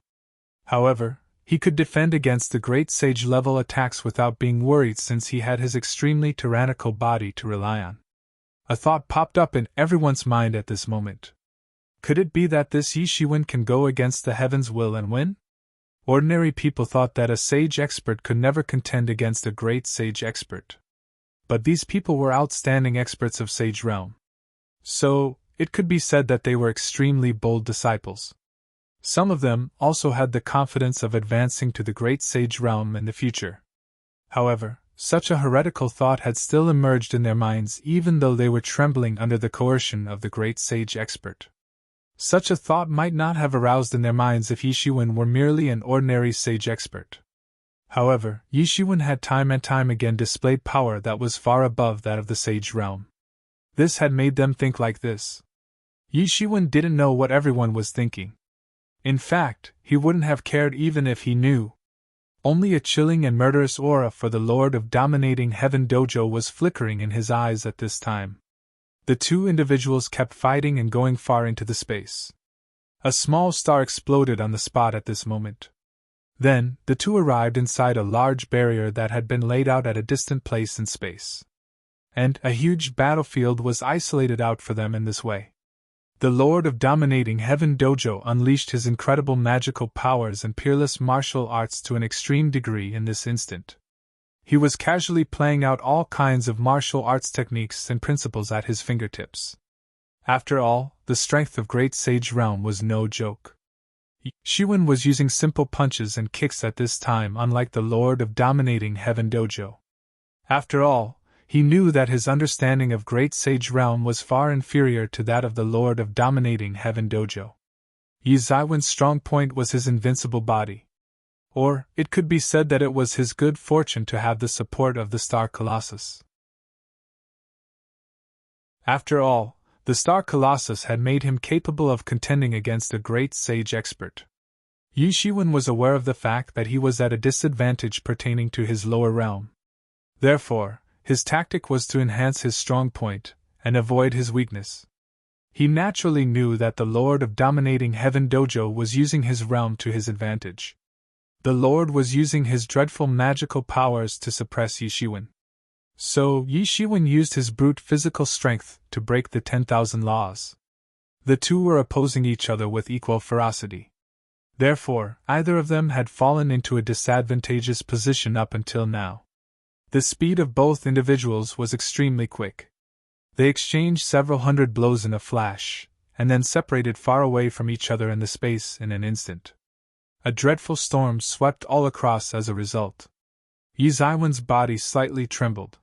Speaker 1: However, He could defend against the great sage-level attacks without being worried since he had his extremely tyrannical body to rely on. A thought popped up in everyone's mind at this moment. Could it be that this Yi Shiwen can go against the heaven's will and win? Ordinary people thought that a sage expert could never contend against a great sage expert. But these people were outstanding experts of sage realm. So, it could be said that they were extremely bold disciples. Some of them also had the confidence of advancing to the great sage realm in the future. However, such a heretical thought had still emerged in their minds even though they were trembling under the coercion of the great sage expert. Such a thought might not have aroused in their minds if Yi Shiwen were merely an ordinary sage expert. However, Yi Shiwen had time and time again displayed power that was far above that of the sage realm. This had made them think like this. Yi Shiwen didn't know what everyone was thinking. In fact, he wouldn't have cared even if he knew. Only a chilling and murderous aura for the Lord of Dominating Heaven Dojo was flickering in his eyes at this time. The two individuals kept fighting and going far into the space. A small star exploded on the spot at this moment. Then, the two arrived inside a large barrier that had been laid out at a distant place in space. And a huge battlefield was isolated out for them in this way. The Lord of Dominating Heaven Dojo unleashed his incredible magical powers and peerless martial arts to an extreme degree in this instant. He was casually playing out all kinds of martial arts techniques and principles at his fingertips. After all, the strength of Great Sage Realm was no joke. Yi Shiwen was using simple punches and kicks at this time, unlike the Lord of Dominating Heaven Dojo. After all, he knew that his understanding of Great Sage Realm was far inferior to that of the Lord of Dominating Heaven Dojo. Yi Shiwen's strong point was his invincible body. Or, it could be said that it was his good fortune to have the support of the Star Colossus. After all, the Star Colossus had made him capable of contending against a great sage expert. Yi Shiwen was aware of the fact that he was at a disadvantage pertaining to his lower realm. Therefore, his tactic was to enhance his strong point and avoid his weakness. He naturally knew that the Lord of Dominating Heaven Dojo was using his realm to his advantage. The Lord was using his dreadful magical powers to suppress Yi Shiwen. So, Yi Shiwen used his brute physical strength to break the 10,000 laws. The two were opposing each other with equal ferocity. Therefore, either of them had fallen into a disadvantageous position up until now. The speed of both individuals was extremely quick. They exchanged several hundred blows in a flash, and then separated far away from each other in the space in an instant. A dreadful storm swept all across as a result. Yi Shiwen's body slightly trembled.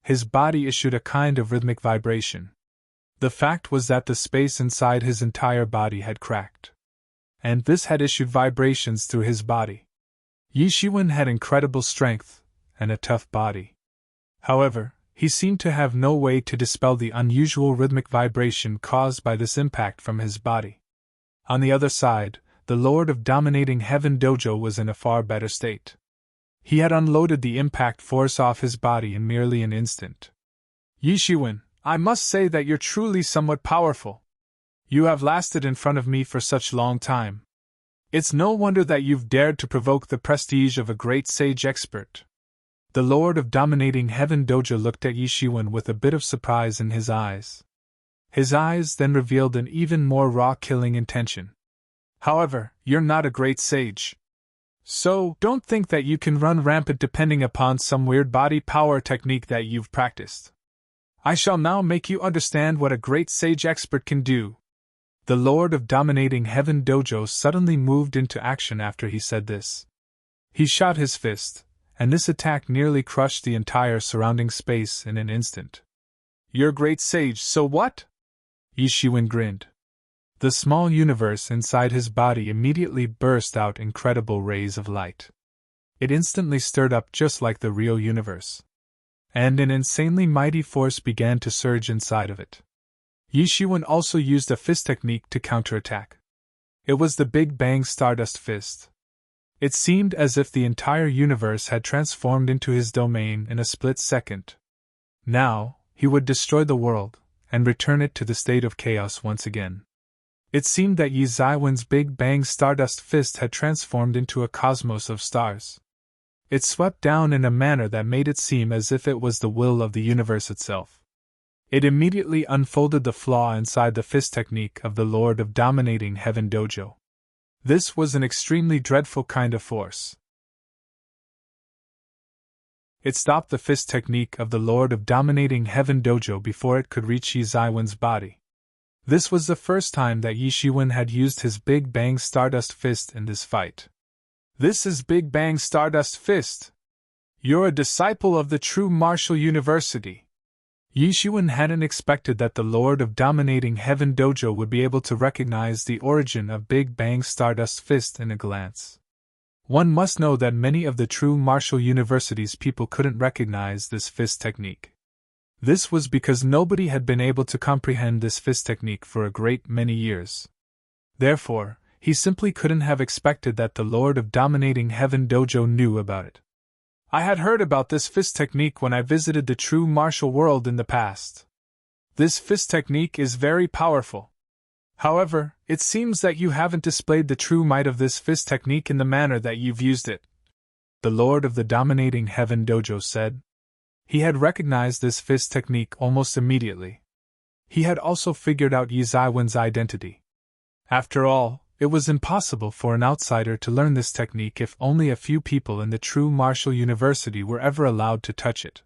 Speaker 1: His body issued a kind of rhythmic vibration. The fact was that the space inside his entire body had cracked. And this had issued vibrations through his body. Yi Shiwen had incredible strength and a tough body. However, he seemed to have no way to dispel the unusual rhythmic vibration caused by this impact from his body. On the other side, the Lord of Dominating Heaven Dojo was in a far better state. He had unloaded the impact force off his body in merely an instant. Yi Shiwen, I must say that you're truly somewhat powerful. You have lasted in front of me for such long time. It's no wonder that you've dared to provoke the prestige of a great sage expert. The Lord of Dominating Heaven Dojo looked at Yi Shiwen with a bit of surprise in his eyes. His eyes then revealed an even more raw killing intention. However, you're not a great sage. So, don't think that you can run rampant depending upon some weird body power technique that you've practiced. I shall now make you understand what a great sage expert can do. The Lord of Dominating Heaven Dojo suddenly moved into action after he said this. He shot his fist, and this attack nearly crushed the entire surrounding space in an instant. You're a great sage, so what? Yi Shiwen grinned. The small universe inside his body immediately burst out incredible rays of light. It instantly stirred up just like the real universe. And an insanely mighty force began to surge inside of it. Yi Shiwen also used a fist technique to counterattack. It was the Big Bang Stardust Fist. It seemed as if the entire universe had transformed into his domain in a split second. Now, he would destroy the world, and return it to the state of chaos once again. It seemed that Yi Zaiwen's Big Bang Stardust Fist had transformed into a cosmos of stars. It swept down in a manner that made it seem as if it was the will of the universe itself. It immediately unfolded the flaw inside the fist technique of the Lord of Dominating Heaven Dojo. This was an extremely dreadful kind of force. It stopped the fist technique of the Lord of Dominating Heaven Dojo before it could reach Yi Zaiwen's body. This was the first time that Yi Shiwen had used his Big Bang Stardust Fist in this fight. This is Big Bang Stardust Fist. You're a disciple of the true martial university. Yi Shiwen hadn't expected that the Lord of Dominating Heaven Dojo would be able to recognize the origin of Big Bang Stardust Fist in a glance. One must know that many of the true martial university's people couldn't recognize this fist technique. This was because nobody had been able to comprehend this fist technique for a great many years. Therefore, he simply couldn't have expected that the Lord of Dominating Heaven Dojo knew about it. I had heard about this fist technique when I visited the true martial world in the past. This fist technique is very powerful. However, it seems that you haven't displayed the true might of this fist technique in the manner that you've used it, the Lord of the Dominating Heaven Dojo said. He had recognized this fist technique almost immediately. He had also figured out Yi Zaiwen's identity. After all, it was impossible for an outsider to learn this technique if only a few people in the true martial university were ever allowed to touch it.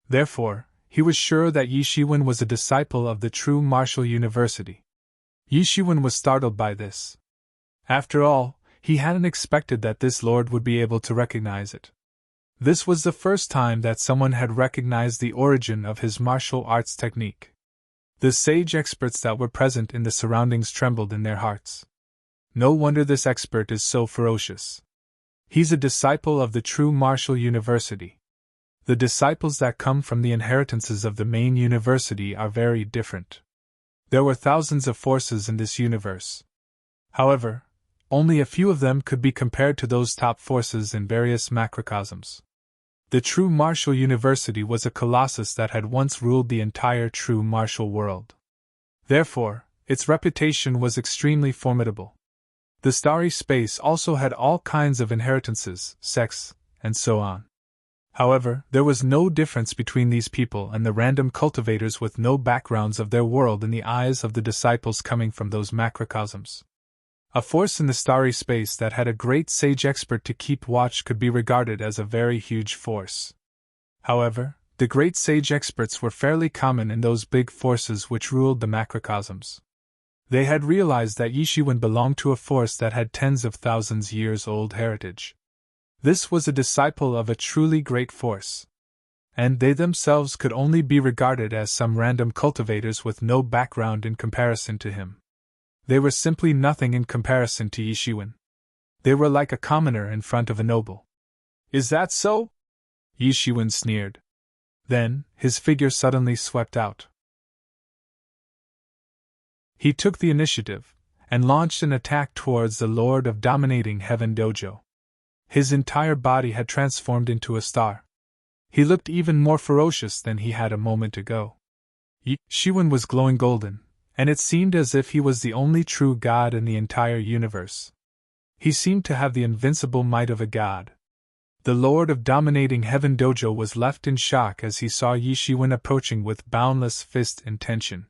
Speaker 1: Therefore, he was sure that Yi Shiwen was a disciple of the true martial university. Yi Shiwen was startled by this. After all, he hadn't expected that this lord would be able to recognize it. This was the first time that someone had recognized the origin of his martial arts technique. The sage experts that were present in the surroundings trembled in their hearts. No wonder this expert is so ferocious. He's a disciple of the true martial university. The disciples that come from the inheritances of the main university are very different. There were thousands of forces in this universe. However, only a few of them could be compared to those top forces in various macrocosms. The true martial university was a colossus that had once ruled the entire true martial world. Therefore, its reputation was extremely formidable. The starry space also had all kinds of inheritances, sects, and so on. However, there was no difference between these people and the random cultivators with no backgrounds of their world in the eyes of the disciples coming from those macrocosms. A force in the starry space that had a great sage expert to keep watch could be regarded as a very huge force. However, the great sage experts were fairly common in those big forces which ruled the macrocosms. They had realized that Yi Shiwen belonged to a force that had tens of thousands years old heritage. This was a disciple of a truly great force. And they themselves could only be regarded as some random cultivators with no background in comparison to him. They were simply nothing in comparison to Yi Shiwen. They were like a commoner in front of a noble. Is that so? Yi Shiwen sneered. Then, his figure suddenly swept out. He took the initiative, and launched an attack towards the Lord of Dominating Heaven Dojo. His entire body had transformed into a star. He looked even more ferocious than he had a moment ago. Yi Shiwen was glowing golden, and it seemed as if he was the only true god in the entire universe. He seemed to have the invincible might of a god. The Lord of Dominating Heaven Dojo was left in shock as he saw Yi Shiwen approaching with boundless fist intention.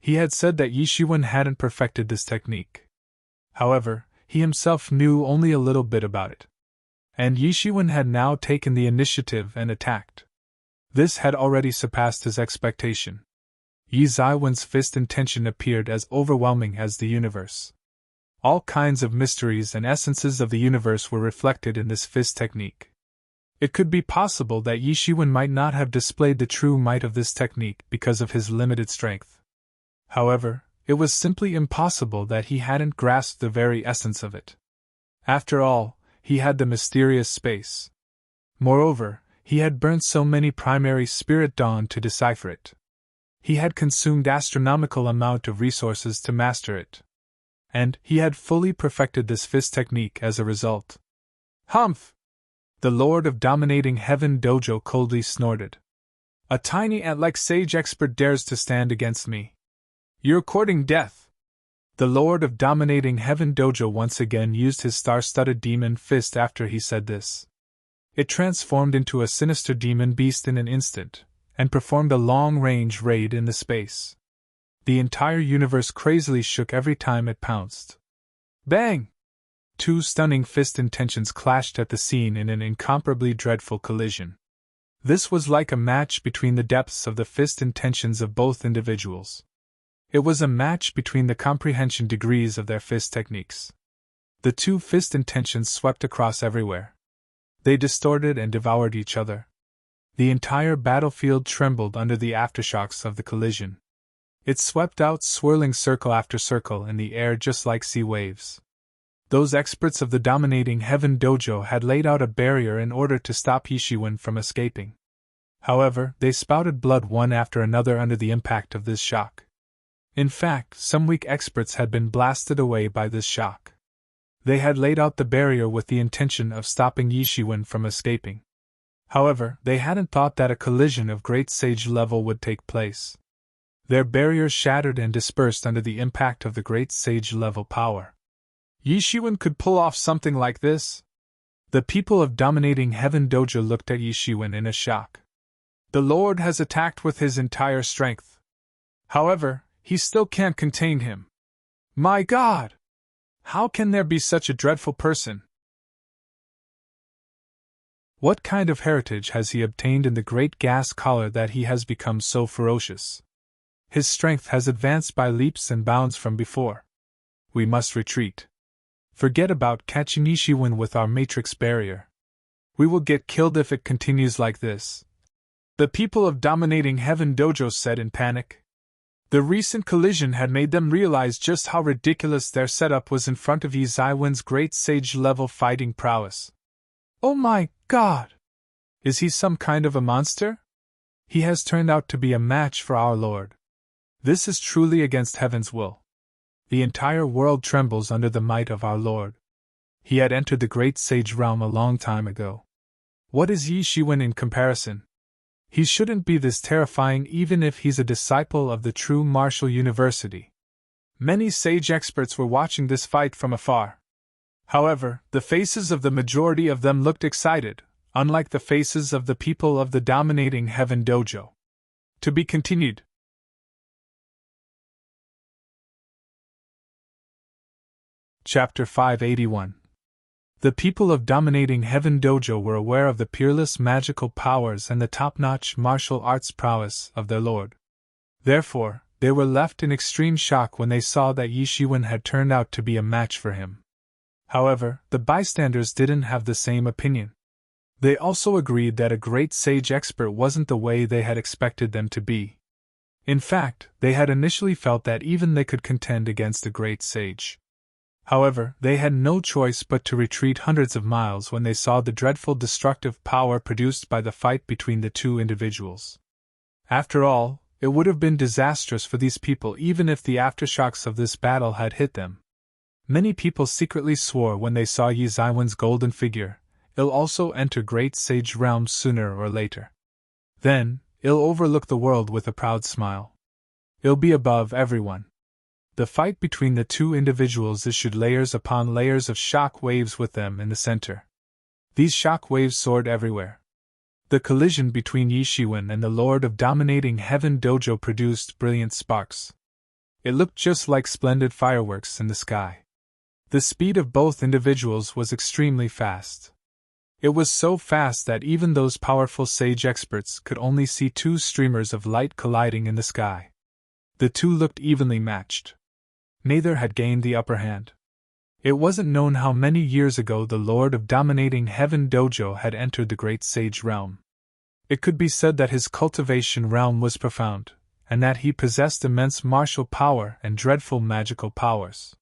Speaker 1: He had said that Yi Shiwen hadn't perfected this technique. However, he himself knew only a little bit about it. And Yi Shiwen had now taken the initiative and attacked. This had already surpassed his expectation. Yi Zaiwen's fist intention appeared as overwhelming as the universe. All kinds of mysteries and essences of the universe were reflected in this fist technique. It could be possible that Yi Shiwen might not have displayed the true might of this technique because of his limited strength. However, it was simply impossible that he hadn't grasped the very essence of it. After all, he had the mysterious space. Moreover, he had burnt so many primary spirit dawn to decipher it. He had consumed astronomical amount of resources to master it. And he had fully perfected this fist technique as a result. Humph! The Lord of Dominating Heaven Dojo coldly snorted. A tiny ant-like sage expert dares to stand against me. You're courting death. The Lord of Dominating Heaven Dojo once again used his star-studded demon fist after he said this. It transformed into a sinister demon beast in an instant, and performed a long-range raid in the space. The entire universe crazily shook every time it pounced. Bang! Two stunning fist intentions clashed at the scene in an incomparably dreadful collision. This was like a match between the depths of the fist intentions of both individuals. It was a match between the comprehension degrees of their fist techniques. The two fist intentions swept across everywhere. They distorted and devoured each other. The entire battlefield trembled under the aftershocks of the collision. It swept out swirling circle after circle in the air just like sea waves. Those experts of the Dominating Heaven Dojo had laid out a barrier in order to stop Yishiwen from escaping. However, they spouted blood one after another under the impact of this shock. In fact, some weak experts had been blasted away by this shock. They had laid out the barrier with the intention of stopping Yishiwen from escaping. However, they hadn't thought that a collision of great sage level would take place. Their barriers shattered and dispersed under the impact of the great sage level power. Yishiwen could pull off something like this? The people of Dominating Heaven Dojo looked at Yishiwen in a shock. The Lord has attacked with his entire strength. However, he still can't contain him. My God! How can there be such a dreadful person? What kind of heritage has he obtained in the great gas collar that he has become so ferocious? His strength has advanced by leaps and bounds from before. We must retreat. Forget about catching Yishiwen with our matrix barrier. We will get killed if it continues like this. The people of Dominating Heaven Dojo said in panic. The recent collision had made them realize just how ridiculous their setup was in front of Yizaiwen's great sage-level fighting prowess. Oh my God! Is he some kind of a monster? He has turned out to be a match for our Lord. This is truly against heaven's will. The entire world trembles under the might of our Lord. He had entered the great sage realm a long time ago. What is Yishiwen in comparison? He shouldn't be this terrifying even if he's a disciple of the true martial university. Many sage experts were watching this fight from afar. However, the faces of the majority of them looked excited, unlike the faces of the people of the Dominating Heaven Dojo. To be continued. Chapter 581. The people of Dominating Heaven Dojo were aware of the peerless magical powers and the top-notch martial arts prowess of their lord. Therefore, they were left in extreme shock when they saw that Yishiwen had turned out to be a match for him. However, the bystanders didn't have the same opinion. They also agreed that a great sage expert wasn't the way they had expected them to be. In fact, they had initially felt that even they could contend against a great sage. However, they had no choice but to retreat hundreds of miles when they saw the dreadful destructive power produced by the fight between the two individuals. After all, it would have been disastrous for these people even if the aftershocks of this battle had hit them. Many people secretly swore when they saw Yizaiwen's golden figure, "I'll also enter great sage realms sooner or later. Then, I'll overlook the world with a proud smile. I'll be above everyone." The fight between the two individuals issued layers upon layers of shock waves with them in the center. These shock waves soared everywhere. The collision between Yishiwen and the Lord of Dominating Heaven Dojo produced brilliant sparks. It looked just like splendid fireworks in the sky. The speed of both individuals was extremely fast. It was so fast that even those powerful sage experts could only see two streamers of light colliding in the sky. The two looked evenly matched. Neither had gained the upper hand. It wasn't known how many years ago the Lord of Dominating Heaven Dojo had entered the great sage realm. It could be said that his cultivation realm was profound, and that he possessed immense martial power and dreadful magical powers.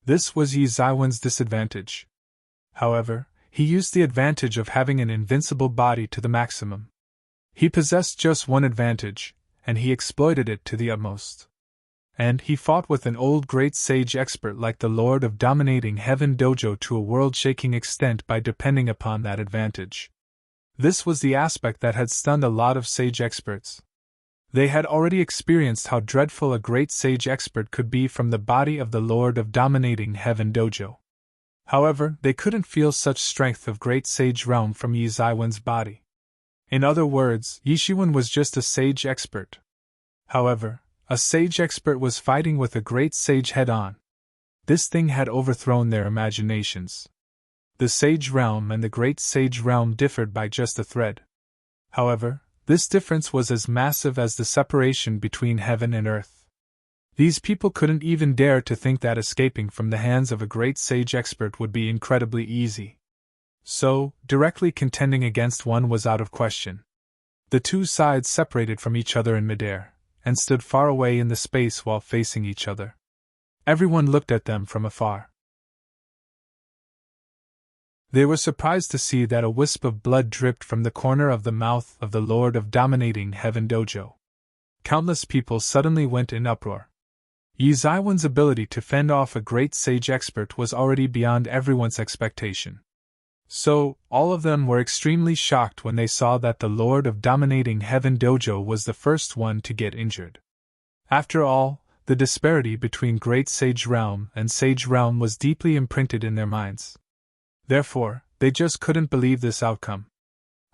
Speaker 1: This was Yizaiwen's disadvantage. However, he used the advantage of having an invincible body to the maximum. He possessed just one advantage, and he exploited it to the utmost. And he fought with an old great sage expert like the Lord of Dominating Heaven Dojo to a world-shaking extent by depending upon that advantage. This was the aspect that had stunned a lot of sage experts. They had already experienced how dreadful a great sage expert could be from the body of the Lord of Dominating Heaven Dojo. However, they couldn't feel such strength of great sage realm from Yi Zaiwen's body. In other words, Yi Shiwen was just a sage expert. However, a sage expert was fighting with a great sage head-on. This thing had overthrown their imaginations. The sage realm and the great sage realm differed by just a thread. However, this difference was as massive as the separation between heaven and earth. These people couldn't even dare to think that escaping from the hands of a great sage expert would be incredibly easy. So, directly contending against one was out of question. The two sides separated from each other in midair, and stood far away in the space while facing each other. Everyone looked at them from afar. They were surprised to see that a wisp of blood dripped from the corner of the mouth of the Lord of Dominating Heaven Dojo. Countless people suddenly went in uproar. Yi Zaiwen's ability to fend off a great sage expert was already beyond everyone's expectation. So, all of them were extremely shocked when they saw that the Lord of Dominating Heaven Dojo was the first one to get injured. After all, the disparity between Great Sage Realm and Sage Realm was deeply imprinted in their minds. Therefore, they just couldn't believe this outcome.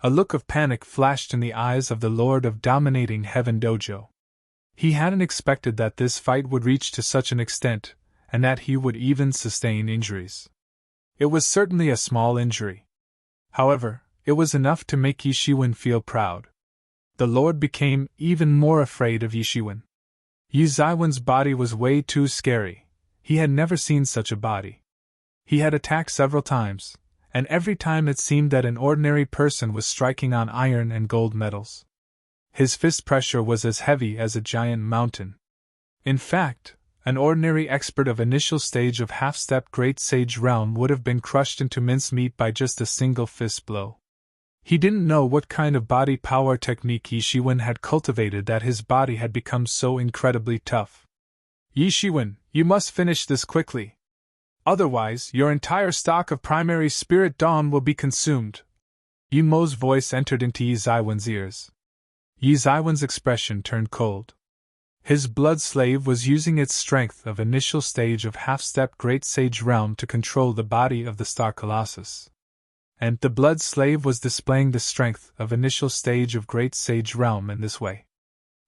Speaker 1: A look of panic flashed in the eyes of the Lord of Dominating Heaven Dojo. He hadn't expected that this fight would reach to such an extent, and that he would even sustain injuries. It was certainly a small injury. However, it was enough to make Yi Shiwen feel proud. The Lord became even more afraid of Yi Shiwen. Yi Zaiwen's body was way too scary. He had never seen such a body. He had attacked several times, and every time it seemed that an ordinary person was striking on iron and gold metals. His fist pressure was as heavy as a giant mountain. In fact, an ordinary expert of initial stage of half-step Great Sage Realm would have been crushed into mincemeat by just a single fist blow. He didn't know what kind of body power technique Yi Shiwen had cultivated that his body had become so incredibly tough. Yi Shiwen, you must finish this quickly. Otherwise, your entire stock of primary spirit dawn will be consumed. Yi Mo's voice entered into Yi Zaiwen's ears. Yi Zaiwen's expression turned cold. His blood slave was using its strength of initial stage of half-step Great Sage Realm to control the body of the Star Colossus. And the blood slave was displaying the strength of initial stage of Great Sage Realm in this way.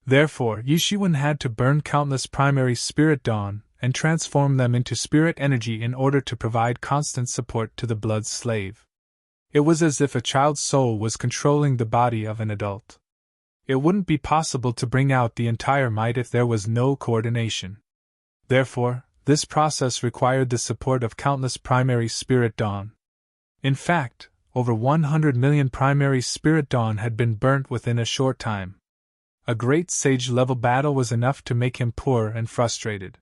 Speaker 1: Therefore, Yi Shiwen had to burn countless primary spirit dawn and transform them into spirit energy in order to provide constant support to the blood slave. It was as if a child's soul was controlling the body of an adult. It wouldn't be possible to bring out the entire might if there was no coordination. Therefore, this process required the support of countless primary spirit dawn. In fact, over 100 million primary spirit dawn had been burnt within a short time. A great sage-level battle was enough to make him poor and frustrated.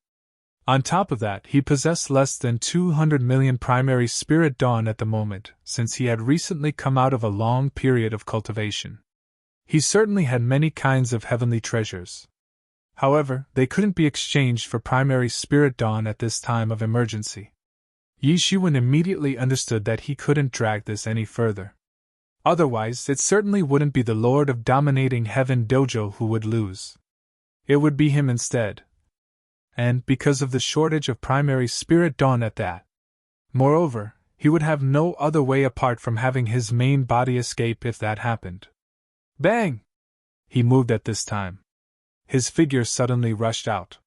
Speaker 1: On top of that, he possessed less than 200 million primary spirit dawn at the moment, since he had recently come out of a long period of cultivation. He certainly had many kinds of heavenly treasures. However, they couldn't be exchanged for primary spirit dawn at this time of emergency. Yi Shiwen immediately understood that he couldn't drag this any further. Otherwise, it certainly wouldn't be the Lord of Dominating Heaven Dojo who would lose. It would be him instead. And because of the shortage of primary spirit dawn at that. Moreover, he would have no other way apart from having his main body escape if that happened. Bang! He moved at this time. His figure suddenly rushed out.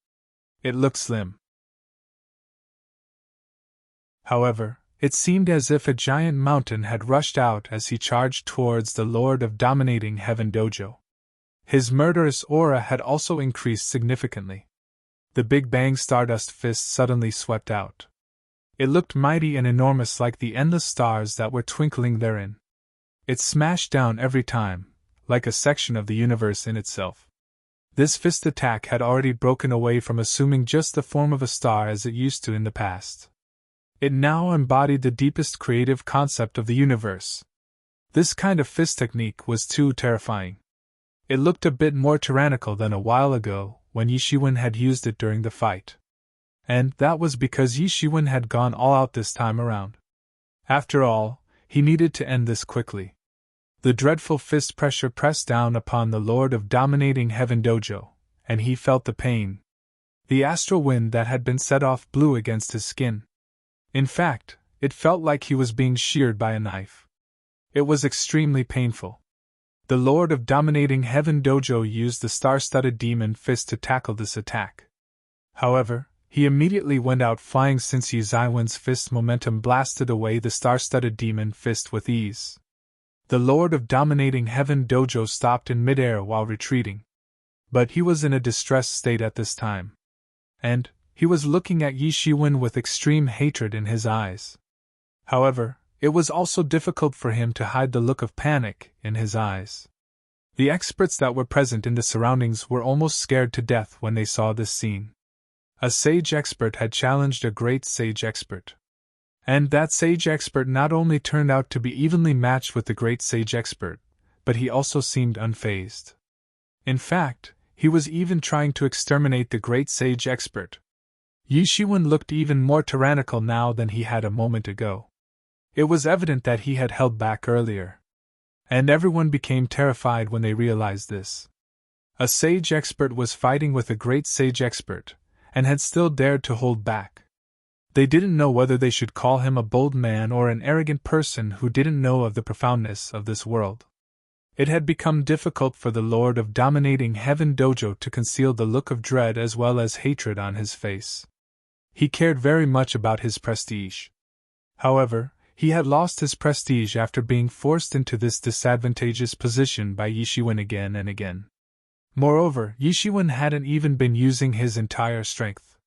Speaker 1: It looked slim. However, it seemed as if a giant mountain had rushed out as he charged towards the Lord of Dominating Heaven Dojo. His murderous aura had also increased significantly. The Big Bang Stardust Fist suddenly swept out. It looked mighty and enormous like the endless stars that were twinkling therein. It smashed down every time, like a section of the universe in itself. This fist attack had already broken away from assuming just the form of a star as it used to in the past. It now embodied the deepest creative concept of the universe. This kind of fist technique was too terrifying. It looked a bit more tyrannical than a while ago, when Yi Shiwen had used it during the fight. And that was because Yi Shiwen had gone all out this time around. After all, he needed to end this quickly. The dreadful fist pressure pressed down upon the Lord of Dominating Heaven Dojo, and he felt the pain. The astral wind that had been set off blew against his skin. In fact, it felt like he was being sheared by a knife. It was extremely painful. The Lord of Dominating Heaven Dojo used the star-studded demon fist to tackle this attack. However, he immediately went out flying since Yi Zaiwen's fist momentum blasted away the star-studded demon fist with ease. The Lord of Dominating Heaven Dojo stopped in midair while retreating. But he was in a distressed state at this time. And he was looking at Yi Shiwen with extreme hatred in his eyes. However, it was also difficult for him to hide the look of panic in his eyes. The experts that were present in the surroundings were almost scared to death when they saw this scene. A sage expert had challenged a great sage expert. And that sage expert not only turned out to be evenly matched with the great sage expert, but he also seemed unfazed. In fact, he was even trying to exterminate the great sage expert. Yi Shiwen looked even more tyrannical now than he had a moment ago. It was evident that he had held back earlier. And everyone became terrified when they realized this. A sage expert was fighting with a great sage expert, and had still dared to hold back. They didn't know whether they should call him a bold man or an arrogant person who didn't know of the profoundness of this world. It had become difficult for the Lord of Dominating Heaven Dojo to conceal the look of dread as well as hatred on his face. He cared very much about his prestige. However, he had lost his prestige after being forced into this disadvantageous position by Yi Shiwen again and again. Moreover, Yi Shiwen hadn't even been using his entire strength.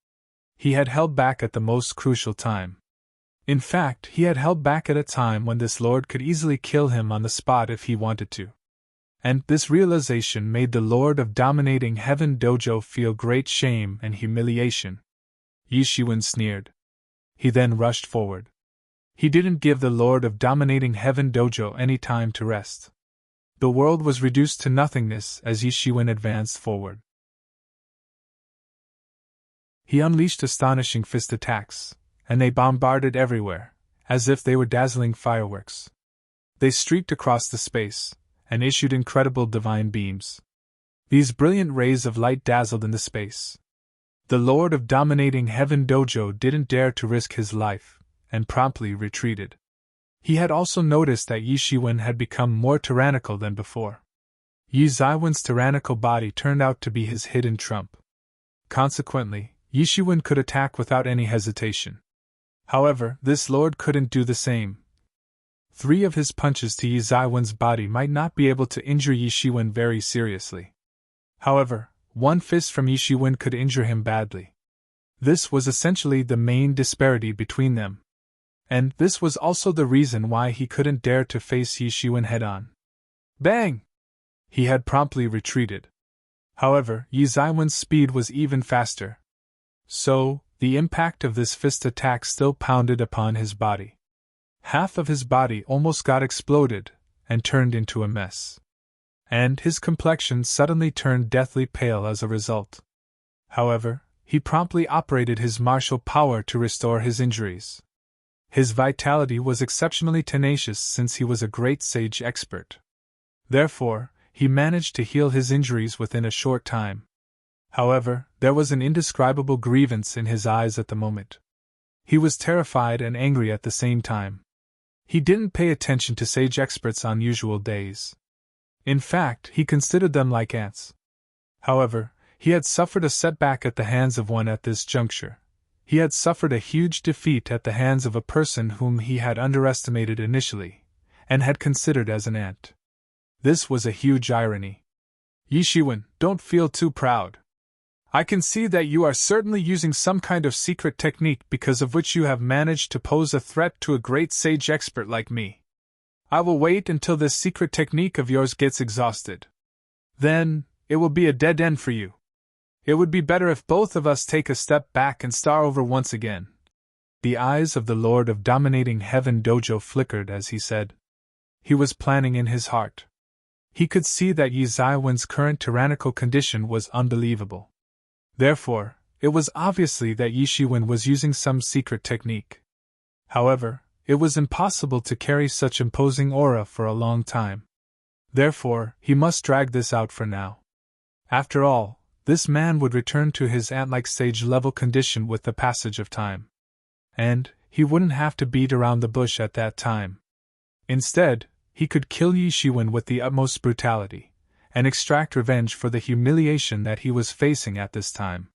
Speaker 1: He had held back at the most crucial time. In fact, he had held back at a time when this lord could easily kill him on the spot if he wanted to. And this realization made the Lord of Dominating Heaven Dojo feel great shame and humiliation. Yi Shiwen sneered. He then rushed forward. He didn't give the Lord of Dominating Heaven Dojo any time to rest. The world was reduced to nothingness as Yi Shiwen advanced forward. He unleashed astonishing fist attacks, and they bombarded everywhere, as if they were dazzling fireworks. They streaked across the space, and issued incredible divine beams. These brilliant rays of light dazzled in the space. The Lord of Dominating Heaven Dojo didn't dare to risk his life, and promptly retreated. He had also noticed that Yi Shiwen had become more tyrannical than before. Yi Zaiwen's tyrannical body turned out to be his hidden trump. Consequently, Yi Shiwen could attack without any hesitation. However, this lord couldn't do the same. 3 of his punches to Yi Zaiwen's body might not be able to injure Yi Shiwen very seriously. However, 1 fist from Yi Shiwen could injure him badly. This was essentially the main disparity between them. And this was also the reason why he couldn't dare to face Yi Shiwen head-on. Bang! He had promptly retreated. However, Yi Zaiwen's speed was even faster. So, the impact of this fist attack still pounded upon his body. Half of his body almost got exploded, and turned into a mess. And his complexion suddenly turned deathly pale as a result. However, he promptly operated his martial power to restore his injuries. His vitality was exceptionally tenacious since he was a great sage expert. Therefore, he managed to heal his injuries within a short time. However, there was an indescribable grievance in his eyes at the moment. He was terrified and angry at the same time. He didn't pay attention to sage experts on usual days. In fact, he considered them like ants. However, he had suffered a setback at the hands of one at this juncture. He had suffered a huge defeat at the hands of a person whom he had underestimated initially, and had considered as an ant. This was a huge irony. Yi Shiwen, don't feel too proud. I can see that you are certainly using some kind of secret technique because of which you have managed to pose a threat to a great sage expert like me. I will wait until this secret technique of yours gets exhausted. Then, it will be a dead end for you. It would be better if both of us take a step back and start over once again. The eyes of the Lord of Dominating Heaven Dojo flickered as he said. He was planning in his heart. He could see that Yi Zaiwen's current tyrannical condition was unbelievable. Therefore, it was obviously that Yi Shiwen was using some secret technique. However, it was impossible to carry such imposing aura for a long time. Therefore, he must drag this out for now. After all, this man would return to his ant-like stage-level condition with the passage of time. And he wouldn't have to beat around the bush at that time. Instead, he could kill Yi Shiwen with the utmost brutality, and extract revenge for the humiliation that he was facing at this time.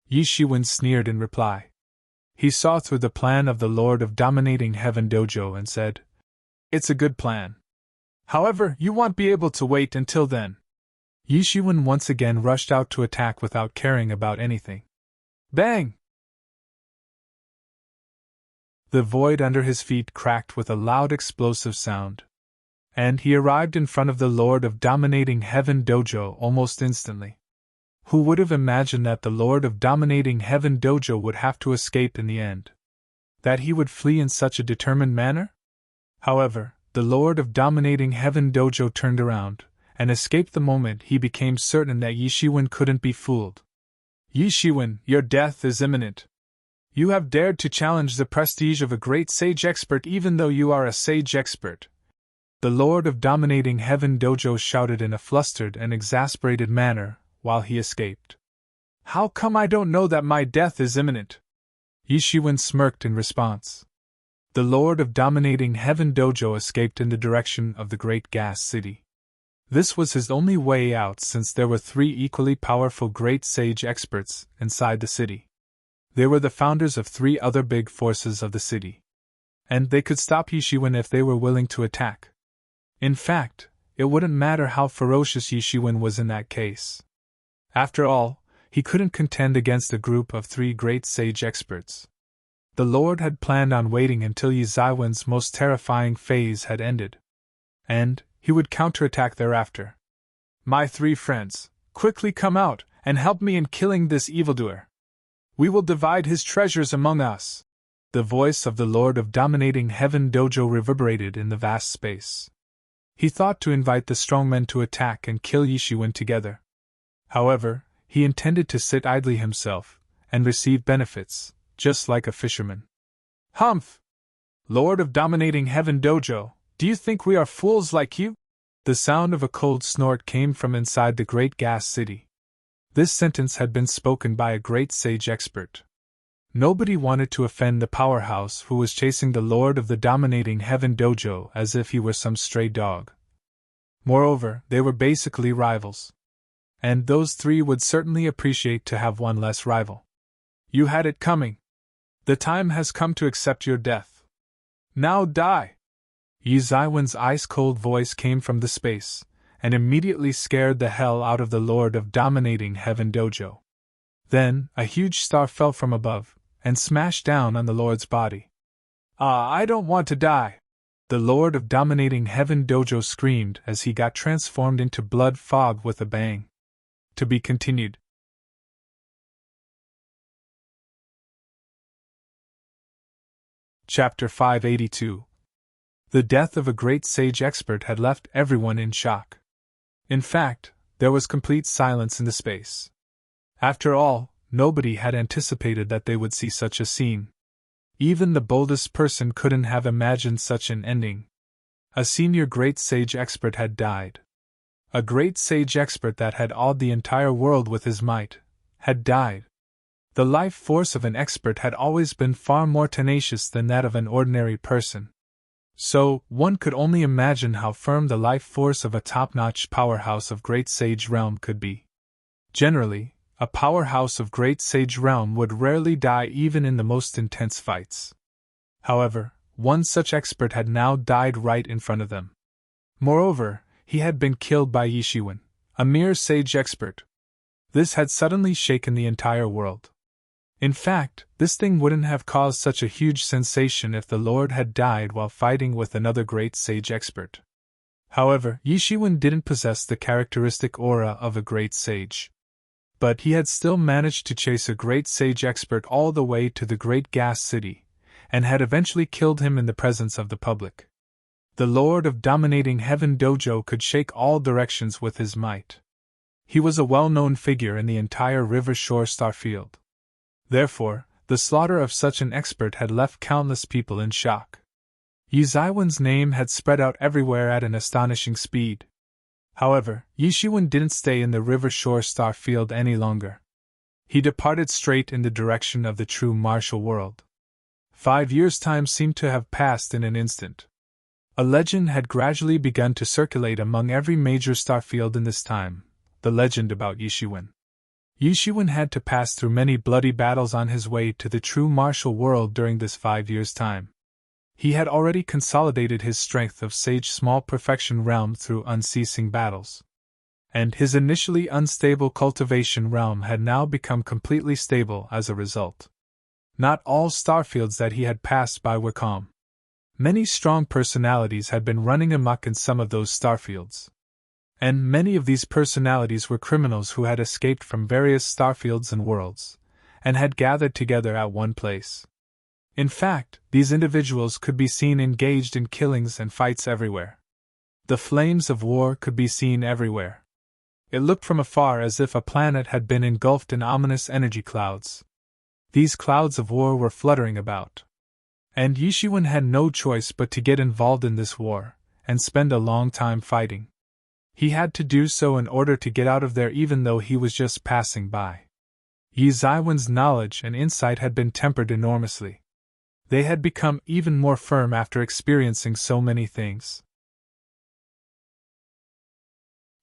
Speaker 1: Yi Shiwen sneered in reply. He saw through the plan of the Lord of Dominating Heaven Dojo and said, "It's a good plan. However, you won't be able to wait until then." Yi Shiwen once again rushed out to attack without caring about anything. Bang! The void under his feet cracked with a loud explosive sound. And he arrived in front of the Lord of Dominating Heaven Dojo almost instantly. Who would have imagined that the Lord of Dominating Heaven Dojo would have to escape in the end? That he would flee in such a determined manner? However, the Lord of Dominating Heaven Dojo turned around, and escaped the moment he became certain that Yi Shiwen couldn't be fooled. "Yi Shiwen, your death is imminent. You have dared to challenge the prestige of a great sage expert even though you are a sage expert." The Lord of Dominating Heaven Dojo shouted in a flustered and exasperated manner while he escaped. "How come I don't know that my death is imminent?" Yi Shiwen smirked in response. The Lord of Dominating Heaven Dojo escaped in the direction of the Great Gas City. This was his only way out since there were 3 equally powerful great sage experts inside the city. They were the founders of 3 other big forces of the city. And they could stop Yi Shiwen if they were willing to attack. In fact, it wouldn't matter how ferocious Yi Shiwen was in that case. After all, he couldn't contend against a group of 3 great sage experts. The Lord had planned on waiting until Yi Zaiwen's most terrifying phase had ended. And he would counterattack thereafter. "My 3 friends, quickly come out and help me in killing this evildoer. We will divide his treasures among us." The voice of the Lord of Dominating Heaven Dojo reverberated in the vast space. He thought to invite the strongmen to attack and kill Yi Shiwen together. However, he intended to sit idly himself, and receive benefits, just like a fisherman. "Humph! Lord of Dominating Heaven Dojo, do you think we are fools like you?" The sound of a cold snort came from inside the Great Gas City. This sentence had been spoken by a great sage expert. Nobody wanted to offend the powerhouse who was chasing the Lord of the Dominating Heaven Dojo as if he were some stray dog. Moreover, they were basically rivals. And those 3 would certainly appreciate to have one less rival. "You had it coming. The time has come to accept your death. Now die!" Yi Zaiwen's ice-cold voice came from the space, and immediately scared the hell out of the Lord of Dominating Heaven Dojo. Then, a huge star fell from above, and smashed down on the Lord's body. "Ah, I don't want to die!" The Lord of Dominating Heaven Dojo screamed as he got transformed into blood fog with a bang. To be continued. Chapter 582. The death of a great sage expert had left everyone in shock. In fact, there was complete silence in the space. After all, nobody had anticipated that they would see such a scene. Even the boldest person couldn't have imagined such an ending. A senior great sage expert had died. A great sage expert that had awed the entire world with his might had died. The life force of an expert had always been far more tenacious than that of an ordinary person. So, one could only imagine how firm the life force of a top-notch powerhouse of great sage realm could be. Generally, a powerhouse of great sage realm would rarely die even in the most intense fights. However, one such expert had now died right in front of them. Moreover, he had been killed by Yi Shiwen, a mere sage expert. This had suddenly shaken the entire world. In fact, this thing wouldn't have caused such a huge sensation if the Lord had died while fighting with another great sage expert. However, Yi Shiwen didn't possess the characteristic aura of a great sage. But he had still managed to chase a great sage expert all the way to the Great Gas City, and had eventually killed him in the presence of the public. The Lord of Dominating Heaven Dojo could shake all directions with his might. He was a well-known figure in the entire River Shore Starfield. Therefore, the slaughter of such an expert had left countless people in shock. Yi Zaiwen's name had spread out everywhere at an astonishing speed. However, Yishuan didn't stay in the river shore star field any longer. He departed straight in the direction of the true martial world. 5 years' time seemed to have passed in an instant. A legend had gradually begun to circulate among every major star field in this time, the legend about Yishuan. Yishuan had to pass through many bloody battles on his way to the true martial world during this 5 years' time. He had already consolidated his strength of sage small perfection realm through unceasing battles. And his initially unstable cultivation realm had now become completely stable as a result. Not all starfields that he had passed by were calm. Many strong personalities had been running amok in some of those starfields. And many of these personalities were criminals who had escaped from various starfields and worlds, and had gathered together at one place. In fact, these individuals could be seen engaged in killings and fights everywhere. The flames of war could be seen everywhere. It looked from afar as if a planet had been engulfed in ominous energy clouds. These clouds of war were fluttering about. And Yishuan had no choice but to get involved in this war, and spend a long time fighting. He had to do so in order to get out of there even though he was just passing by. Yi Zaiwen's knowledge and insight had been tempered enormously. They had become even more firm after experiencing so many things.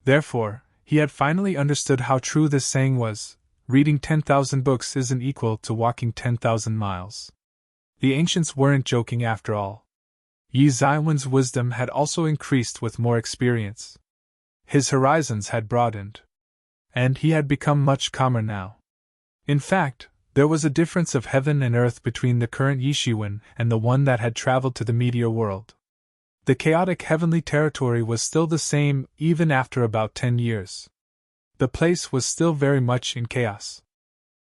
Speaker 1: Therefore, he had finally understood how true this saying was, reading 10,000 books isn't equal to walking 10,000 miles. The ancients weren't joking after all. Yi Zaiwen's wisdom had also increased with more experience. His horizons had broadened. And he had become much calmer now. In fact, there was a difference of heaven and earth between the current Yishuan and the one that had traveled to the meteor world. The chaotic heavenly territory was still the same even after about 10 years. The place was still very much in chaos.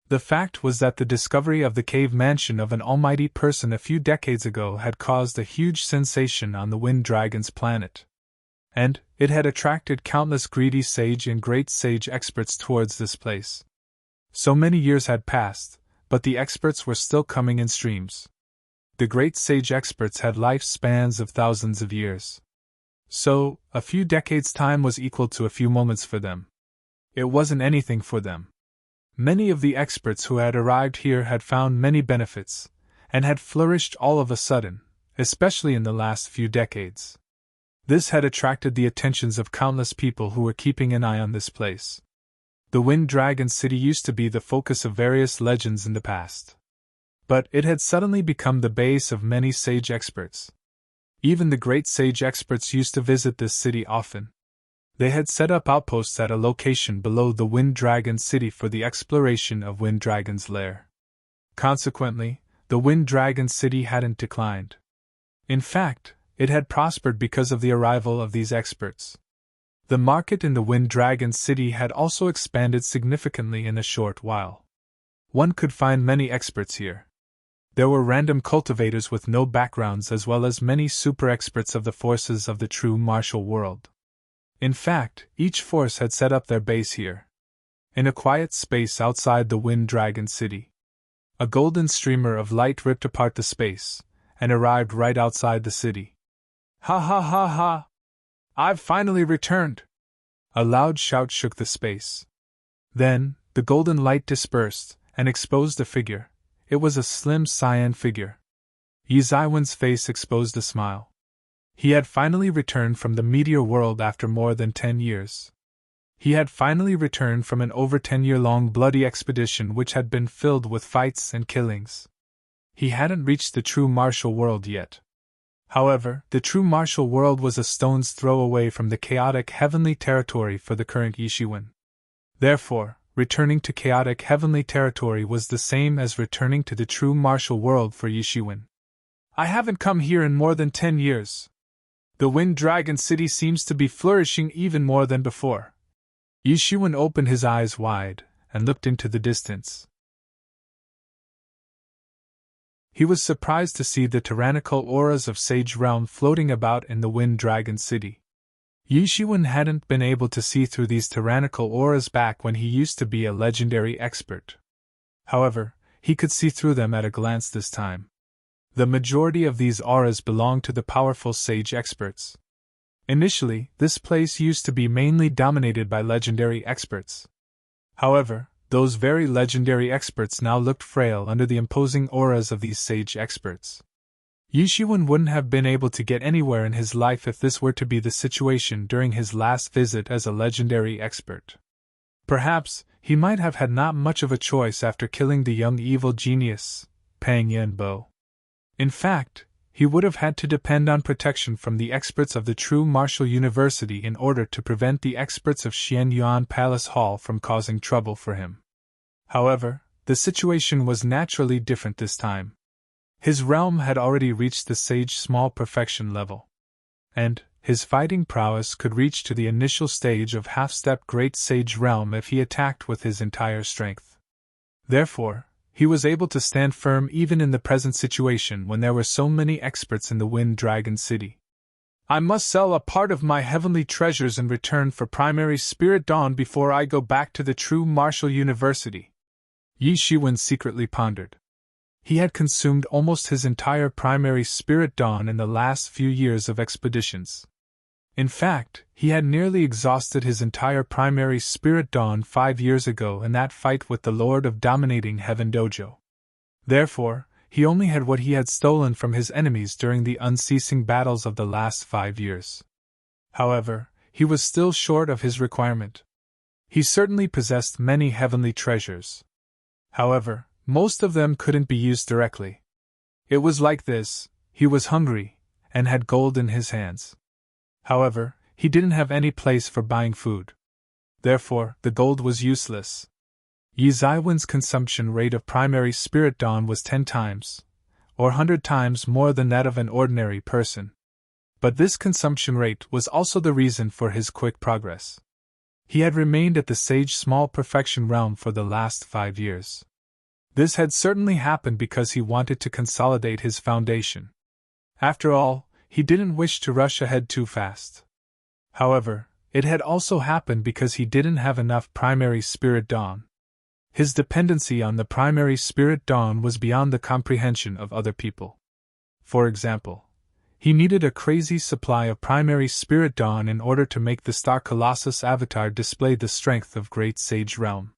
Speaker 1: The fact was that the discovery of the cave mansion of an almighty person a few decades ago had caused a huge sensation on the Wind Dragon's planet. And it had attracted countless greedy sage and great sage experts towards this place. So many years had passed, but the experts were still coming in streams. The great sage experts had lifespans of thousands of years. So, a few decades' time was equal to a few moments for them. It wasn't anything for them. Many of the experts who had arrived here had found many benefits, and had flourished all of a sudden, especially in the last few decades. This had attracted the attentions of countless people who were keeping an eye on this place. The Wind Dragon City used to be the focus of various legends in the past. But it had suddenly become the base of many sage experts. Even the great sage experts used to visit this city often. They had set up outposts at a location below the Wind Dragon City for the exploration of Wind Dragon's lair. Consequently, the Wind Dragon City hadn't declined. In fact, it had prospered because of the arrival of these experts. The market in the Wind Dragon City had also expanded significantly in a short while. One could find many experts here. There were random cultivators with no backgrounds as well as many super experts of the forces of the true martial world. In fact, each force had set up their base here. In a quiet space outside the Wind Dragon City. A golden streamer of light ripped apart the space, and arrived right outside the city. Ha ha ha ha! I've finally returned! A loud shout shook the space. Then, the golden light dispersed, and exposed a figure. It was a slim cyan figure. Yi Zaiwen's face exposed a smile. He had finally returned from the meteor world after more than 10 years. He had finally returned from an over 10-year-long bloody expedition which had been filled with fights and killings. He hadn't reached the true martial world yet. However, the true martial world was a stone's throw away from the chaotic heavenly territory for the current Yishuan. Therefore, returning to chaotic heavenly territory was the same as returning to the true martial world for Yishuan. I haven't come here in more than 10 years. The Wind Dragon City seems to be flourishing even more than before. Yishuan opened his eyes wide and looked into the distance. He was surprised to see the tyrannical auras of Sage Realm floating about in the Wind Dragon City. Yishuan hadn't been able to see through these tyrannical auras back when he used to be a legendary expert. However, he could see through them at a glance this time. The majority of these auras belonged to the powerful sage experts. Initially, this place used to be mainly dominated by legendary experts. However, those very legendary experts now looked frail under the imposing auras of these sage experts. Yishiwen wouldn't have been able to get anywhere in his life if this were to be the situation during his last visit as a legendary expert. Perhaps, he might have had not much of a choice after killing the young evil genius, Pang Yenbo. In fact, he would have had to depend on protection from the experts of the True Martial University in order to prevent the experts of Xianyuan Palace Hall from causing trouble for him. However, the situation was naturally different this time. His realm had already reached the Sage Small Perfection level, and his fighting prowess could reach to the initial stage of half-step Great Sage Realm if he attacked with his entire strength. Therefore, he was able to stand firm even in the present situation when there were so many experts in the Wind Dragon City. I must sell a part of my heavenly treasures in return for primary spirit dawn before I go back to the True Martial University. Yi Shiwen secretly pondered. He had consumed almost his entire primary spirit dawn in the last few years of expeditions. In fact, he had nearly exhausted his entire primary spirit dawn 5 years ago in that fight with the Lord of Dominating Heaven Dojo. Therefore, he only had what he had stolen from his enemies during the unceasing battles of the last 5 years. However, he was still short of his requirement. He certainly possessed many heavenly treasures. However, most of them couldn't be used directly. It was like this: he was hungry, and had gold in his hands. However, he didn't have any place for buying food. Therefore, the gold was useless. Yi Zaiwen's consumption rate of primary spirit dawn was 10 times, or 100 times more than that of an ordinary person. But this consumption rate was also the reason for his quick progress. He had remained at the Sage Small Perfection realm for the last 5 years. This had certainly happened because he wanted to consolidate his foundation. After all, he didn't wish to rush ahead too fast. However, it had also happened because he didn't have enough primary spirit dawn. His dependency on the primary spirit dawn was beyond the comprehension of other people. For example, he needed a crazy supply of primary spirit dawn in order to make the Star Colossus avatar display the strength of Great Sage Realm.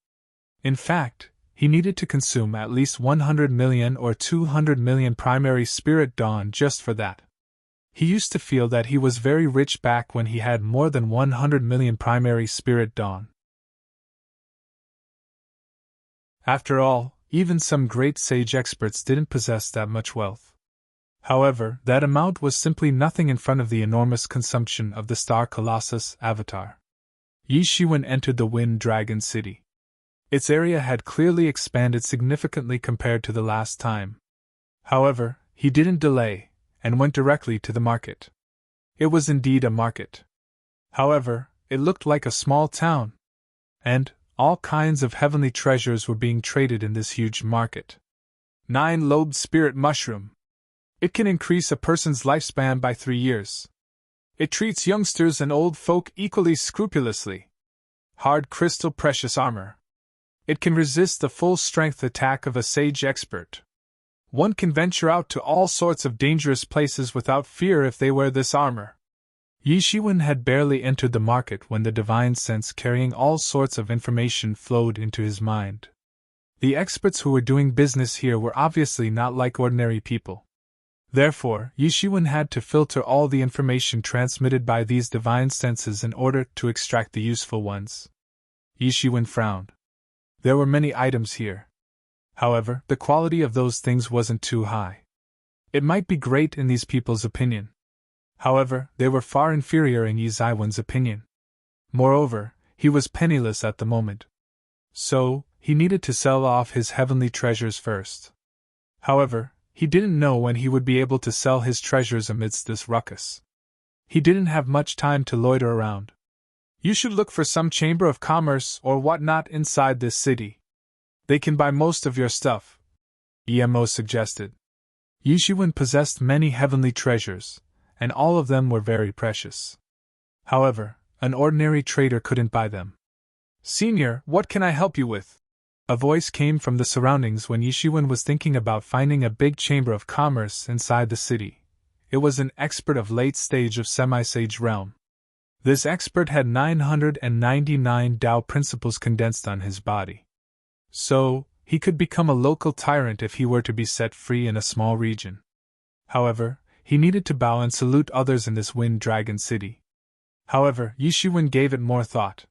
Speaker 1: In fact, he needed to consume at least 100 million or 200 million primary spirit dawn just for that. He used to feel that he was very rich back when he had more than 100 million primary spirit dawn. After all, even some great sage experts didn't possess that much wealth. However, that amount was simply nothing in front of the enormous consumption of the Star Colossus avatar. Yi Shiwen entered the Wind Dragon City. Its area had clearly expanded significantly compared to the last time. However, he didn't delay, and went directly to the market. It was indeed a market. However, it looked like a small town. And all kinds of heavenly treasures were being traded in this huge market. 9-lobed spirit mushroom. It can increase a person's lifespan by 3 years. It treats youngsters and old folk equally scrupulously. Hard crystal precious armor. It can resist the full-strength attack of a sage expert. One can venture out to all sorts of dangerous places without fear if they wear this armor. Yi Shiwen had barely entered the market when the divine sense carrying all sorts of information flowed into his mind. The experts who were doing business here were obviously not like ordinary people. Therefore, Yi Shiwen had to filter all the information transmitted by these divine senses in order to extract the useful ones. Yi Shiwen frowned. There were many items here. However, the quality of those things wasn't too high. It might be great in these people's opinion. However, they were far inferior in Yi Zaiwen's opinion. Moreover, he was penniless at the moment. So, he needed to sell off his heavenly treasures first. However, he didn't know when he would be able to sell his treasures amidst this ruckus. He didn't have much time to loiter around. You should look for some chamber of commerce or whatnot inside this city. They can buy most of your stuff, EMO suggested. Yi Shiwen possessed many heavenly treasures, and all of them were very precious. However, an ordinary trader couldn't buy them. Senior, what can I help you with? A voice came from the surroundings when Yi Shiwen was thinking about finding a big chamber of commerce inside the city. It was an expert of late stage of semi-sage realm. This expert had 999 Tao principles condensed on his body. So, he could become a local tyrant if he were to be set free in a small region. However, he needed to bow and salute others in this Wind Dragon City. However, Yishuwen gave it more thought.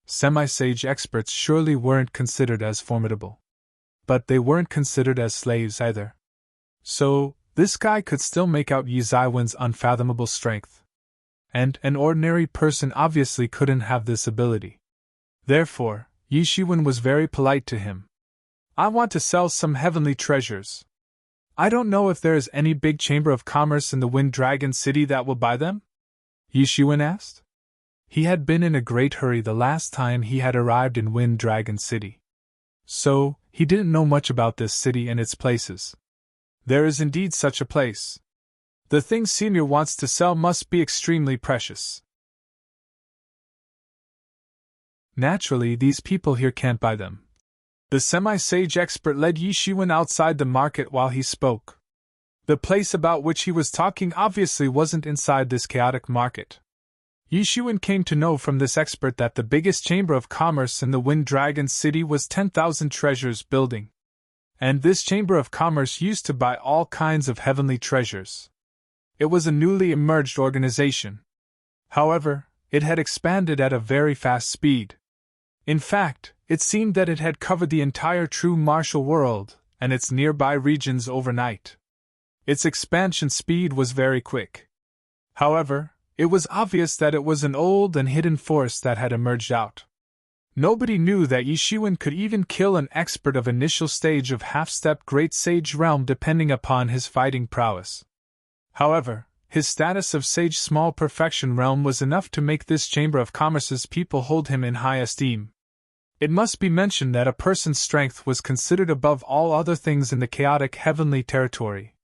Speaker 1: Semi-sage experts surely weren't considered as formidable. But they weren't considered as slaves either. So, this guy could still make out Yi Zaiwen's unfathomable strength. And an ordinary person obviously couldn't have this ability. Therefore, Yishuwen was very polite to him. I want to sell some heavenly treasures. I don't know if there is any big chamber of commerce in the Wind Dragon City that will buy them? Yishuwen asked. He had been in a great hurry the last time he had arrived in Wind Dragon City. So, he didn't know much about this city and its places. There is indeed such a place. The things Senior wants to sell must be extremely precious. Naturally, these people here can't buy them. The semi-sage expert led Yishuwen outside the market while he spoke. The place about which he was talking obviously wasn't inside this chaotic market. Yishuwen came to know from this expert that the biggest chamber of commerce in the Wind Dragon City was 10,000 Treasures Building. And this chamber of commerce used to buy all kinds of heavenly treasures. It was a newly emerged organization. However, it had expanded at a very fast speed. In fact, it seemed that it had covered the entire true martial world and its nearby regions overnight. Its expansion speed was very quick. However, it was obvious that it was an old and hidden force that had emerged out. Nobody knew that Yishuwen could even kill an expert of initial stage of half-step Great Sage realm depending upon his fighting prowess. However, his status of Sage Small Perfection realm was enough to make this Chamber of Commerce's people hold him in high esteem. It must be mentioned that a person's strength was considered above all other things in the chaotic heavenly territory.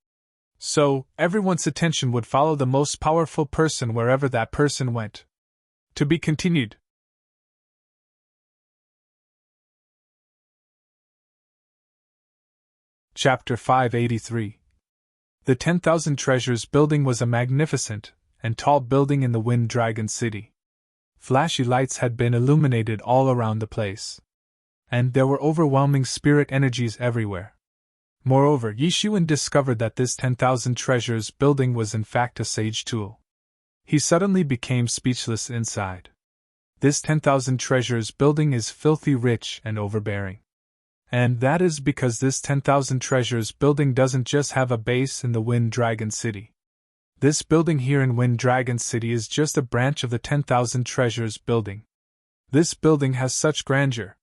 Speaker 1: So, everyone's attention would follow the most powerful person wherever that person went. To be continued. Chapter 583. The 10,000 Treasures Building was a magnificent and tall building in the Wind Dragon City. Flashy lights had been illuminated all around the place. And there were overwhelming spirit energies everywhere. Moreover, Yishuwen discovered that this 10,000 Treasures Building was in fact a sage tool. He suddenly became speechless inside. This 10,000 Treasures Building is filthy rich and overbearing. And that is because this 10,000 Treasures Building doesn't just have a base in the Wind Dragon City. This building here in Wind Dragon City is just a branch of the 10,000 Treasures Building. This building has such grandeur.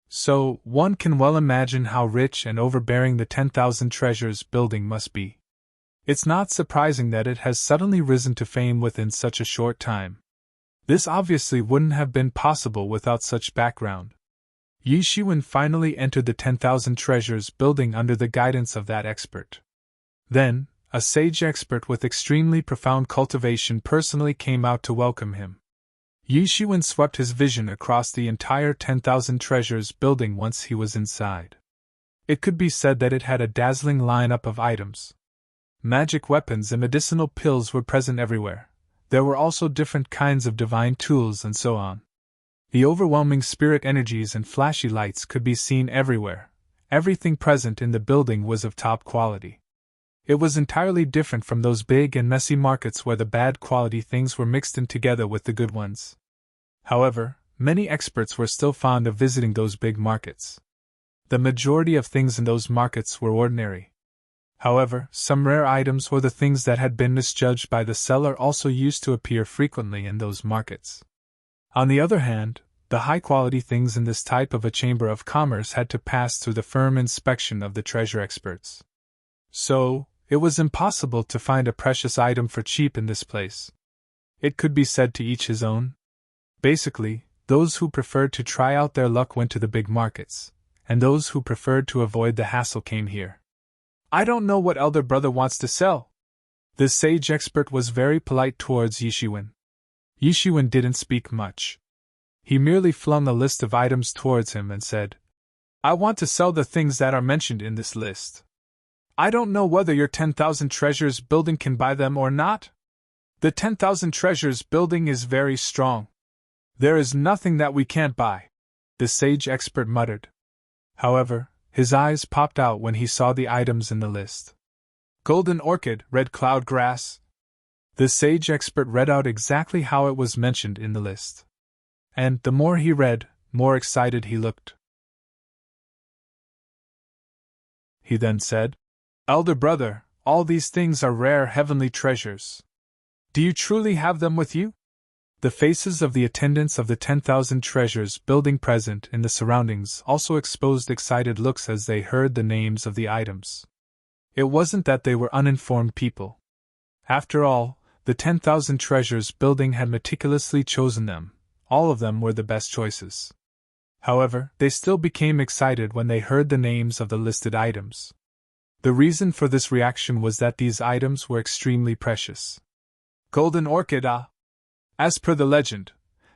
Speaker 1: So, one can well imagine how rich and overbearing the 10,000 Treasures Building must be. It's not surprising that it has suddenly risen to fame within such a short time. This obviously wouldn't have been possible without such background. Yishuwen finally entered the 10,000 Treasures Building under the guidance of that expert. Then, a sage expert with extremely profound cultivation personally came out to welcome him. Yishuwen swept his vision across the entire 10,000 Treasures Building once he was inside. It could be said that it had a dazzling lineup of items. Magic weapons and medicinal pills were present everywhere. There were also different kinds of divine tools and so on. The overwhelming spirit energies and flashy lights could be seen everywhere. Everything present in the building was of top quality. It was entirely different from those big and messy markets where the bad quality things were mixed in together with the good ones. However, many experts were still fond of visiting those big markets. The majority of things in those markets were ordinary. However, some rare items or the things that had been misjudged by the seller also used to appear frequently in those markets. On the other hand, the high-quality things in this type of a chamber of commerce had to pass through the firm inspection of the treasure experts. So, it was impossible to find a precious item for cheap in this place. It could be said to each his own. Basically, those who preferred to try out their luck went to the big markets, and those who preferred to avoid the hassle came here. I don't know what elder brother wants to sell. The sage expert was very polite towards Yishuwen. Yishuwen didn't speak much. He merely flung a list of items towards him and said, I want to sell the things that are mentioned in this list. I don't know whether your 10,000 Treasures Building can buy them or not. The 10,000 treasures building is very strong. There is nothing that we can't buy, the sage expert muttered. However, his eyes popped out when he saw the items in the list. Golden orchid, red cloud grass. The sage expert read out exactly how it was mentioned in the list. And the more he read, more excited he looked. He then said, "Elder brother, all these things are rare heavenly treasures. Do you truly have them with you?" The faces of the attendants of the 10,000 treasures building present in the surroundings also exposed excited looks as they heard the names of the items. It wasn't that they were uninformed people. After all, the 10,000 treasures building had meticulously chosen them. All of them were the best choices. However, they still became excited when they heard the names of the listed items. The reason for this reaction was that these items were extremely precious. Golden orchid. As per the legend,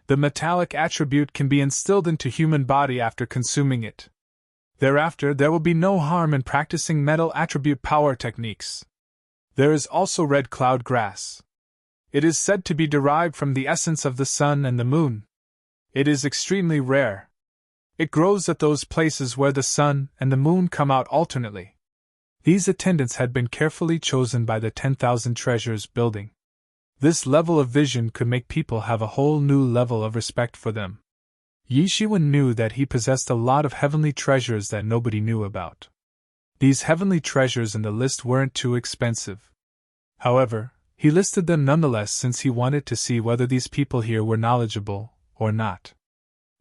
Speaker 1: the metallic attribute can be instilled into human body after consuming it. Thereafter, there will be no harm in practicing metal attribute power techniques. There is also red cloud grass. It is said to be derived from the essence of the sun and the moon. It is extremely rare. It grows at those places where the sun and the moon come out alternately. These attendants had been carefully chosen by the 10,000 treasures building. This level of vision could make people have a whole new level of respect for them. Yi Shiwen knew that he possessed a lot of heavenly treasures that nobody knew about. These heavenly treasures in the list weren't too expensive. However, he listed them nonetheless since he wanted to see whether these people here were knowledgeable or not.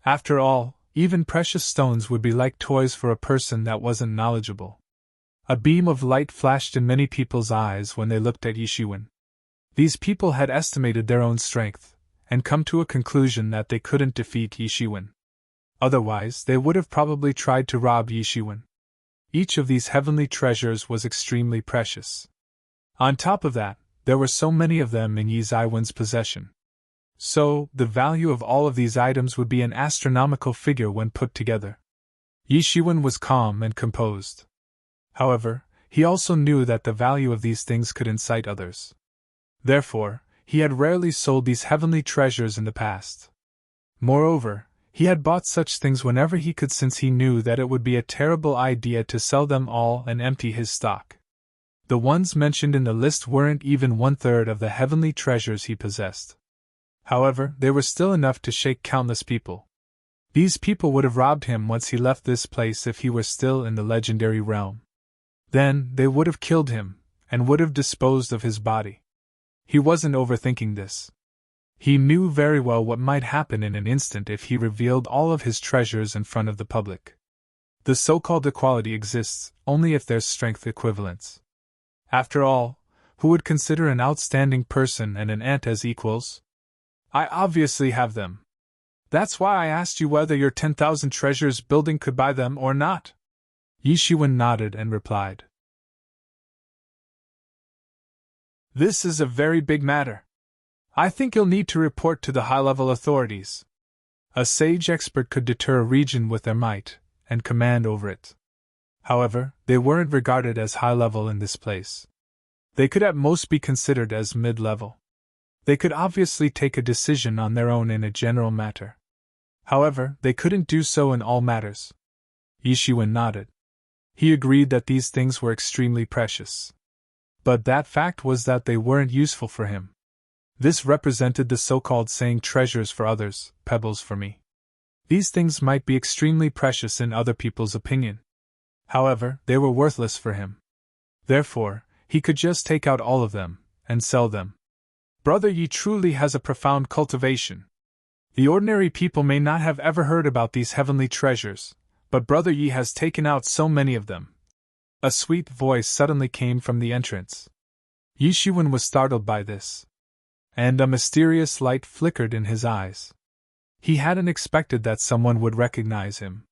Speaker 1: After all, even precious stones would be like toys for a person that wasn't knowledgeable. A beam of light flashed in many people's eyes when they looked at Yi Shiwen. These people had estimated their own strength, and come to a conclusion that they couldn't defeat Yi Shiwen. Otherwise, they would have probably tried to rob Yi Shiwen. Each of these heavenly treasures was extremely precious. On top of that, there were so many of them in Yi Shiwen's possession. So, the value of all of these items would be an astronomical figure when put together. Yi Shiwen was calm and composed. However, he also knew that the value of these things could incite others. Therefore, he had rarely sold these heavenly treasures in the past. Moreover, he had bought such things whenever he could since he knew that it would be a terrible idea to sell them all and empty his stock. The ones mentioned in the list weren't even 1/3 of the heavenly treasures he possessed. However, they were still enough to shake countless people. These people would have robbed him once he left this place if he were still in the legendary realm. Then, they would have killed him, and would have disposed of his body. He wasn't overthinking this. He knew very well what might happen in an instant if he revealed all of his treasures in front of the public. The so-called equality exists only if there's strength equivalence. After all, who would consider an outstanding person and an ant as equals? I obviously have them. That's why I asked you whether your 10,000 treasures building could buy them or not. Yi Shiwen nodded and replied. This is a very big matter. I think you'll need to report to the high-level authorities. A sage expert could deter a region with their might, and command over it. However, they weren't regarded as high-level in this place. They could at most be considered as mid-level. They could obviously take a decision on their own in a general matter. However, they couldn't do so in all matters. Yi Shiwen nodded. He agreed that these things were extremely precious. But that fact was that they weren't useful for him. This represented the so-called saying treasures for others, pebbles for me. These things might be extremely precious in other people's opinion. However, they were worthless for him. Therefore, he could just take out all of them, and sell them. Brother Yi truly has a profound cultivation. The ordinary people may not have ever heard about these heavenly treasures, but Brother Yi has taken out so many of them. A sweet voice suddenly came from the entrance. Yi Shiwen was startled by this. And a mysterious light flickered in his eyes. He hadn't expected that someone would recognize him.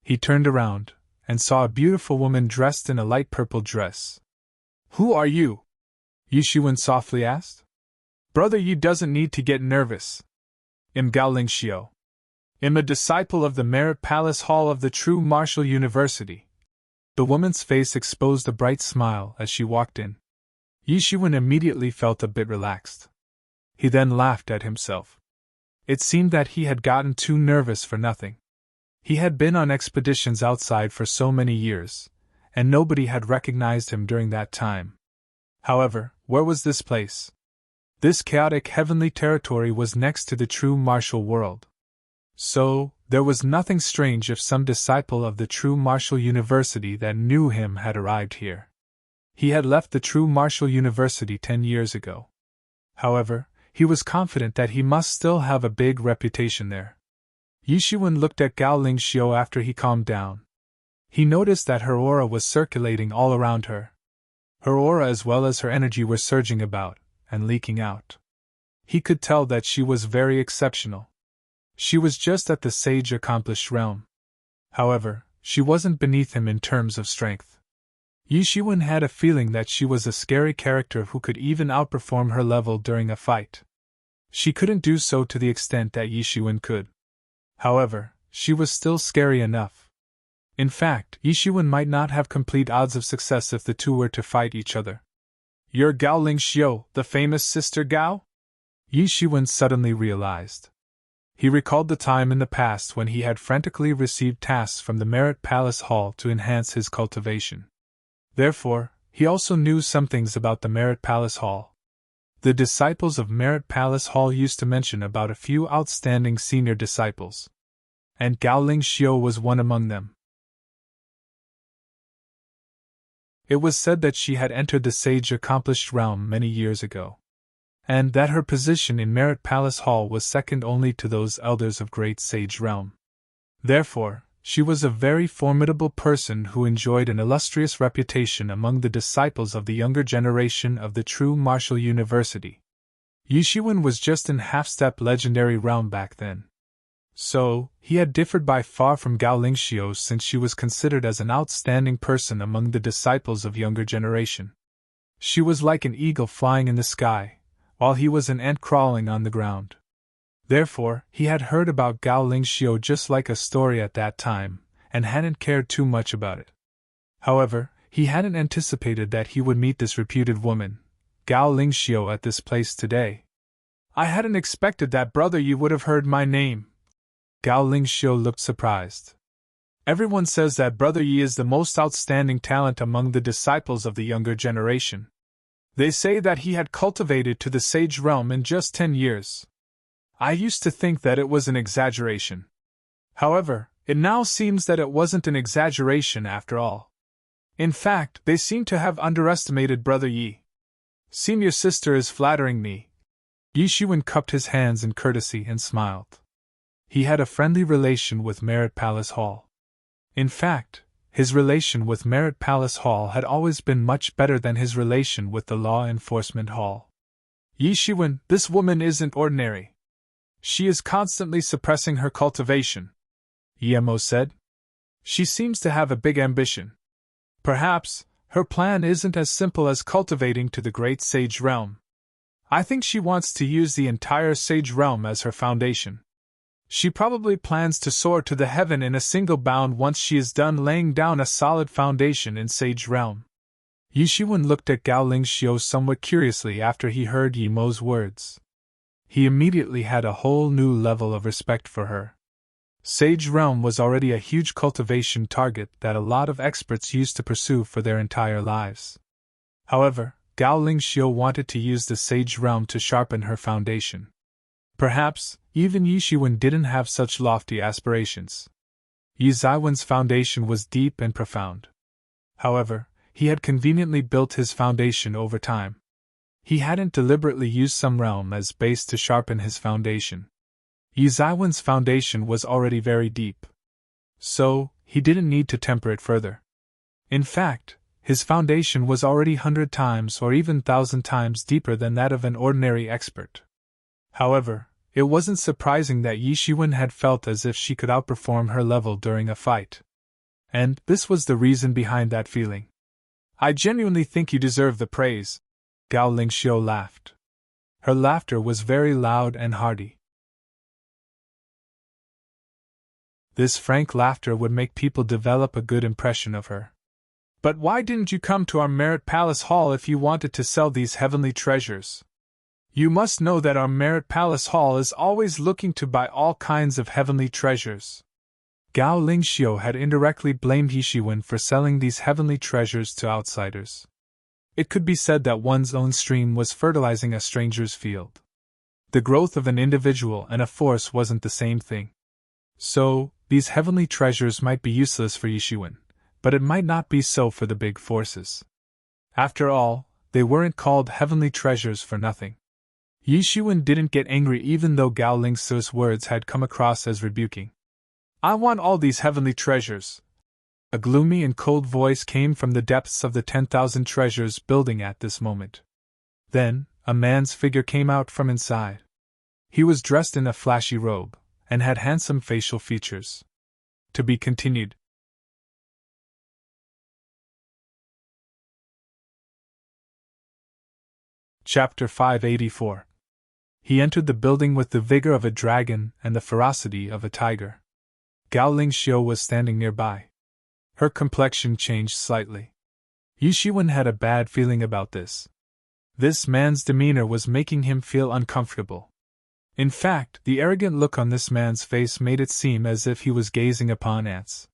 Speaker 1: He turned around, and saw a beautiful woman dressed in a light purple dress. Who are you? Yi Shiwen softly asked. Brother Yi doesn't need to get nervous. I'm Gao Lingxiu. I'm a disciple of the Merit Palace Hall of the True Martial University. The woman's face exposed a bright smile as she walked in. Yi Shiwen immediately felt a bit relaxed. He then laughed at himself. It seemed that he had gotten too nervous for nothing. He had been on expeditions outside for so many years, and nobody had recognized him during that time. However, where was this place? This chaotic heavenly territory was next to the true martial world. So, there was nothing strange if some disciple of the true martial university that knew him had arrived here. He had left the true martial university 10 years ago. However, he was confident that he must still have a big reputation there. Yishuan looked at Gao Lingxiu after he calmed down. He noticed that her aura was circulating all around her. Her aura as well as her energy were surging about, and leaking out. He could tell that she was very exceptional. She was just at the sage accomplished realm. However, she wasn't beneath him in terms of strength. Yishuan had a feeling that she was a scary character who could even outperform her level during a fight. She couldn't do so to the extent that Yishuan could. However, she was still scary enough. In fact, Yishuan might not have complete odds of success if the two were to fight each other. "You're Gao Lingxiu, the famous Sister Gao?" Yishuan suddenly realized. He recalled the time in the past when he had frantically received tasks from the Merit Palace Hall to enhance his cultivation. Therefore, he also knew some things about the Merit Palace Hall. The disciples of Merit Palace Hall used to mention about a few outstanding senior disciples. And Gao Lingxiu was one among them. It was said that she had entered the sage accomplished realm many years ago, and that her position in Merit Palace Hall was second only to those elders of great sage realm. Therefore, she was a very formidable person who enjoyed an illustrious reputation among the disciples of the younger generation of the true martial university. Yishuan was just in half-step legendary realm back then. So, he had differed by far from Gao Lingxiu since she was considered as an outstanding person among the disciples of younger generation. She was like an eagle flying in the sky, while he was an ant crawling on the ground. Therefore, he had heard about Gao Lingxiu just like a story at that time, and hadn't cared too much about it. However, he hadn't anticipated that he would meet this reputed woman, Gao Lingxiu, at this place today. "I hadn't expected that, brother. You would have heard my name." Gao Lingxiu looked surprised. "Everyone says that Brother Yi is the most outstanding talent among the disciples of the younger generation. They say that he had cultivated to the sage realm in just 10 years. I used to think that it was an exaggeration. However, it now seems that it wasn't an exaggeration after all. In fact, they seem to have underestimated Brother Yi. Senior sister is flattering me." Yishuan cupped his hands in courtesy and smiled. He had a friendly relation with Merit Palace Hall. In fact, his relation with Merit Palace Hall had always been much better than his relation with the Law Enforcement Hall. "Yishuan, this woman isn't ordinary. She is constantly suppressing her cultivation," Yemo said. "She seems to have a big ambition. Perhaps, her plan isn't as simple as cultivating to the great sage realm. I think she wants to use the entire sage realm as her foundation. She probably plans to soar to the heaven in a single bound once she is done laying down a solid foundation in sage realm." Yishuan looked at Gao Lingxiu somewhat curiously after he heard Yemo's words. He immediately had a whole new level of respect for her. Sage realm was already a huge cultivation target that a lot of experts used to pursue for their entire lives. However, Gao Lingxiu wanted to use the sage realm to sharpen her foundation. Perhaps, even Yishuan didn't have such lofty aspirations. Yi Zaiwen's foundation was deep and profound. However, he had conveniently built his foundation over time. He hadn't deliberately used some realm as base to sharpen his foundation. Yi Zaiwen's foundation was already very deep. So, he didn't need to temper it further. In fact, his foundation was already 100 times or even 1,000 times deeper than that of an ordinary expert. However, it wasn't surprising that Yishuan had felt as if she could outperform her level during a fight. And this was the reason behind that feeling. "I genuinely think you deserve the praise," Gao Lingxiu laughed. Her laughter was very loud and hearty. This frank laughter would make people develop a good impression of her. "But why didn't you come to our Merit Palace Hall if you wanted to sell these heavenly treasures?" You must know that our Merit Palace Hall is always looking to buy all kinds of heavenly treasures. Gao Lingxiu had indirectly blamed Yi Shiwen for selling these heavenly treasures to outsiders. It could be said that one's own stream was fertilizing a stranger's field. The growth of an individual and a force wasn't the same thing. So, these heavenly treasures might be useless for Yi Shiwen, but it might not be so for the big forces. After all, they weren't called heavenly treasures for nothing. Yi Shiwen didn't get angry even though Gao Lingxiu's words had come across as rebuking. I want all these heavenly treasures. A gloomy and cold voice came from the depths of the 10,000 treasures building at this moment. Then, a man's figure came out from inside. He was dressed in a flashy robe, and had handsome facial features. To be continued. Chapter 584. He entered the building with the vigor of a dragon and the ferocity of a tiger. Gao Lingxiu was standing nearby. Her complexion changed slightly. Yi Shiwen had a bad feeling about this. This man's demeanor was making him feel uncomfortable. In fact, the arrogant look on this man's face made it seem as if he was gazing upon ants.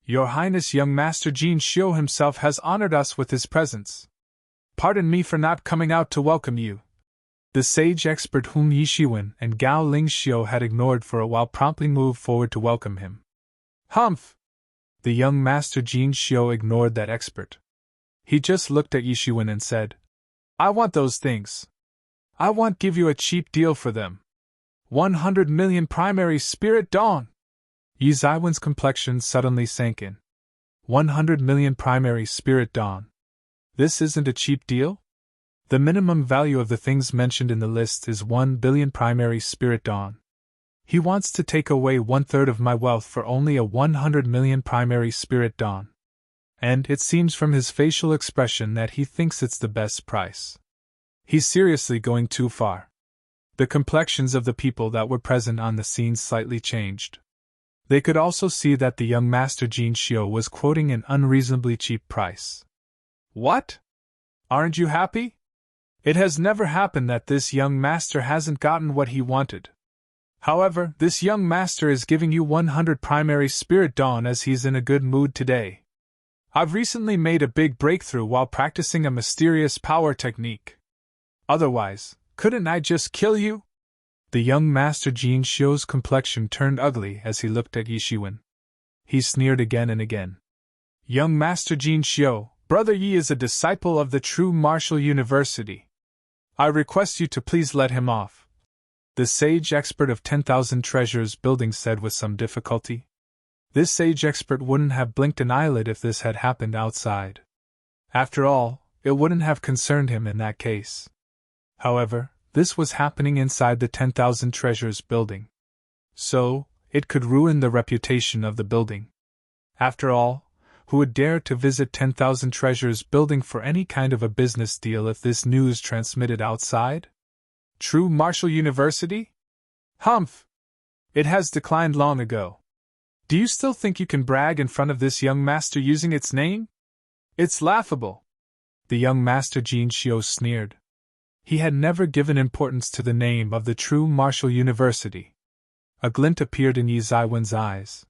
Speaker 1: Your Highness, young Master Jin Xiu himself has honored us with his presence. Pardon me for not coming out to welcome you. The sage expert whom Yi Shiwen and Gao Lingxiu had ignored for a while promptly moved forward to welcome him. Humph! The young Master Jin Xiu ignored that expert. He just looked at Yi Shiwen and said, I want those things. I won't give you a cheap deal for them. 100 million primary spirit dawn! Yi Shiwen's complexion suddenly sank in. 100 million primary spirit dawn. This isn't a cheap deal? The minimum value of the things mentioned in the list is 1 billion primary spirit dawn. He wants to take away 1/3 of my wealth for only a 100 million primary spirit dawn. And it seems from his facial expression that he thinks it's the best price. He's seriously going too far. The complexions of the people that were present on the scene slightly changed. They could also see that the young Master Jin Xiu was quoting an unreasonably cheap price. What? Aren't you happy? It has never happened that this young master hasn't gotten what he wanted. However, this young master is giving you 100 primary spirit dawn as he's in a good mood today. I've recently made a big breakthrough while practicing a mysterious power technique. Otherwise, couldn't I just kill you? The young Master Jin Xiu's complexion turned ugly as he looked at Yi Shiwen. He sneered again and again. Young Master Jin Xiu, Brother Yi is a disciple of the true martial university. I request you to please let him off. The sage expert of 10,000 treasures building said with some difficulty. This sage expert wouldn't have blinked an eyelid if this had happened outside. After all, it wouldn't have concerned him in that case. However, this was happening inside the 10,000 treasures building. So, it could ruin the reputation of the building. After all, who would dare to visit 10,000 treasures building for any kind of a business deal if this news transmitted outside? True Martial University? Humph! It has declined long ago. Do you still think you can brag in front of this young master using its name? It's laughable. The young Master Jin Xiu sneered. He had never given importance to the name of the true martial university. A glint appeared in Yi Shiwen's eyes.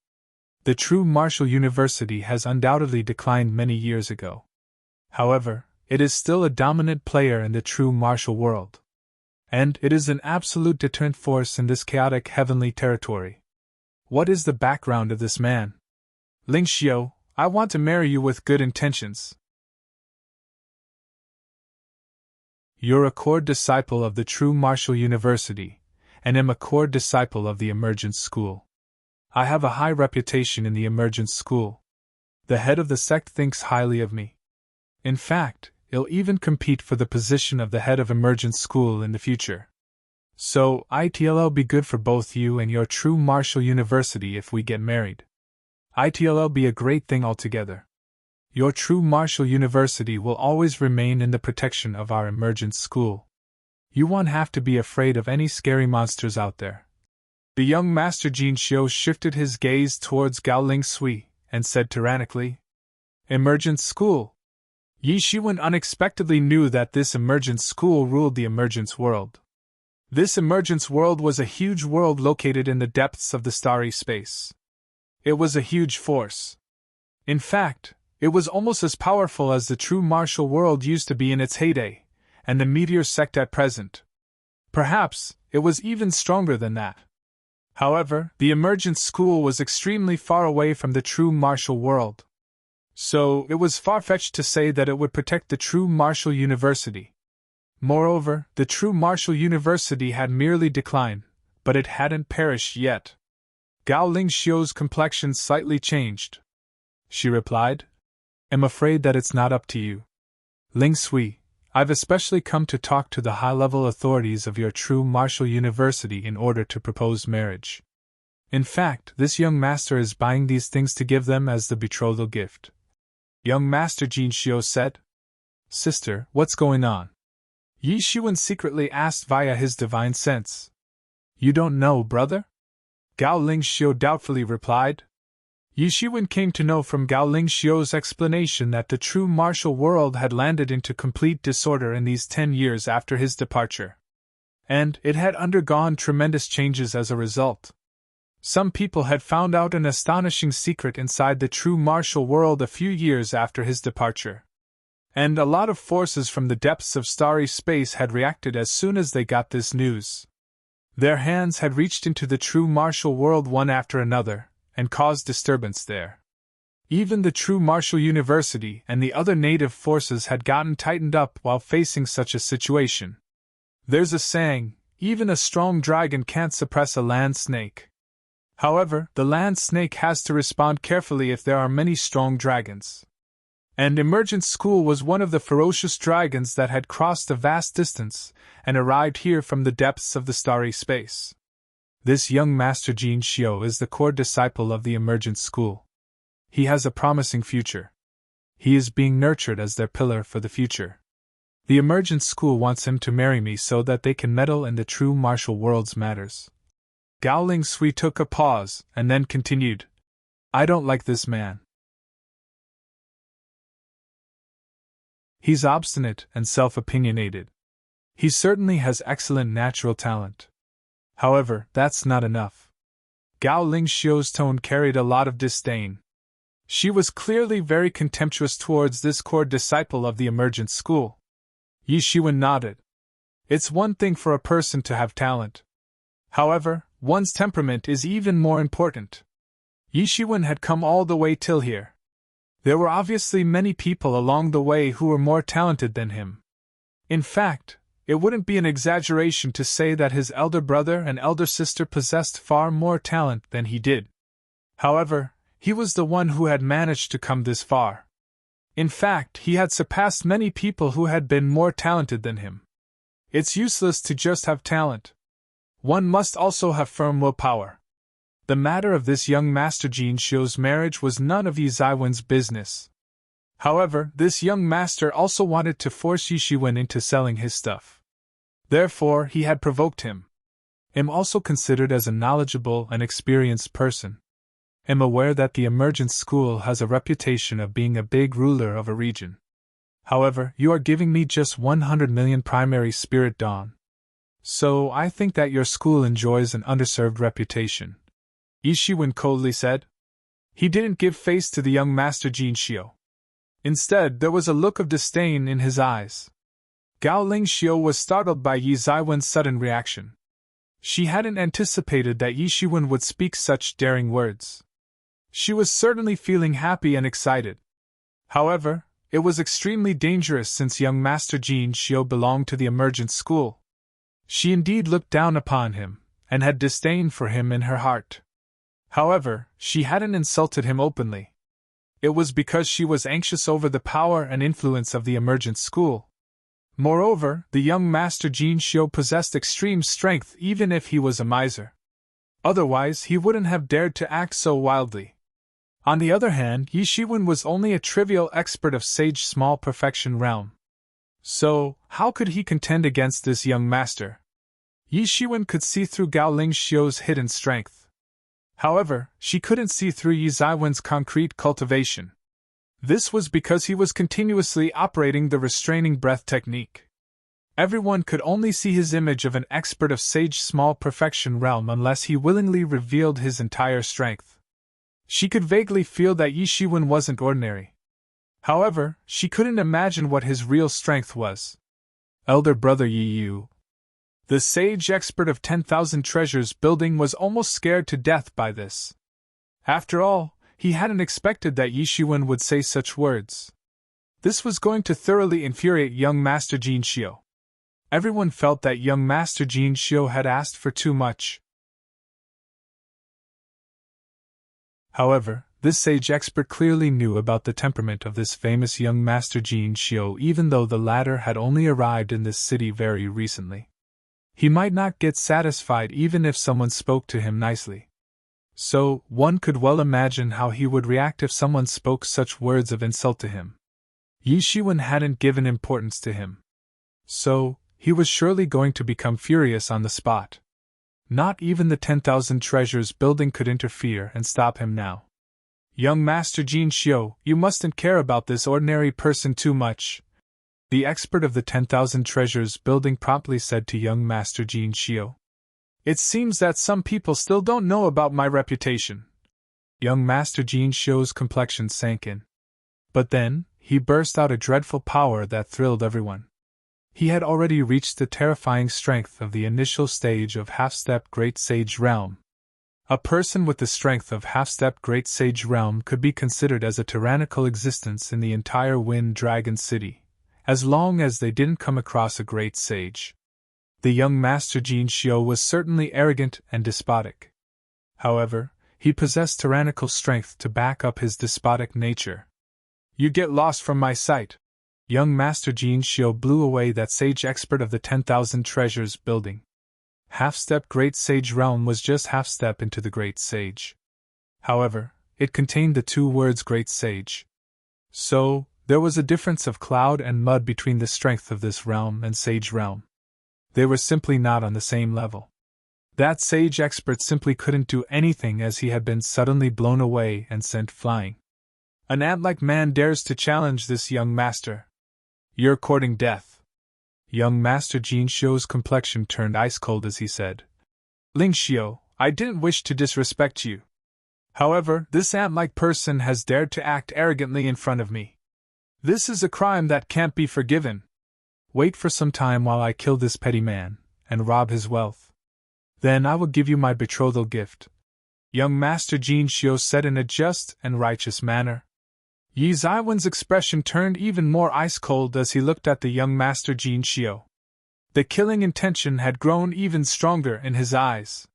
Speaker 1: The true martial university has undoubtedly declined many years ago. However, it is still a dominant player in the true martial world. And it is an absolute deterrent force in this chaotic heavenly territory. What is the background of this man? Lingxiu, I want to marry you with good intentions. You're a core disciple of the true martial university, and am a core disciple of the emergence school. I have a high reputation in the emergence school. The head of the sect thinks highly of me. In fact, he'll even compete for the position of the head of emergence school in the future. So, it'll be good for both you and your true martial university if we get married. It'll be a great thing altogether. Your true martial university will always remain in the protection of our emergence school. You won't have to be afraid of any scary monsters out there. The young Master Jin Xiu shifted his gaze towards Gao Lingxiu and said tyrannically, Emergence school. Yi Shiwen unexpectedly knew that this emergence school ruled the emergence world. This emergence world was a huge world located in the depths of the starry space. It was a huge force. In fact, it was almost as powerful as the true martial world used to be in its heyday, and the meteor sect at present. Perhaps, it was even stronger than that. However, the emergence school was extremely far away from the true martial world. So, it was far-fetched to say that it would protect the true martial university. Moreover, the true martial university had merely declined, but it hadn't perished yet. Gao Lingxiu's complexion slightly changed. She replied, "I'm afraid that it's not up to you. Ling Sui, I've especially come to talk to the high-level authorities of your true martial university in order to propose marriage. In fact, this young master is buying these things to give them as the betrothal gift." Young Master Jin Xiu said. "Sister, what's going on?" Yi Shiwen secretly asked via his divine sense. "You don't know, brother?" Gao Lingxiu doubtfully replied. Yi Shiwen came to know from Gao Lingxiu's explanation that the true martial world had landed into complete disorder in these 10 years after his departure. And it had undergone tremendous changes as a result. Some people had found out an astonishing secret inside the true martial world a few years after his departure. And a lot of forces from the depths of starry space had reacted as soon as they got this news. Their hands had reached into the true martial world one after another, and caused disturbance there. Even the true martial university and the other native forces had gotten tightened up while facing such a situation. There's a saying, even a strong dragon can't suppress a land snake. However, the land snake has to respond carefully if there are many strong dragons. And Emergence School was one of the ferocious dragons that had crossed a vast distance and arrived here from the depths of the starry space. This young Master Jin Xiu is the core disciple of the Emergence School. He has a promising future. He is being nurtured as their pillar for the future. The Emergence School wants him to marry me so that they can meddle in the true martial world's matters. Gao Ling Sui took a pause and then continued, "I don't like this man. He's obstinate and self-opinionated. He certainly has excellent natural talent. However, that's not enough." Gao Lingxiu's tone carried a lot of disdain. She was clearly very contemptuous towards this core disciple of the Emergence School. Yi Shiwen nodded. It's one thing for a person to have talent. However, one's temperament is even more important. Yi Shiwen had come all the way till here. There were obviously many people along the way who were more talented than him. In fact, it wouldn't be an exaggeration to say that his elder brother and elder sister possessed far more talent than he did. However, he was the one who had managed to come this far. In fact, he had surpassed many people who had been more talented than him. It's useless to just have talent. One must also have firm willpower. The matter of this young Master Jin Xiu's marriage was none of Yi Zaiwen's business. However, this young master also wanted to force Yi Shiwen into selling his stuff. Therefore, he had provoked him. I'm also considered as a knowledgeable and experienced person. I'm aware that the Emergence School has a reputation of being a big ruler of a region. However, you are giving me just 100 million primary spirit dawn. So I think that your school enjoys an underserved reputation. Yi Shiwen coldly said. He didn't give face to the young Master Jin Xiu. Instead, there was a look of disdain in his eyes. Gao Lingxiu was startled by Yi Zaiwen's sudden reaction. She hadn't anticipated that Yi Shiwen would speak such daring words. She was certainly feeling happy and excited. However, it was extremely dangerous since young Master Jin Xiu belonged to the Emergence School. She indeed looked down upon him, and had disdain for him in her heart. However, she hadn't insulted him openly. It was because she was anxious over the power and influence of the Emergence School. Moreover, the young Master Jin Xiu possessed extreme strength even if he was a miser. Otherwise, he wouldn't have dared to act so wildly. On the other hand, Yi Shiwen was only a trivial expert of sage small perfection realm. So, how could he contend against this young master? Yi Shiwen could see through Gao Lingxiu's hidden strength. However, she couldn't see through Yi Zaiwen's concrete cultivation. This was because he was continuously operating the restraining breath technique. Everyone could only see his image of an expert of sage small perfection realm unless he willingly revealed his entire strength. She could vaguely feel that Yi Shiwen wasn't ordinary. However, she couldn't imagine what his real strength was. Elder brother Yi Yu, the sage expert of 10,000 treasures building, was almost scared to death by this. After all, he hadn't expected that Yi Shiwen would say such words. This was going to thoroughly infuriate young Master Jin Xiu. Everyone felt that young Master Jin Xiu had asked for too much. However, this sage expert clearly knew about the temperament of this famous young Master Jin Xiu, even though the latter had only arrived in this city very recently. He might not get satisfied even if someone spoke to him nicely. So, one could well imagine how he would react if someone spoke such words of insult to him. Yi Shiwen hadn't given importance to him. So, he was surely going to become furious on the spot. Not even the 10,000 treasures building could interfere and stop him now. Young Master Jin Xiu, you mustn't care about this ordinary person too much, the expert of the 10,000 treasures building promptly said to young Master Jin Xiu. It seems that some people still don't know about my reputation. Young Master Jin Xiu's complexion sank in. But then, he burst out a dreadful power that thrilled everyone. He had already reached the terrifying strength of the initial stage of half-step Great Sage Realm. A person with the strength of half-step Great Sage Realm could be considered as a tyrannical existence in the entire Wind Dragon City, as long as they didn't come across a great sage. The young Master Jin Xiu was certainly arrogant and despotic. However, he possessed tyrannical strength to back up his despotic nature. You get lost from my sight. Young Master Jin Xiu blew away that sage expert of the 10,000 treasures building. Half-step Great Sage Realm was just half-step into the Great Sage. However, it contained the two words Great Sage. So, there was a difference of cloud and mud between the strength of this realm and Sage Realm. They were simply not on the same level. That sage expert simply couldn't do anything as he had been suddenly blown away and sent flying. An ant-like man dares to challenge this young master. You're courting death. Young Master Jin Xiu's complexion turned ice-cold as he said, Ling Xiu, I didn't wish to disrespect you. However, this ant-like person has dared to act arrogantly in front of me. This is a crime that can't be forgiven. Wait for some time while I kill this petty man, and rob his wealth. Then I will give you my betrothal gift. Young Master Jin Xiu said in a just and righteous manner. Yi Zaiwen's expression turned even more ice-cold as he looked at the young Master Jin Xiu. The killing intention had grown even stronger in his eyes.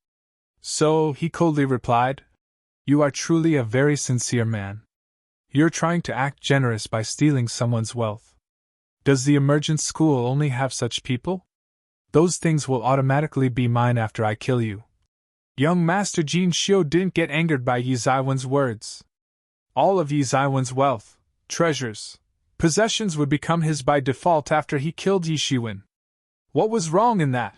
Speaker 1: So, he coldly replied, You are truly a very sincere man. You're trying to act generous by stealing someone's wealth. Does the emergent school only have such people? Those things will automatically be mine after I kill you. Young Master Jin Xiu didn't get angered by Yi Zaiwen's words. All of Yi Zaiwen's wealth, treasures, possessions would become his by default after he killed Yi Shiwen. What was wrong in that?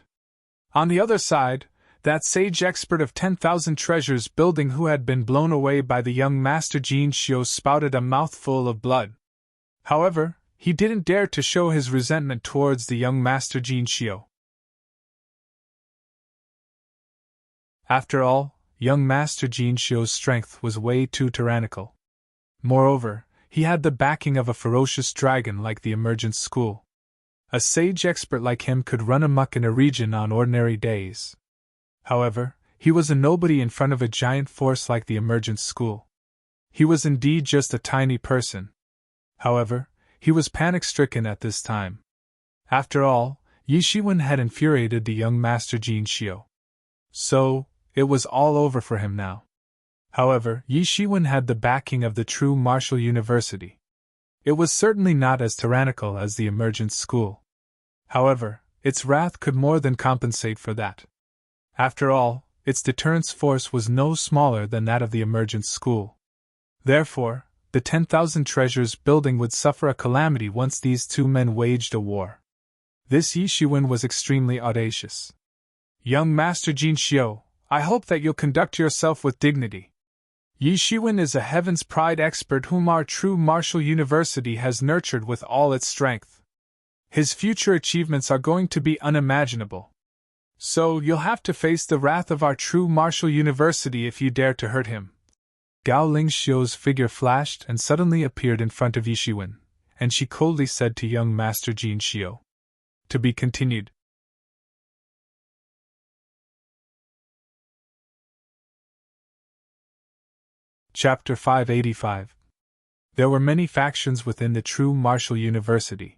Speaker 1: On the other side, that sage expert of 10,000 treasures building who had been blown away by the young Master Jin Xiu spouted a mouthful of blood. However, he didn't dare to show his resentment towards the young Master Jin Xiu. After all, young Master Jin Xiu's strength was way too tyrannical. Moreover, he had the backing of a ferocious dragon like the Emergent School. A sage expert like him could run amok in a region on ordinary days. However, he was a nobody in front of a giant force like the Emergent School. He was indeed just a tiny person. However, he was panic-stricken at this time. After all, Yi Shiwen had infuriated the young Master Jin Xiu. So, it was all over for him now. However, Yi Shiwen had the backing of the true Martial University. It was certainly not as tyrannical as the Emergent School. However, its wrath could more than compensate for that. After all, its deterrence force was no smaller than that of the Emergent School. Therefore, the 10,000 treasures building would suffer a calamity once these two men waged a war. This Yi Shiwen was extremely audacious. Young Master Jin Xiu, I hope that you'll conduct yourself with dignity. Yi Shiwen is a Heaven's Pride expert whom our true Martial University has nurtured with all its strength. His future achievements are going to be unimaginable. So you'll have to face the wrath of our true Martial University if you dare to hurt him. Gao Lingxiu's figure flashed and suddenly appeared in front of Yishiwen, and she coldly said to young Master Jin Xiu. To be continued. Chapter 585. There were many factions within the true Martial University.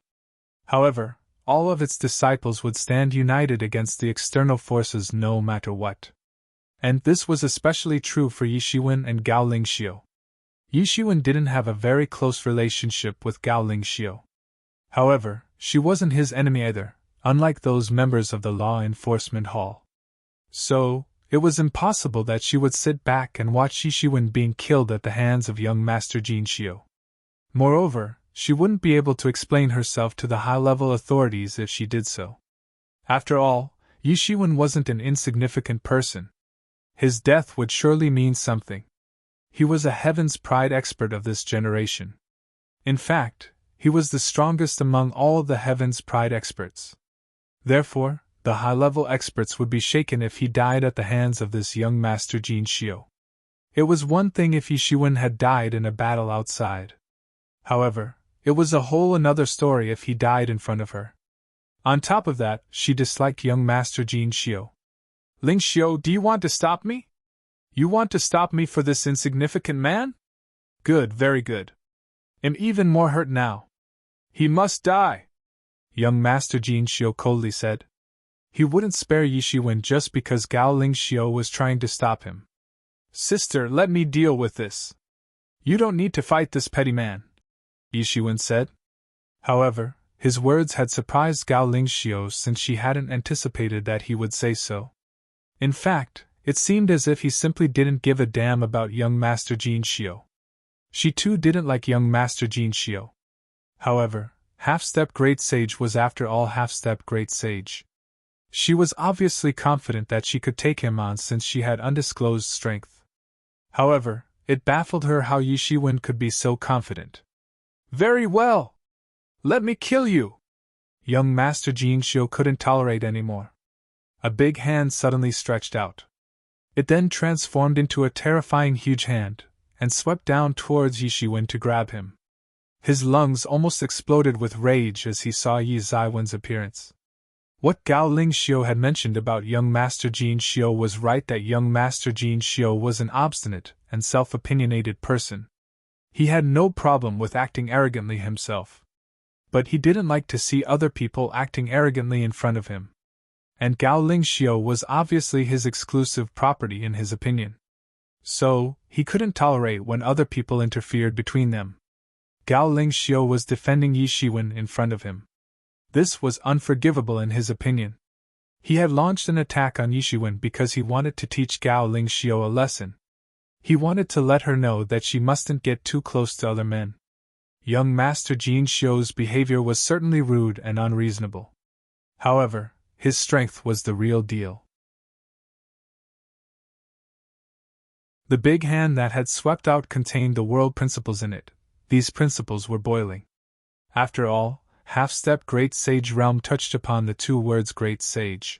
Speaker 1: However, all of its disciples would stand united against the external forces no matter what. And this was especially true for Yishiwen and Gao Lingxiu. Yishiwen didn't have a very close relationship with Gao Lingxiu. However, she wasn't his enemy either, unlike those members of the Law Enforcement Hall. So, it was impossible that she would sit back and watch Yishiwen being killed at the hands of young Master Jin Xiu. Moreover, she wouldn't be able to explain herself to the high-level authorities if she did so. After all, Yishiwen wasn't an insignificant person. His death would surely mean something. He was a Heaven's Pride expert of this generation. In fact, he was the strongest among all the Heaven's Pride experts. Therefore, the high-level experts would be shaken if he died at the hands of this young Master Jin Xiu. It was one thing if Yishiwen had died in a battle outside. However, it was a whole another story if he died in front of her. On top of that, she disliked young Master Jin Xiu. Lingxiu, do you want to stop me? You want to stop me for this insignificant man? Good, very good. I'm even more hurt now. He must die, young Master Jin Xiu coldly said. He wouldn't spare Yishiwen just because Gao Lingxiu was trying to stop him. Sister, let me deal with this. You don't need to fight this petty man, Yishiwen said. However, his words had surprised Gao Lingxiu since she hadn't anticipated that he would say so. In fact, it seemed as if he simply didn't give a damn about young Master Jin Xiu. She too didn't like young Master Jin Xiu. However, Half-Step Great Sage was after all Half-Step Great Sage. She was obviously confident that she could take him on since she had undisclosed strength. However, it baffled her how Yishiwen could be so confident. Very well! Let me kill you! Young Master Jin Xiu couldn't tolerate anymore. A big hand suddenly stretched out. It then transformed into a terrifying huge hand, and swept down towards Yishiwen to grab him. His lungs almost exploded with rage as he saw Yi Zaiwen's appearance. What Gao Lingxiu had mentioned about young Master Jin Xiu was right, that young Master Jin Xiu was an obstinate and self-opinionated person. He had no problem with acting arrogantly himself. But he didn't like to see other people acting arrogantly in front of him. And Gao Lingxiu was obviously his exclusive property in his opinion. So, he couldn't tolerate when other people interfered between them. Gao Lingxiu was defending Yishiwen in front of him. This was unforgivable in his opinion. He had launched an attack on Yishiwen because he wanted to teach Gao Lingxiu a lesson. He wanted to let her know that she mustn't get too close to other men. Young Master Jin Xiu's behavior was certainly rude and unreasonable. However, his strength was the real deal. The big hand that had swept out contained the world principles in it. These principles were boiling. After all, Half-Step Great Sage Realm touched upon the two words Great Sage.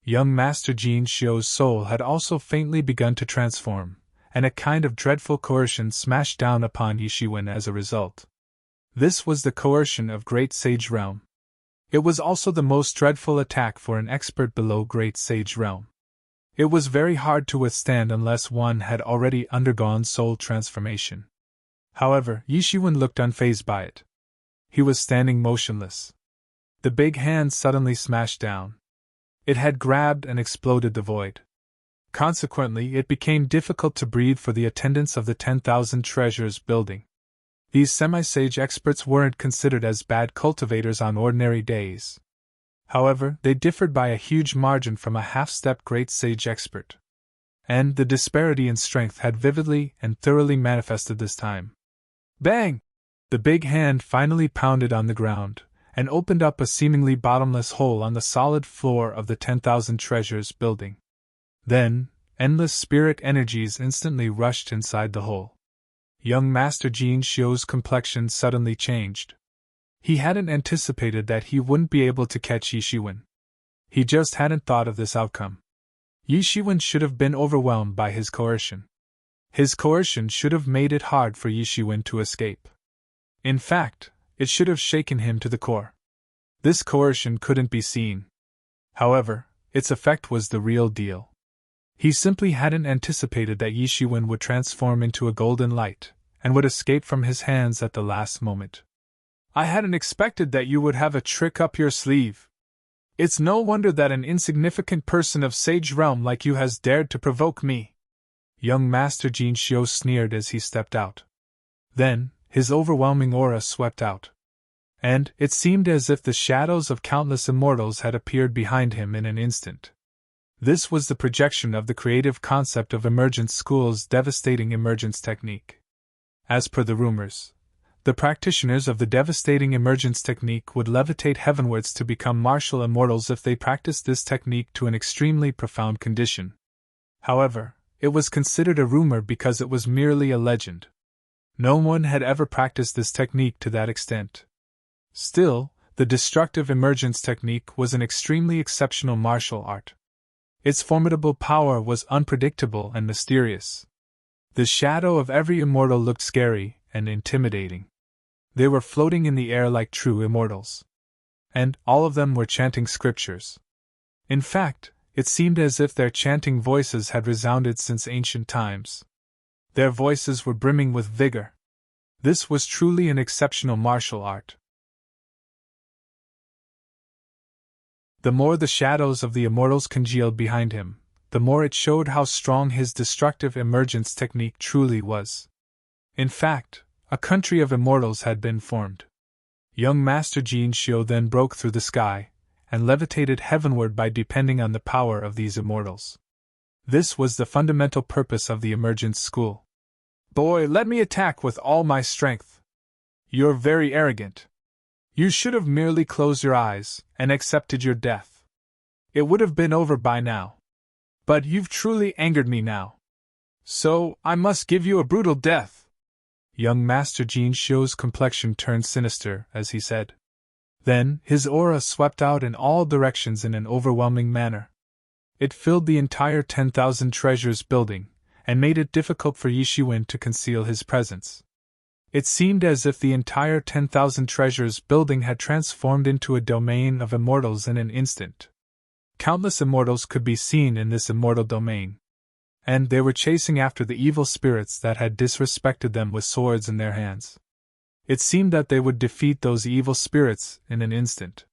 Speaker 1: Young Master Jin Xiu's soul had also faintly begun to transform, and a kind of dreadful coercion smashed down upon Yishiwen as a result. This was the coercion of Great Sage Realm. It was also the most dreadful attack for an expert below Great Sage Realm. It was very hard to withstand unless one had already undergone soul transformation. However, Yishiwen looked unfazed by it. He was standing motionless. The big hand suddenly smashed down. It had grabbed and exploded the void. Consequently, it became difficult to breathe for the attendants of the 10,000 Treasures building. These semi-sage experts weren't considered as bad cultivators on ordinary days. However, they differed by a huge margin from a half-step great sage expert. And the disparity in strength had vividly and thoroughly manifested this time. Bang! The big hand finally pounded on the ground, and opened up a seemingly bottomless hole on the solid floor of the 10,000 Treasures building. Then, endless spirit energies instantly rushed inside the hole. Young Master Jin Xiu's complexion suddenly changed. He hadn't anticipated that he wouldn't be able to catch Yi Shiwen. He just hadn't thought of this outcome. Yi Shiwen should have been overwhelmed by his coercion. His coercion should have made it hard for Yi Shiwen to escape. In fact, it should have shaken him to the core. This coercion couldn't be seen. However, its effect was the real deal. He simply hadn't anticipated that Yi Shiwen would transform into a golden light, and would escape from his hands at the last moment. I hadn't expected that you would have a trick up your sleeve. It's no wonder that an insignificant person of Sage Realm like you has dared to provoke me. Young Master Jin Xiu sneered as he stepped out. Then, his overwhelming aura swept out. And it seemed as if the shadows of countless immortals had appeared behind him in an instant. This was the projection of the creative concept of Emergence School's devastating emergence technique. As per the rumors, the practitioners of the devastating emergence technique would levitate heavenwards to become martial immortals if they practiced this technique to an extremely profound condition. However, it was considered a rumor because it was merely a legend. No one had ever practiced this technique to that extent. Still, the destructive emergence technique was an extremely exceptional martial art. Its formidable power was unpredictable and mysterious. The shadow of every immortal looked scary and intimidating. They were floating in the air like true immortals. And all of them were chanting scriptures. In fact, it seemed as if their chanting voices had resounded since ancient times. Their voices were brimming with vigor. This was truly an exceptional martial art. The more the shadows of the immortals congealed behind him, the more it showed how strong his destructive emergence technique truly was. In fact, a country of immortals had been formed. Young Master Jin Xiu then broke through the sky, and levitated heavenward by depending on the power of these immortals. This was the fundamental purpose of the emergence school. Boy, let me attack with all my strength. You're very arrogant. You should have merely closed your eyes and accepted your death. It would have been over by now. But you've truly angered me now. So, I must give you a brutal death. Young Master Jin Xiu's complexion turned sinister as he said. Then, his aura swept out in all directions in an overwhelming manner. It filled the entire 10,000 treasures building, and made it difficult for Yi Shiwen to conceal his presence. It seemed as if the entire 10,000 treasures building had transformed into a domain of immortals in an instant. Countless immortals could be seen in this immortal domain. And they were chasing after the evil spirits that had disrespected them with swords in their hands. It seemed that they would defeat those evil spirits in an instant.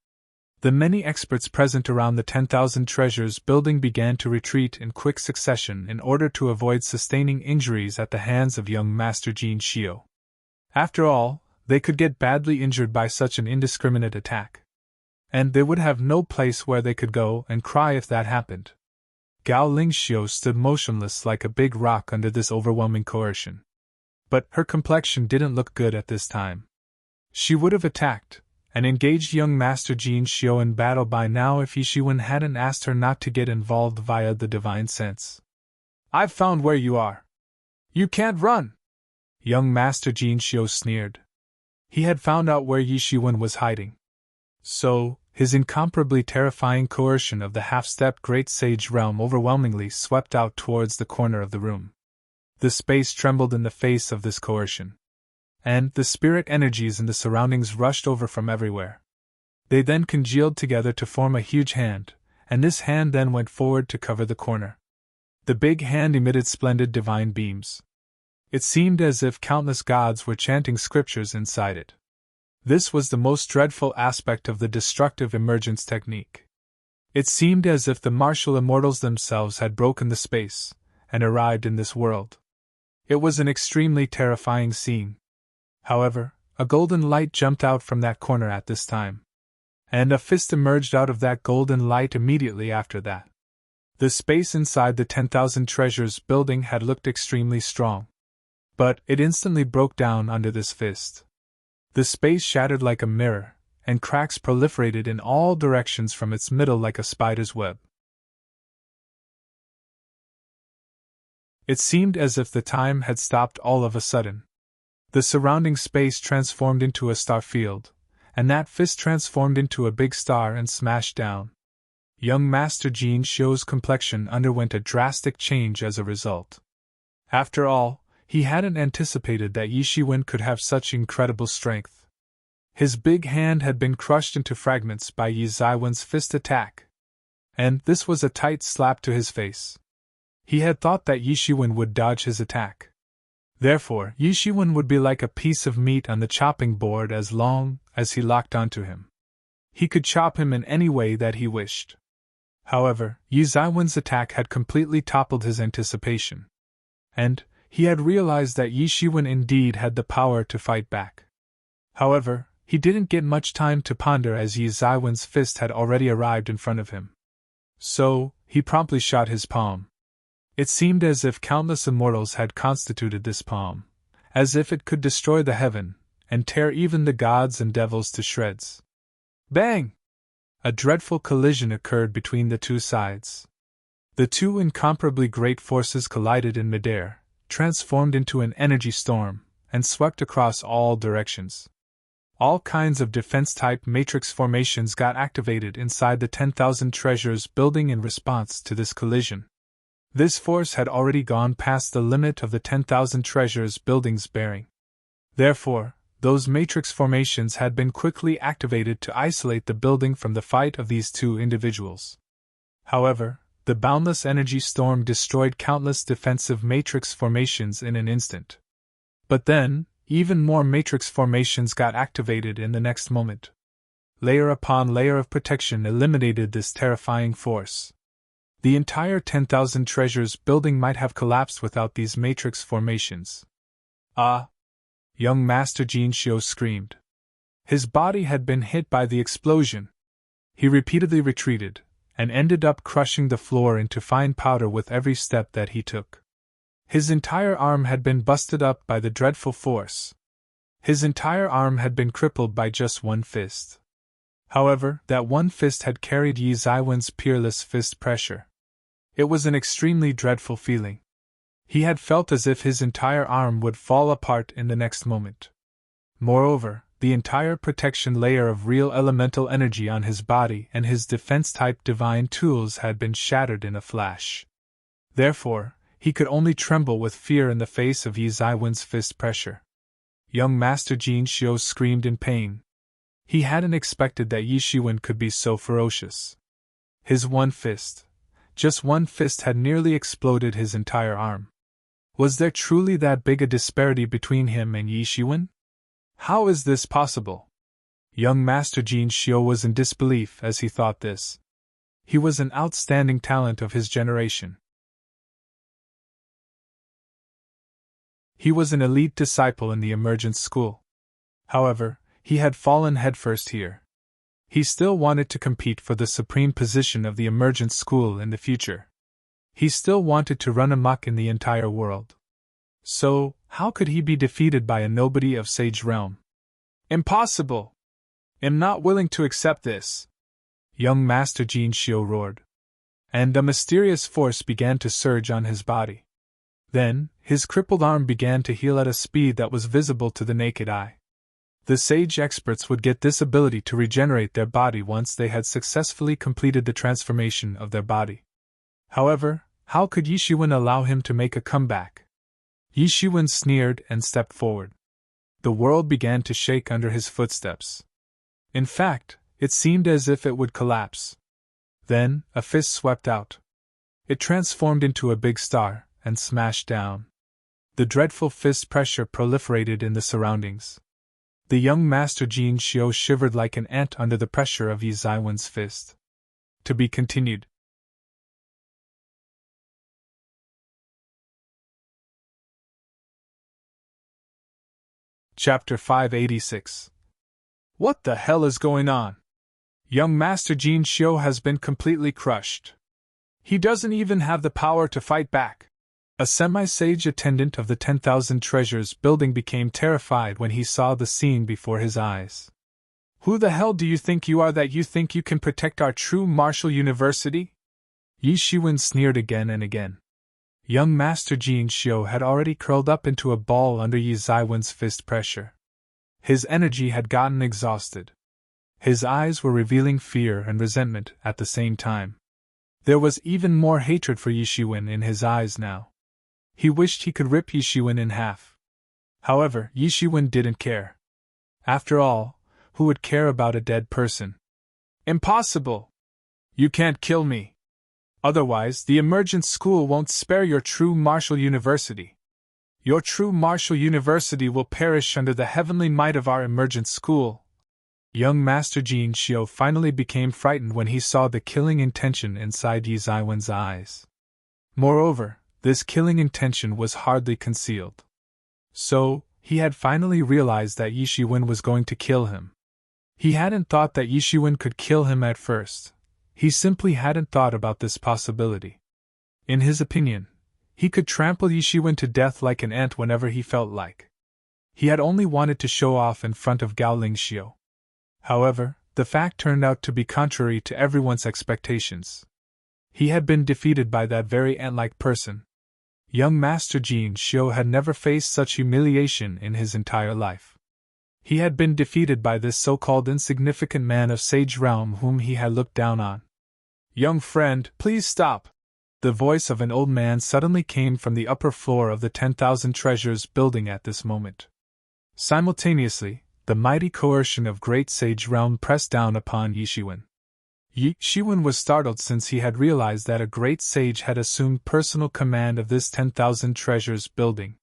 Speaker 1: The many experts present around the 10,000 treasures building began to retreat in quick succession in order to avoid sustaining injuries at the hands of young Master Jin Xiu. After all, they could get badly injured by such an indiscriminate attack. And they would have no place where they could go and cry if that happened. Gao Lingxiu stood motionless like a big rock under this overwhelming coercion. But her complexion didn't look good at this time. She would have attacked, and engaged young Master Jin Xiu in battle by now if Yi Shiwen hadn't asked her not to get involved via the divine sense. I've found where you are. You can't run! Young Master Jin Xiu sneered. He had found out where Yi Shiwen was hiding. So, his incomparably terrifying coercion of the half-stepped Great Sage Realm overwhelmingly swept out towards the corner of the room. The space trembled in the face of this coercion. And the spirit energies in the surroundings rushed over from everywhere. They then congealed together to form a huge hand, and this hand then went forward to cover the corner. The big hand emitted splendid divine beams. It seemed as if countless gods were chanting scriptures inside it. This was the most dreadful aspect of the destructive emergence technique. It seemed as if the martial immortals themselves had broken the space, and arrived in this world. It was an extremely terrifying scene. However, a golden light jumped out from that corner at this time. And a fist emerged out of that golden light immediately after that. The space inside the 10,000 treasures building had looked extremely strong. But it instantly broke down under this fist. The space shattered like a mirror, and cracks proliferated in all directions from its middle like a spider's web. It seemed as if the time had stopped all of a sudden. The surrounding space transformed into a star field, and that fist transformed into a big star and smashed down. Young Master Jin Xiu's complexion underwent a drastic change as a result. After all, he hadn't anticipated that Yi Shiwen could have such incredible strength. His big hand had been crushed into fragments by Yi Zaiwen's fist attack. And this was a tight slap to his face. He had thought that Yi Shiwen would dodge his attack. Therefore, Yi Shiwen would be like a piece of meat on the chopping board as long as he locked onto him. He could chop him in any way that he wished. However, Yi Zaiwen's attack had completely toppled his anticipation. And he had realized that Yi Shiwen indeed had the power to fight back. However, he didn't get much time to ponder as Yi Zaiwen's fist had already arrived in front of him. So, he promptly shot his palm. It seemed as if countless immortals had constituted this palm, as if it could destroy the heaven, and tear even the gods and devils to shreds. Bang! A dreadful collision occurred between the two sides. The two incomparably great forces collided in midair, transformed into an energy storm, and swept across all directions. All kinds of defense-type matrix formations got activated inside the 10,000 treasures building in response to this collision. This force had already gone past the limit of the 10,000 treasures building's bearing. Therefore, those matrix formations had been quickly activated to isolate the building from the fight of these two individuals. However, the boundless energy storm destroyed countless defensive matrix formations in an instant. But then, even more matrix formations got activated in the next moment. Layer upon layer of protection eliminated this terrifying force. The entire 10,000 treasures building might have collapsed without these matrix formations. Ah! Young Master Jin Xiu screamed. His body had been hit by the explosion. He repeatedly retreated, and ended up crushing the floor into fine powder with every step that he took. His entire arm had been busted up by the dreadful force. His entire arm had been crippled by just one fist. However, that one fist had carried Yi Zaiwen's peerless fist pressure. It was an extremely dreadful feeling. He had felt as if his entire arm would fall apart in the next moment. Moreover, the entire protection layer of real elemental energy on his body and his defense-type divine tools had been shattered in a flash. Therefore, he could only tremble with fear in the face of Yi Zaiwen's fist pressure. Young Master Jin Xiu screamed in pain. He hadn't expected that Yi Shiwen could be so ferocious. His one fist, just one fist, had nearly exploded his entire arm. Was there truly that big a disparity between him and Yi Shiwen? How is this possible? Young Master Jin Xiu was in disbelief as he thought this. He was an outstanding talent of his generation. He was an elite disciple in the Emergence School. However, he had fallen headfirst here. He still wanted to compete for the supreme position of the Emergence School in the future. He still wanted to run amok in the entire world. So, how could he be defeated by a nobody of Sage Realm? Impossible! Am not willing to accept this! Young Master Jin Xiu roared. And a mysterious force began to surge on his body. Then, his crippled arm began to heal at a speed that was visible to the naked eye. The sage experts would get this ability to regenerate their body once they had successfully completed the transformation of their body. However, how could Yi Shiwen allow him to make a comeback? Yi Shiwen sneered and stepped forward. The world began to shake under his footsteps. In fact, it seemed as if it would collapse. Then, a fist swept out. It transformed into a big star and smashed down. The dreadful fist pressure proliferated in the surroundings. The young Master Jin Xiu shivered like an ant under the pressure of Yi Zaiwen's fist. To be continued. Chapter 586. What the hell is going on? Young Master Jin Xiu has been completely crushed. He doesn't even have the power to fight back. A semi-sage attendant of the 10,000 treasures building became terrified when he saw the scene before his eyes. Who the hell do you think you are that you think you can protect our true martial university? Yi Shiwen sneered again and again. Young Master Jin Xiu had already curled up into a ball under Yi Zaiwen's fist pressure. His energy had gotten exhausted. His eyes were revealing fear and resentment at the same time. There was even more hatred for Yishiwen in his eyes now. He wished he could rip Yishiwen in half. However, Yishiwen didn't care. After all, who would care about a dead person? Impossible! You can't kill me. Otherwise, the Emergent School won't spare your true martial university. Your true martial university will perish under the heavenly might of our Emergent School. Young Master Jin Shio finally became frightened when he saw the killing intention inside Yi Zaiwen's eyes. Moreover, this killing intention was hardly concealed. So, he had finally realized that Yishiwen was going to kill him. He hadn't thought that Yishiwen could kill him at first. He simply hadn't thought about this possibility. In his opinion, he could trample Yishiwen to death like an ant whenever he felt like. He had only wanted to show off in front of Gaoling Shio. However, the fact turned out to be contrary to everyone's expectations. He had been defeated by that very ant-like person. Young Master Jin Shio had never faced such humiliation in his entire life. He had been defeated by this so-called insignificant man of sage realm whom he had looked down on. "Young friend, please stop!" The voice of an old man suddenly came from the upper floor of the 10,000 Treasures building at this moment. Simultaneously, the mighty coercion of Great Sage Realm pressed down upon Yishiwen. Yishiwen was startled since he had realized that a great sage had assumed personal command of this 10,000 Treasures building.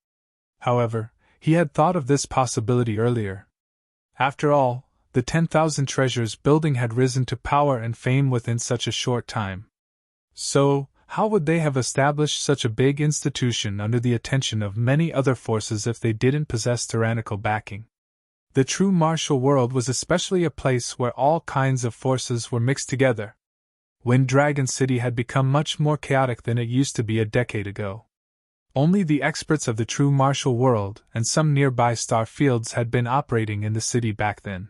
Speaker 1: However, he had thought of this possibility earlier. After all, the 10,000 Treasures building had risen to power and fame within such a short time. So, how would they have established such a big institution under the attention of many other forces if they didn't possess tyrannical backing? The true martial world was especially a place where all kinds of forces were mixed together. Wind Dragon City had become much more chaotic than it used to be a decade ago. Only the experts of the true martial world and some nearby star fields had been operating in the city back then.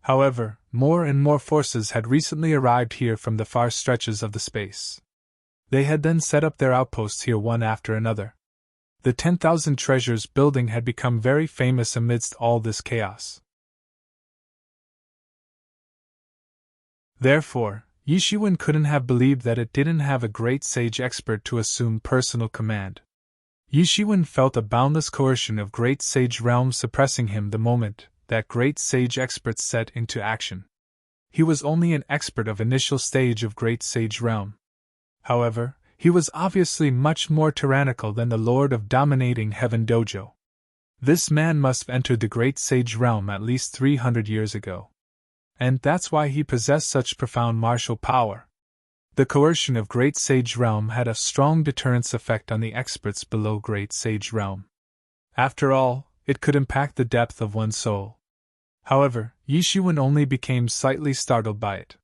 Speaker 1: However, more and more forces had recently arrived here from the far stretches of the space. They had then set up their outposts here one after another. The 10,000 Treasures building had become very famous amidst all this chaos. Therefore, Yishiwen couldn't have believed that it didn't have a great sage expert to assume personal command. Yishiwen felt a boundless coercion of Great Sage Realm suppressing him the moment that Great Sage expert set into action. He was only an expert of initial stage of Great Sage Realm. However, he was obviously much more tyrannical than the Lord of Dominating Heaven Dojo. This man must have entered the Great Sage Realm at least 300 years ago. And that's why he possessed such profound martial power. The coercion of Great Sage Realm had a strong deterrence effect on the experts below Great Sage Realm. After all, it could impact the depth of one's soul. However, Yishiwen only became slightly startled by it.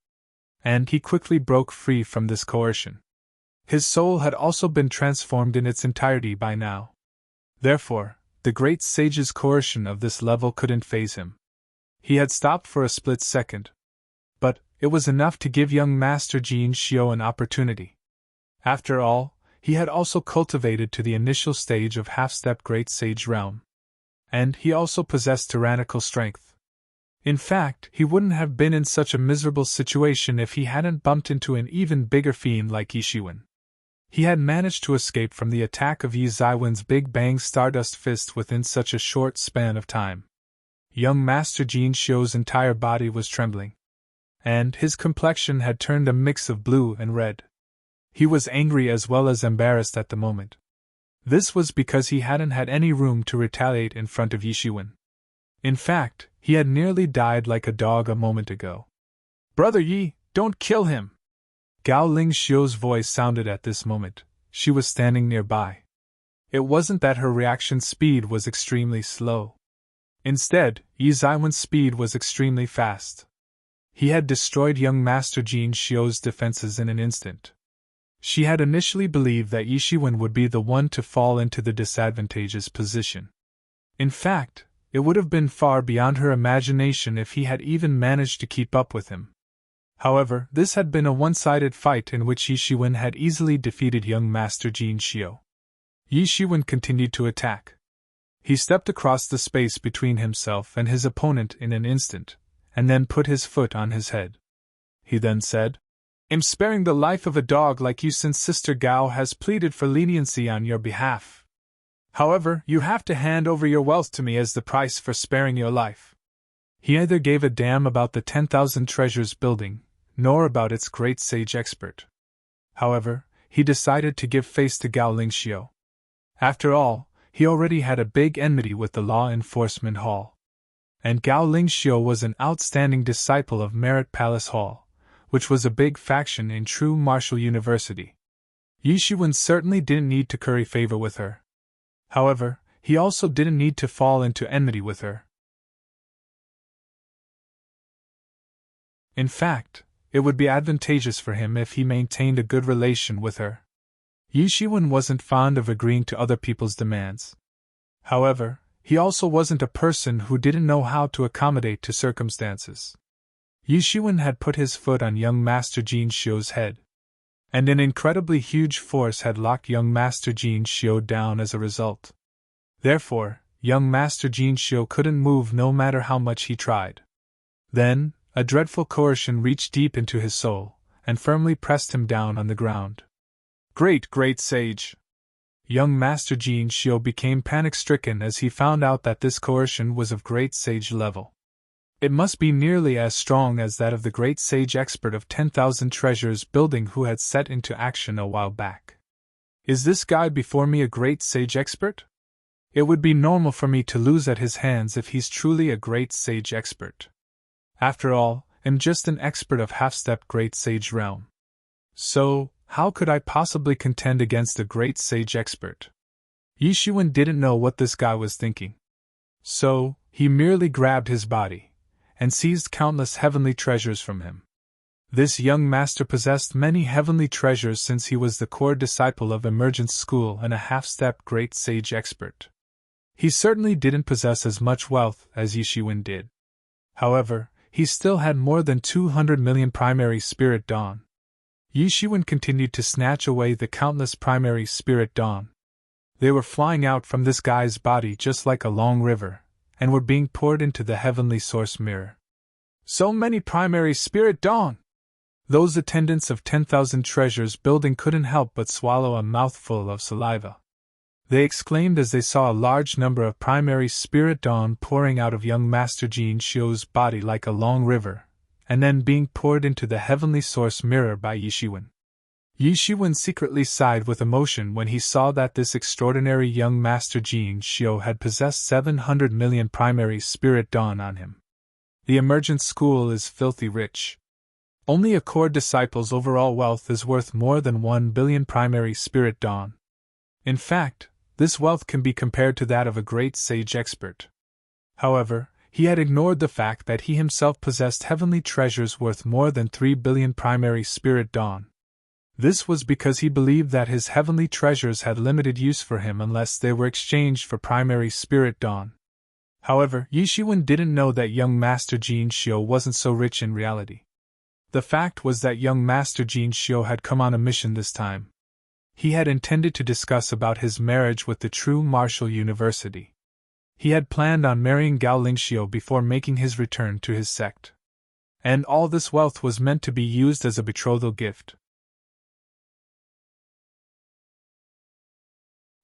Speaker 1: And he quickly broke free from this coercion. His soul had also been transformed in its entirety by now. Therefore, the great sage's coercion of this level couldn't faze him. He had stopped for a split second. But it was enough to give young Master Jin Shio an opportunity. After all, he had also cultivated to the initial stage of half-step Great Sage Realm. And he also possessed tyrannical strength. In fact, he wouldn't have been in such a miserable situation if he hadn't bumped into an even bigger fiend like Yishiwen. He had managed to escape from the attack of Yi Zaiwen's Big Bang Stardust Fist within such a short span of time. Young Master Jin Shio's entire body was trembling. And his complexion had turned a mix of blue and red. He was angry as well as embarrassed at the moment. This was because he hadn't had any room to retaliate in front of Yishiwen. In fact, he had nearly died like a dog a moment ago. "Brother Yi, don't kill him!" Gao Ling Shio's voice sounded at this moment. She was standing nearby. It wasn't that her reaction speed was extremely slow. Instead, Yi Zaiwen's speed was extremely fast. He had destroyed young Master Jin Shio's defenses in an instant. She had initially believed that Yishiwen would be the one to fall into the disadvantageous position. In fact, it would have been far beyond her imagination if he had even managed to keep up with him. However, this had been a one-sided fight in which Yishiwen had easily defeated young Master Jin Shio. Yishiwen continued to attack. He stepped across the space between himself and his opponent in an instant, and then put his foot on his head. He then said, "I'm sparing the life of a dog like you since Sister Gao has pleaded for leniency on your behalf. However, you have to hand over your wealth to me as the price for sparing your life." He neither gave a damn about the 10,000 treasures building, nor about its great sage expert. However, he decided to give face to Gao Lingxiu. After all, he already had a big enmity with the Law Enforcement Hall. And Gao Lingxiu was an outstanding disciple of Merit Palace Hall, which was a big faction in true martial university. Yi Shiwen certainly didn't need to curry favor with her. However, he also didn't need to fall into enmity with her. In fact, it would be advantageous for him if he maintained a good relation with her. Yi Shiwen wasn't fond of agreeing to other people's demands. However, he also wasn't a person who didn't know how to accommodate to circumstances. Yi Shiwen had put his foot on young Master Jin Xiu's head, and an incredibly huge force had locked young Master Jin Xiu down as a result. Therefore, young Master Jin Xiu couldn't move no matter how much he tried. Then, a dreadful coercion reached deep into his soul, and firmly pressed him down on the ground. Great sage! Young Master Jin Xiu became panic-stricken as he found out that this coercion was of great sage level. It must be nearly as strong as that of the great sage expert of 10,000 treasures building who had set into action a while back. Is this guy before me a great sage expert? It would be normal for me to lose at his hands if he's truly a great sage expert. After all, I'm just an expert of half-step great sage realm. So, how could I possibly contend against a great sage expert? Yi Shiwen didn't know what this guy was thinking. So, he merely grabbed his body, and seized countless heavenly treasures from him. This young master possessed many heavenly treasures since he was the core disciple of Emergence School and a half-step great sage expert. He certainly didn't possess as much wealth as Yi Shiwen did. However, he still had more than 200 million primary spirit dawn. Yi Shiwen continued to snatch away the countless primary spirit dawn. They were flying out from this guy's body just like a long river, and were being poured into the heavenly source mirror. So many primary spirit dawn! Those attendants of 10,000 treasures building couldn't help but swallow a mouthful of saliva. They exclaimed as they saw a large number of primary spirit dawn pouring out of young Master Jin Xiu's body like a long river, and then being poured into the heavenly source mirror by Yi Shiwen. Yi Shiwen secretly sighed with emotion when he saw that this extraordinary young Master Jin Xiu had possessed 700 million primary spirit dawn on him. The Emergence School is filthy rich. Only a core disciple's overall wealth is worth more than 1 billion primary spirit dawn. In fact, this wealth can be compared to that of a great sage expert. However, he had ignored the fact that he himself possessed heavenly treasures worth more than 3 billion primary spirit dawn. This was because he believed that his heavenly treasures had limited use for him unless they were exchanged for primary spirit dawn. However, Yi Shiwen didn't know that young Master Jin Xiu wasn't so rich in reality. The fact was that young Master Jin Xiu had come on a mission this time. He had intended to discuss about his marriage with the true martial university. He had planned on marrying Gao Lingxiu before making his return to his sect. And all this wealth was meant to be used as a betrothal gift.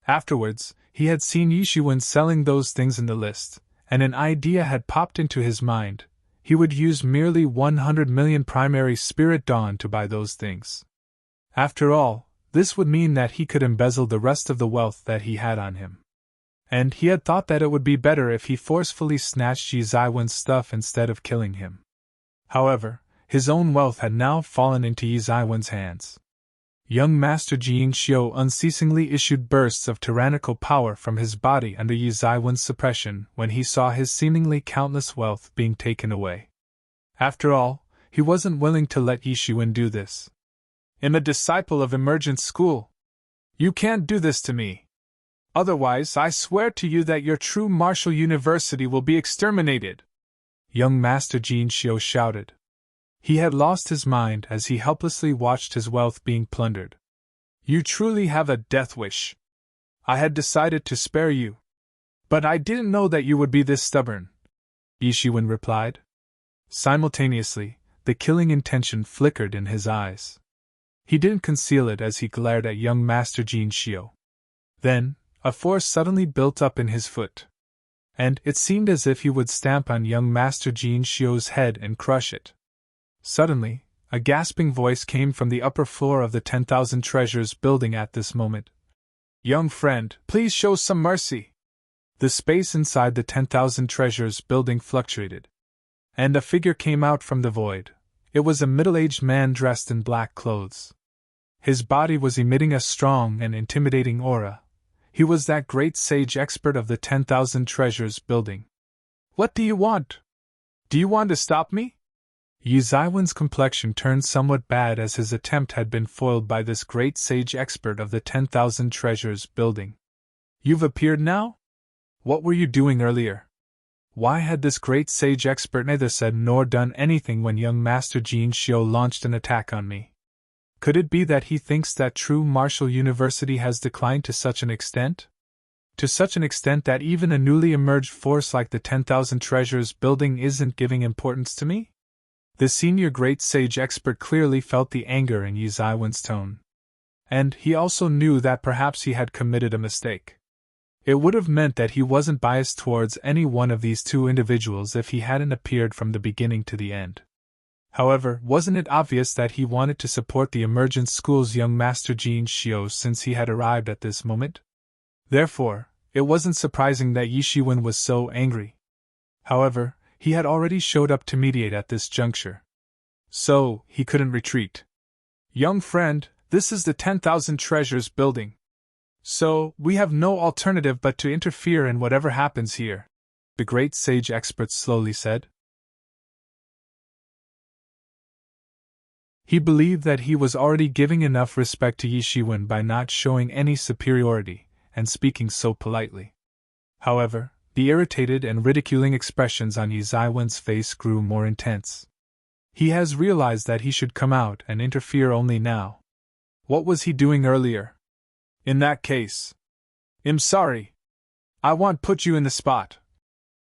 Speaker 1: Afterwards, he had seen Yi Shiwen selling those things in the list, and an idea had popped into his mind. He would use merely 100 million primary spirit dawn to buy those things. After all, this would mean that he could embezzle the rest of the wealth that he had on him. And he had thought that it would be better if he forcefully snatched Yi Zaiwen's stuff instead of killing him. However, his own wealth had now fallen into Yi Zaiwen's hands. Young Master Jin Xiu unceasingly issued bursts of tyrannical power from his body under Yi Zaiwen's suppression when he saw his seemingly countless wealth being taken away. After all, he wasn't willing to let Yi Shiwen do this. I'm a disciple of Emergence School. You can't do this to me. Otherwise, I swear to you that your true martial university will be exterminated. Young Master Jin Xiu shouted. He had lost his mind as he helplessly watched his wealth being plundered. You truly have a death wish. I had decided to spare you. But I didn't know that you would be this stubborn, Yi Shiwen replied. Simultaneously, the killing intention flickered in his eyes. He didn't conceal it as he glared at young Master Jin Shio. Then, a force suddenly built up in his foot. And it seemed as if he would stamp on young Master Jin Shio's head and crush it. Suddenly, a gasping voice came from the upper floor of the 10,000 Treasures building at this moment. "Young friend, please show some mercy." The space inside the 10,000 Treasures building fluctuated. And a figure came out from the void. It was a middle-aged man dressed in black clothes. His body was emitting a strong and intimidating aura. He was that great sage expert of the 10,000 Treasures building. "What do you want? Do you want to stop me?" Yi Zaiwen's complexion turned somewhat bad as his attempt had been foiled by this great sage expert of the 10,000 Treasures building. "You've appeared now? What were you doing earlier?" Why had this great sage expert neither said nor done anything when young Master Jin Shio launched an attack on me? Could it be that he thinks that true martial university has declined to such an extent? To such an extent that even a newly emerged force like the 10,000 Treasures building isn't giving importance to me? The senior great sage expert clearly felt the anger in Yi Zaiwen's tone. And he also knew that perhaps he had committed a mistake. It would have meant that he wasn't biased towards any one of these two individuals if he hadn't appeared from the beginning to the end. However, wasn't it obvious that he wanted to support the Emergent School's young Master Jin Shio since he had arrived at this moment? Therefore, it wasn't surprising that Yi Shiwen was so angry. However, he had already showed up to mediate at this juncture. So, he couldn't retreat. "Young friend, this is the 10,000 Treasures building. So, we have no alternative but to interfere in whatever happens here," the great sage expert slowly said. He believed that he was already giving enough respect to Yi Shiwen by not showing any superiority and speaking so politely. However, the irritated and ridiculing expressions on Yi Zaiwen's face grew more intense. He has realized that he should come out and interfere only now. What was he doing earlier? "In that case, I'm sorry. I won't put you in the spot."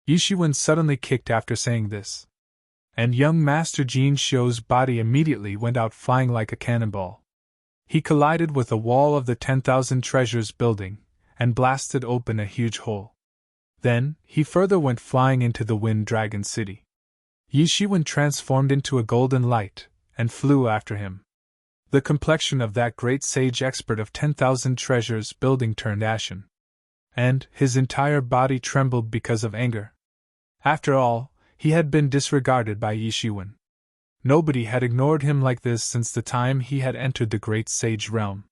Speaker 1: Yi Shiwen suddenly kicked after saying this. And young Master Jin Shio's body immediately went out flying like a cannonball. He collided with the wall of the 10,000 Treasures building, and blasted open a huge hole. Then, he further went flying into the Wind Dragon City. Yi Shiwen transformed into a golden light, and flew after him. The complexion of that great sage expert of 10,000 Treasures building turned ashen. And his entire body trembled because of anger. After all, he had been disregarded by Yi Shiwen. Nobody had ignored him like this since the time he had entered the great sage realm.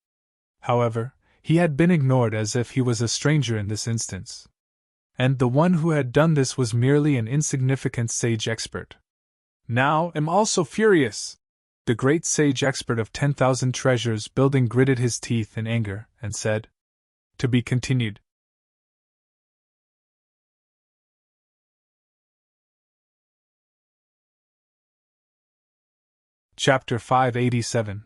Speaker 1: However, he had been ignored as if he was a stranger in this instance. And the one who had done this was merely an insignificant sage expert. "Now I'm also furious!" The great sage expert of 10,000 Treasures building gritted his teeth in anger and said, "To be continued." Chapter 587.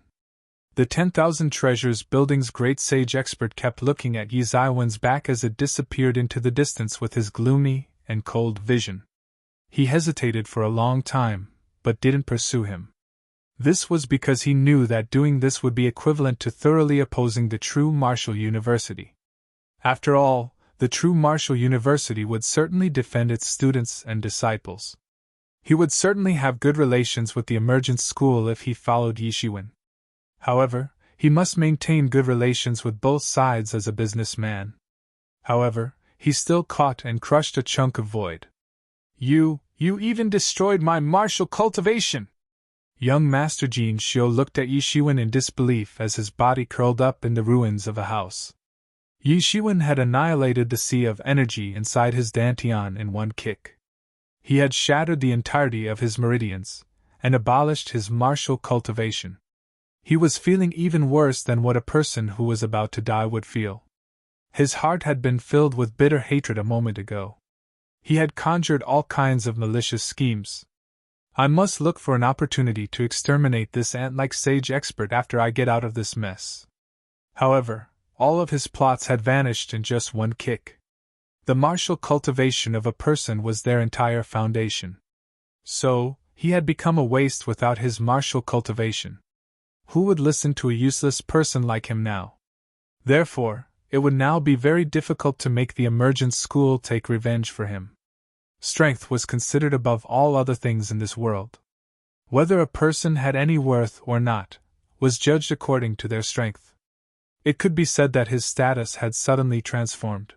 Speaker 1: The 10,000 Treasures building's great sage expert kept looking at Yi Zaiwen's back as it disappeared into the distance with his gloomy and cold vision. He hesitated for a long time, but didn't pursue him. This was because he knew that doing this would be equivalent to thoroughly opposing the true martial university. After all, the true martial university would certainly defend its students and disciples. He would certainly have good relations with the Emergent School if he followed Yi Shiwen. However, he must maintain good relations with both sides as a businessman. However, he still caught and crushed a chunk of void. You even destroyed my martial cultivation!" Young Master Jin Shio looked at Yi Shiwen in disbelief as his body curled up in the ruins of a house. Yi Shiwen had annihilated the sea of energy inside his dantian in one kick. He had shattered the entirety of his meridians, and abolished his martial cultivation. He was feeling even worse than what a person who was about to die would feel. His heart had been filled with bitter hatred a moment ago. He had conjured all kinds of malicious schemes. "I must look for an opportunity to exterminate this ant-like sage expert after I get out of this mess." However, all of his plots had vanished in just one kick. The martial cultivation of a person was their entire foundation. So, he had become a waste without his martial cultivation. Who would listen to a useless person like him now? Therefore, it would now be very difficult to make the emergent school take revenge for him. Strength was considered above all other things in this world. Whether a person had any worth or not, was judged according to their strength. It could be said that his status had suddenly transformed.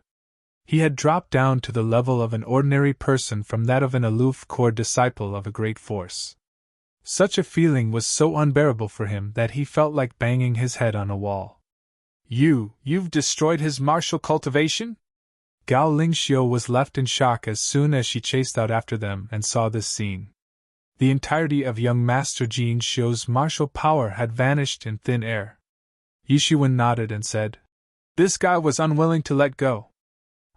Speaker 1: He had dropped down to the level of an ordinary person from that of an aloof core disciple of a great force. Such a feeling was so unbearable for him that he felt like banging his head on a wall. You've destroyed his martial cultivation? Gao Lingxiu was left in shock as soon as she chased out after them and saw this scene. The entirety of young Master Jin Xiu's martial power had vanished in thin air. Yishiwen nodded and said, "This guy was unwilling to let go.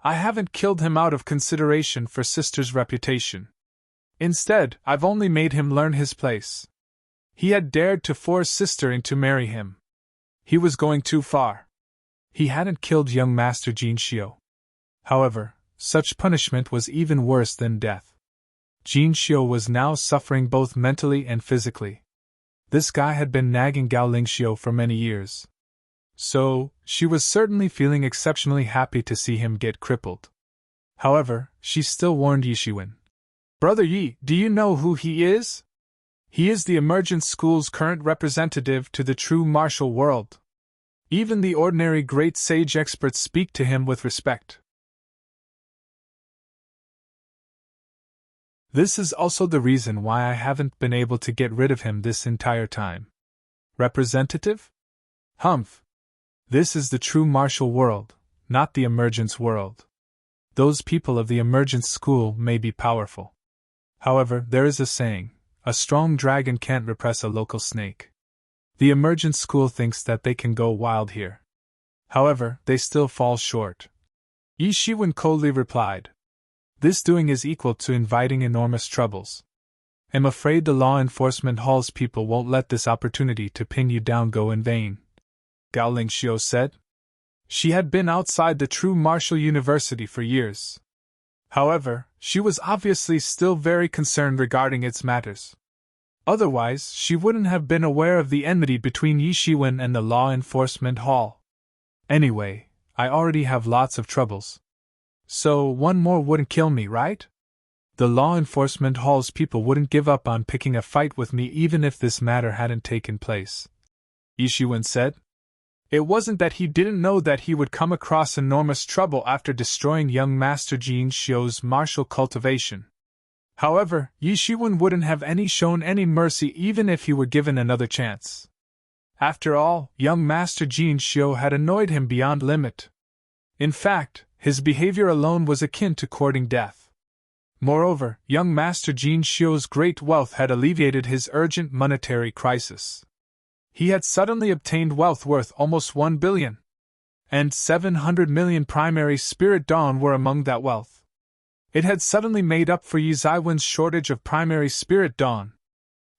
Speaker 1: I haven't killed him out of consideration for sister's reputation. Instead, I've only made him learn his place. He had dared to force sister into marry him. He was going too far." He hadn't killed young Master Jin Xiu. However, such punishment was even worse than death. Jin Xiu was now suffering both mentally and physically. This guy had been nagging Gao Lingxiu for many years. So, she was certainly feeling exceptionally happy to see him get crippled. However, she still warned Yishiwen. "Brother Yi, do you know who he is? He is the emergent school's current representative to the true martial world. Even the ordinary great sage experts speak to him with respect." This is also the reason why I haven't been able to get rid of him this entire time. Representative? Humph! This is the true martial world, not the emergence world. Those people of the emergence school may be powerful. However, there is a saying, a strong dragon can't repress a local snake. The emergence school thinks that they can go wild here. However, they still fall short. Yi Shiwen coldly replied. This doing is equal to inviting enormous troubles. I'm afraid the law enforcement hall's people won't let this opportunity to pin you down go in vain, Gao Lingxiu said. She had been outside the true martial university for years. However, she was obviously still very concerned regarding its matters. Otherwise, she wouldn't have been aware of the enmity between Yi Shiwen and the law enforcement hall. Anyway, I already have lots of troubles. So, one more wouldn't kill me, right? The law enforcement hall's people wouldn't give up on picking a fight with me even if this matter hadn't taken place, Yi Shiwen said. It wasn't that he didn't know that he would come across enormous trouble after destroying young Master Jin Xiu's martial cultivation. However, Yi Shiwen wouldn't have shown any mercy even if he were given another chance. After all, young Master Jin Xiu had annoyed him beyond limit. In fact, his behavior alone was akin to courting death. Moreover, young Master Jin Xiu's great wealth had alleviated his urgent monetary crisis. He had suddenly obtained wealth worth almost 1 billion. And 700 million primary spirit dawn were among that wealth. It had suddenly made up for Yi Zaiwen's shortage of primary spirit dawn.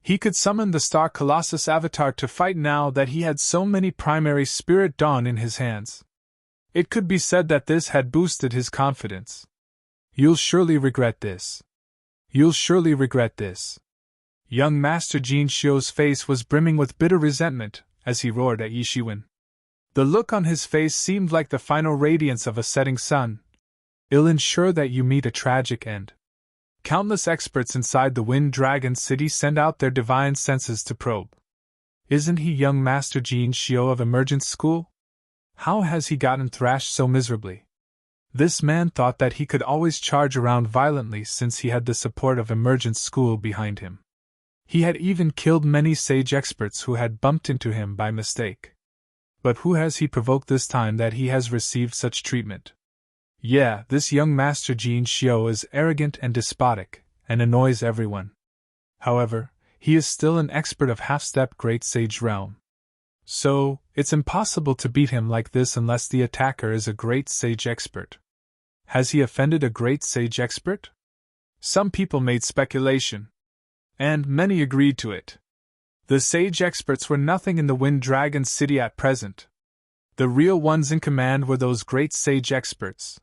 Speaker 1: He could summon the Star Colossus avatar to fight now that he had so many primary spirit dawn in his hands. It could be said that this had boosted his confidence. You'll surely regret this. You'll surely regret this. Young Master Jin Xiu's face was brimming with bitter resentment as he roared at Yi Shiwen. The look on his face seemed like the final radiance of a setting sun. It'll ensure that you meet a tragic end. Countless experts inside the Wind Dragon City send out their divine senses to probe. Isn't he young Master Jin Xiu of Emergence School? How has he gotten thrashed so miserably? This man thought that he could always charge around violently since he had the support of Emergence School behind him. He had even killed many sage experts who had bumped into him by mistake. But who has he provoked this time that he has received such treatment? Yeah, this young Master Jin Xiu is arrogant and despotic, and annoys everyone. However, he is still an expert of half-step great sage realm. So, it's impossible to beat him like this unless the attacker is a great sage expert. Has he offended a great sage expert? Some people made speculation. And many agreed to it. The sage experts were nothing in the Wind Dragon City at present. The real ones in command were those great sage experts.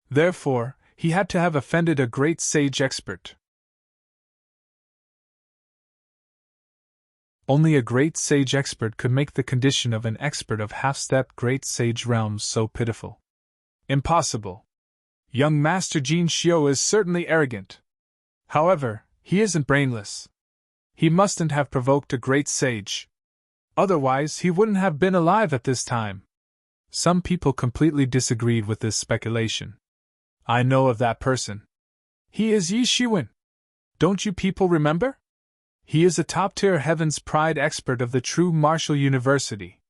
Speaker 1: Therefore, he had to have offended a great sage expert. Only a great sage expert could make the condition of an expert of half-stepped great sage realms so pitiful. Impossible. Young Master Jin Xiu is certainly arrogant. However, he isn't brainless. He mustn't have provoked a great sage. Otherwise, he wouldn't have been alive at this time. Some people completely disagreed with this speculation. I know of that person. He is Yi Shiwen. Don't you people remember? He is a top-tier Heaven's Pride expert of the true martial university.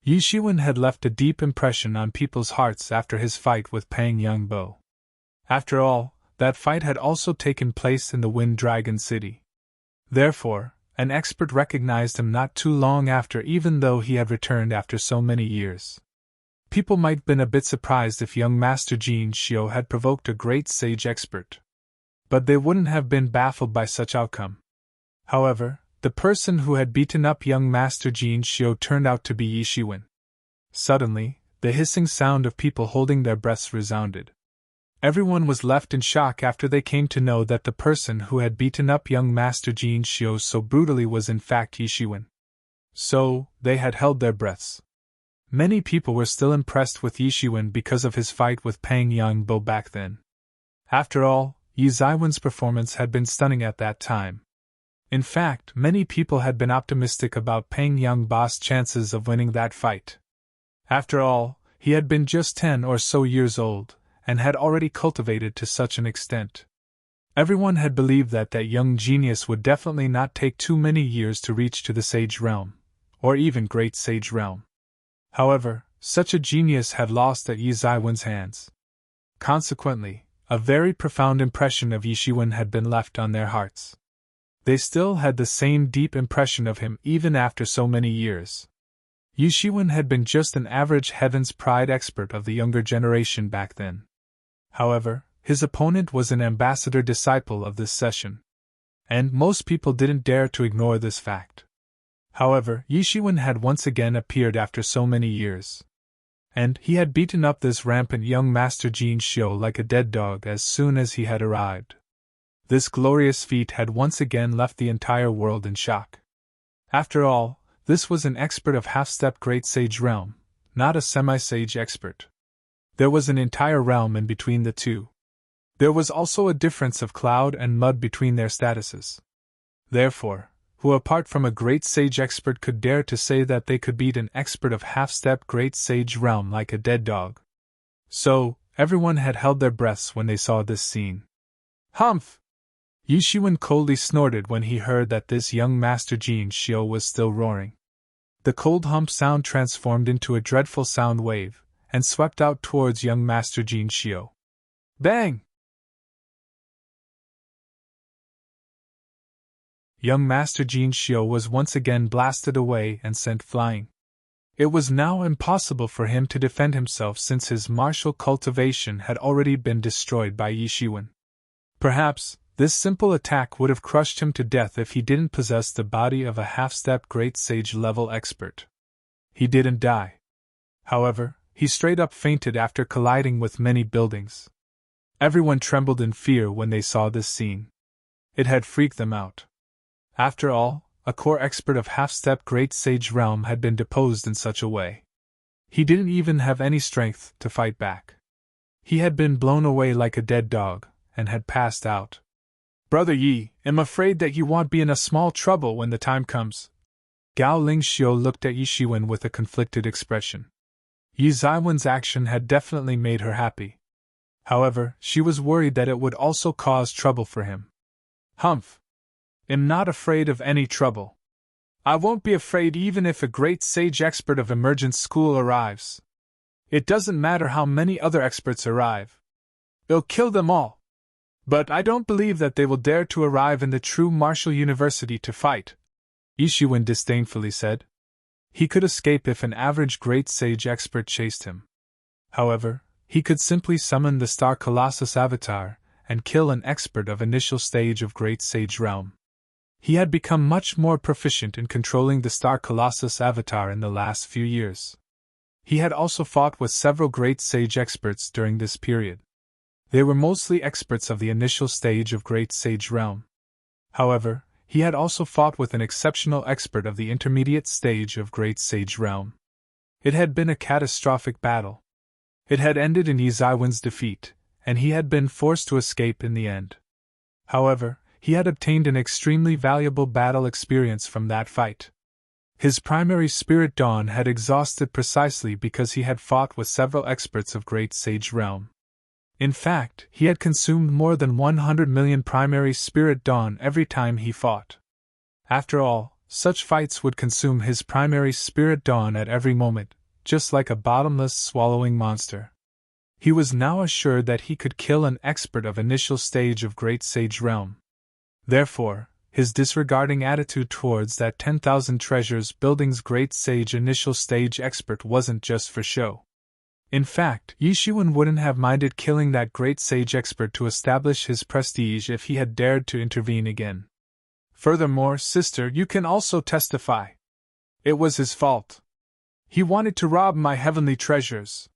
Speaker 1: Yi Shiwen had left a deep impression on people's hearts after his fight with Pang Yangbo. After all, that fight had also taken place in the Wind Dragon City. Therefore, an expert recognized him not too long after, even though he had returned after so many years. People might have been a bit surprised if young Master Jin Xiu had provoked a great sage expert. But they wouldn't have been baffled by such outcome. However, the person who had beaten up young Master Jin Xiu turned out to be Yi Shiwen. Suddenly, the hissing sound of people holding their breaths resounded. Everyone was left in shock after they came to know that the person who had beaten up young Master Jin Xiu so brutally was in fact Yi Shiwen. So, they had held their breaths. Many people were still impressed with Yi Shiwen because of his fight with Pang Yangbo back then. After all, Yi Ziwen's performance had been stunning at that time. In fact, many people had been optimistic about Pang Yangbo's chances of winning that fight. After all, he had been just 10 or so years old, and had already cultivated to such an extent. Everyone had believed that young genius would definitely not take too many years to reach to the Sage Realm, or even Great Sage Realm. However, such a genius had lost at Yi Ziwen's hands. Consequently, a very profound impression of Yi Shiwen had been left on their hearts. They still had the same deep impression of him even after so many years. Yi Shiwen had been just an average Heaven's Pride expert of the younger generation back then. However, his opponent was an ambassador disciple of this session. And most people didn't dare to ignore this fact. However, Yi Shiwen had once again appeared after so many years. And he had beaten up this rampant young Master Jin Xiu like a dead dog as soon as he had arrived. This glorious feat had once again left the entire world in shock. After all, this was an expert of half-step Great Sage Realm, not a semi-sage expert. There was an entire realm in between the two. There was also a difference of cloud and mud between their statuses. Therefore, who apart from a Great Sage expert could dare to say that they could beat an expert of half-step Great Sage Realm like a dead dog? So, everyone had held their breaths when they saw this scene. Humph! Yi Shiwen coldly snorted when he heard that this young Master Jin Xiu was still roaring. The cold hump sound transformed into a dreadful sound wave, and swept out towards young Master Jin Xiu. Bang! Young Master Jin Xiu was once again blasted away and sent flying. It was now impossible for him to defend himself since his martial cultivation had already been destroyed by Yi Shiwen. Perhaps, this simple attack would have crushed him to death if he didn't possess the body of a half-step Great Sage level expert. He didn't die. However, he straight up fainted after colliding with many buildings. Everyone trembled in fear when they saw this scene. It had freaked them out. After all, a core expert of half-step Great Sage Realm had been deposed in such a way. He didn't even have any strength to fight back. He had been blown away like a dead dog, and had passed out. Brother Yi, I'm afraid that you won't be in a small trouble when the time comes. Gao Lingxiu looked at Yi Shiwen with a conflicted expression. Yi Ziwen's action had definitely made her happy. However, she was worried that it would also cause trouble for him. Humph! I'm not afraid of any trouble. I won't be afraid even if a great sage expert of emergent school arrives. It doesn't matter how many other experts arrive. It'll kill them all. But I don't believe that they will dare to arrive in the true martial university to fight, Yi Shiwen disdainfully said. He could escape if an average great sage expert chased him. However, he could simply summon the Star Colossus avatar and kill an expert of initial stage of Great Sage Realm. He had become much more proficient in controlling the Star Colossus avatar in the last few years. He had also fought with several Great Sage experts during this period. They were mostly experts of the initial stage of Great Sage Realm. However, he had also fought with an exceptional expert of the intermediate stage of Great Sage Realm. It had been a catastrophic battle. It had ended in Yi Zaiwen's defeat, and he had been forced to escape in the end. However, he had obtained an extremely valuable battle experience from that fight. His primary spirit dawn had exhausted precisely because he had fought with several experts of Great Sage Realm. In fact, he had consumed more than 100 million primary spirit dawn every time he fought. After all, such fights would consume his primary spirit dawn at every moment, just like a bottomless swallowing monster. He was now assured that he could kill an expert of initial stage of Great Sage Realm. Therefore, his disregarding attitude towards that 10,000 treasures building's Great Sage initial stage expert wasn't just for show. In fact, Yi Shiwen wouldn't have minded killing that Great Sage expert to establish his prestige if he had dared to intervene again. Furthermore, sister, you can also testify. It was his fault. He wanted to rob my heavenly treasures.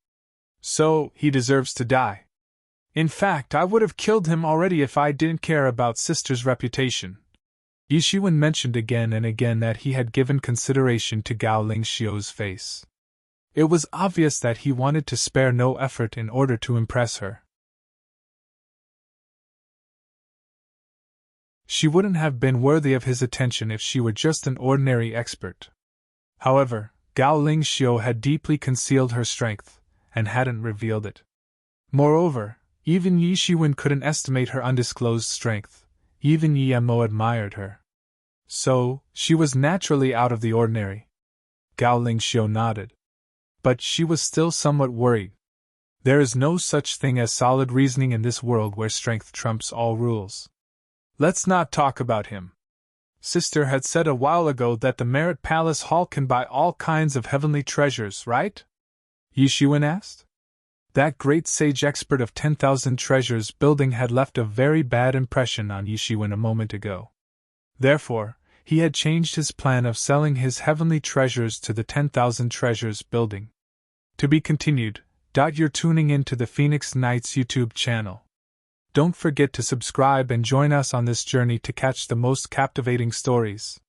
Speaker 1: So, he deserves to die. In fact, I would have killed him already if I didn't care about sister's reputation. Yi Shiwen mentioned again and again that he had given consideration to Gao Lingxiu's face. It was obvious that he wanted to spare no effort in order to impress her. She wouldn't have been worthy of his attention if she were just an ordinary expert. However, Gao Lingxiu had deeply concealed her strength, and hadn't revealed it. Moreover, even Yi Shiwen couldn't estimate her undisclosed strength. Even Yi Mo admired her. So, she was naturally out of the ordinary. Gao Lingxiu nodded. But she was still somewhat worried. There is no such thing as solid reasoning in this world where strength trumps all rules. Let's not talk about him. Sister had said a while ago that the Merit Palace Hall can buy all kinds of heavenly treasures, right? Yi Shiwen asked. That great sage expert of 10,000 treasures building had left a very bad impression on Yi Shiwen a moment ago. Therefore, he had changed his plan of selling his heavenly treasures to the 10,000 treasures building. To be continued. You're tuning in to the Phoenix Knights YouTube channel. Don't forget to subscribe and join us on this journey to catch the most captivating stories.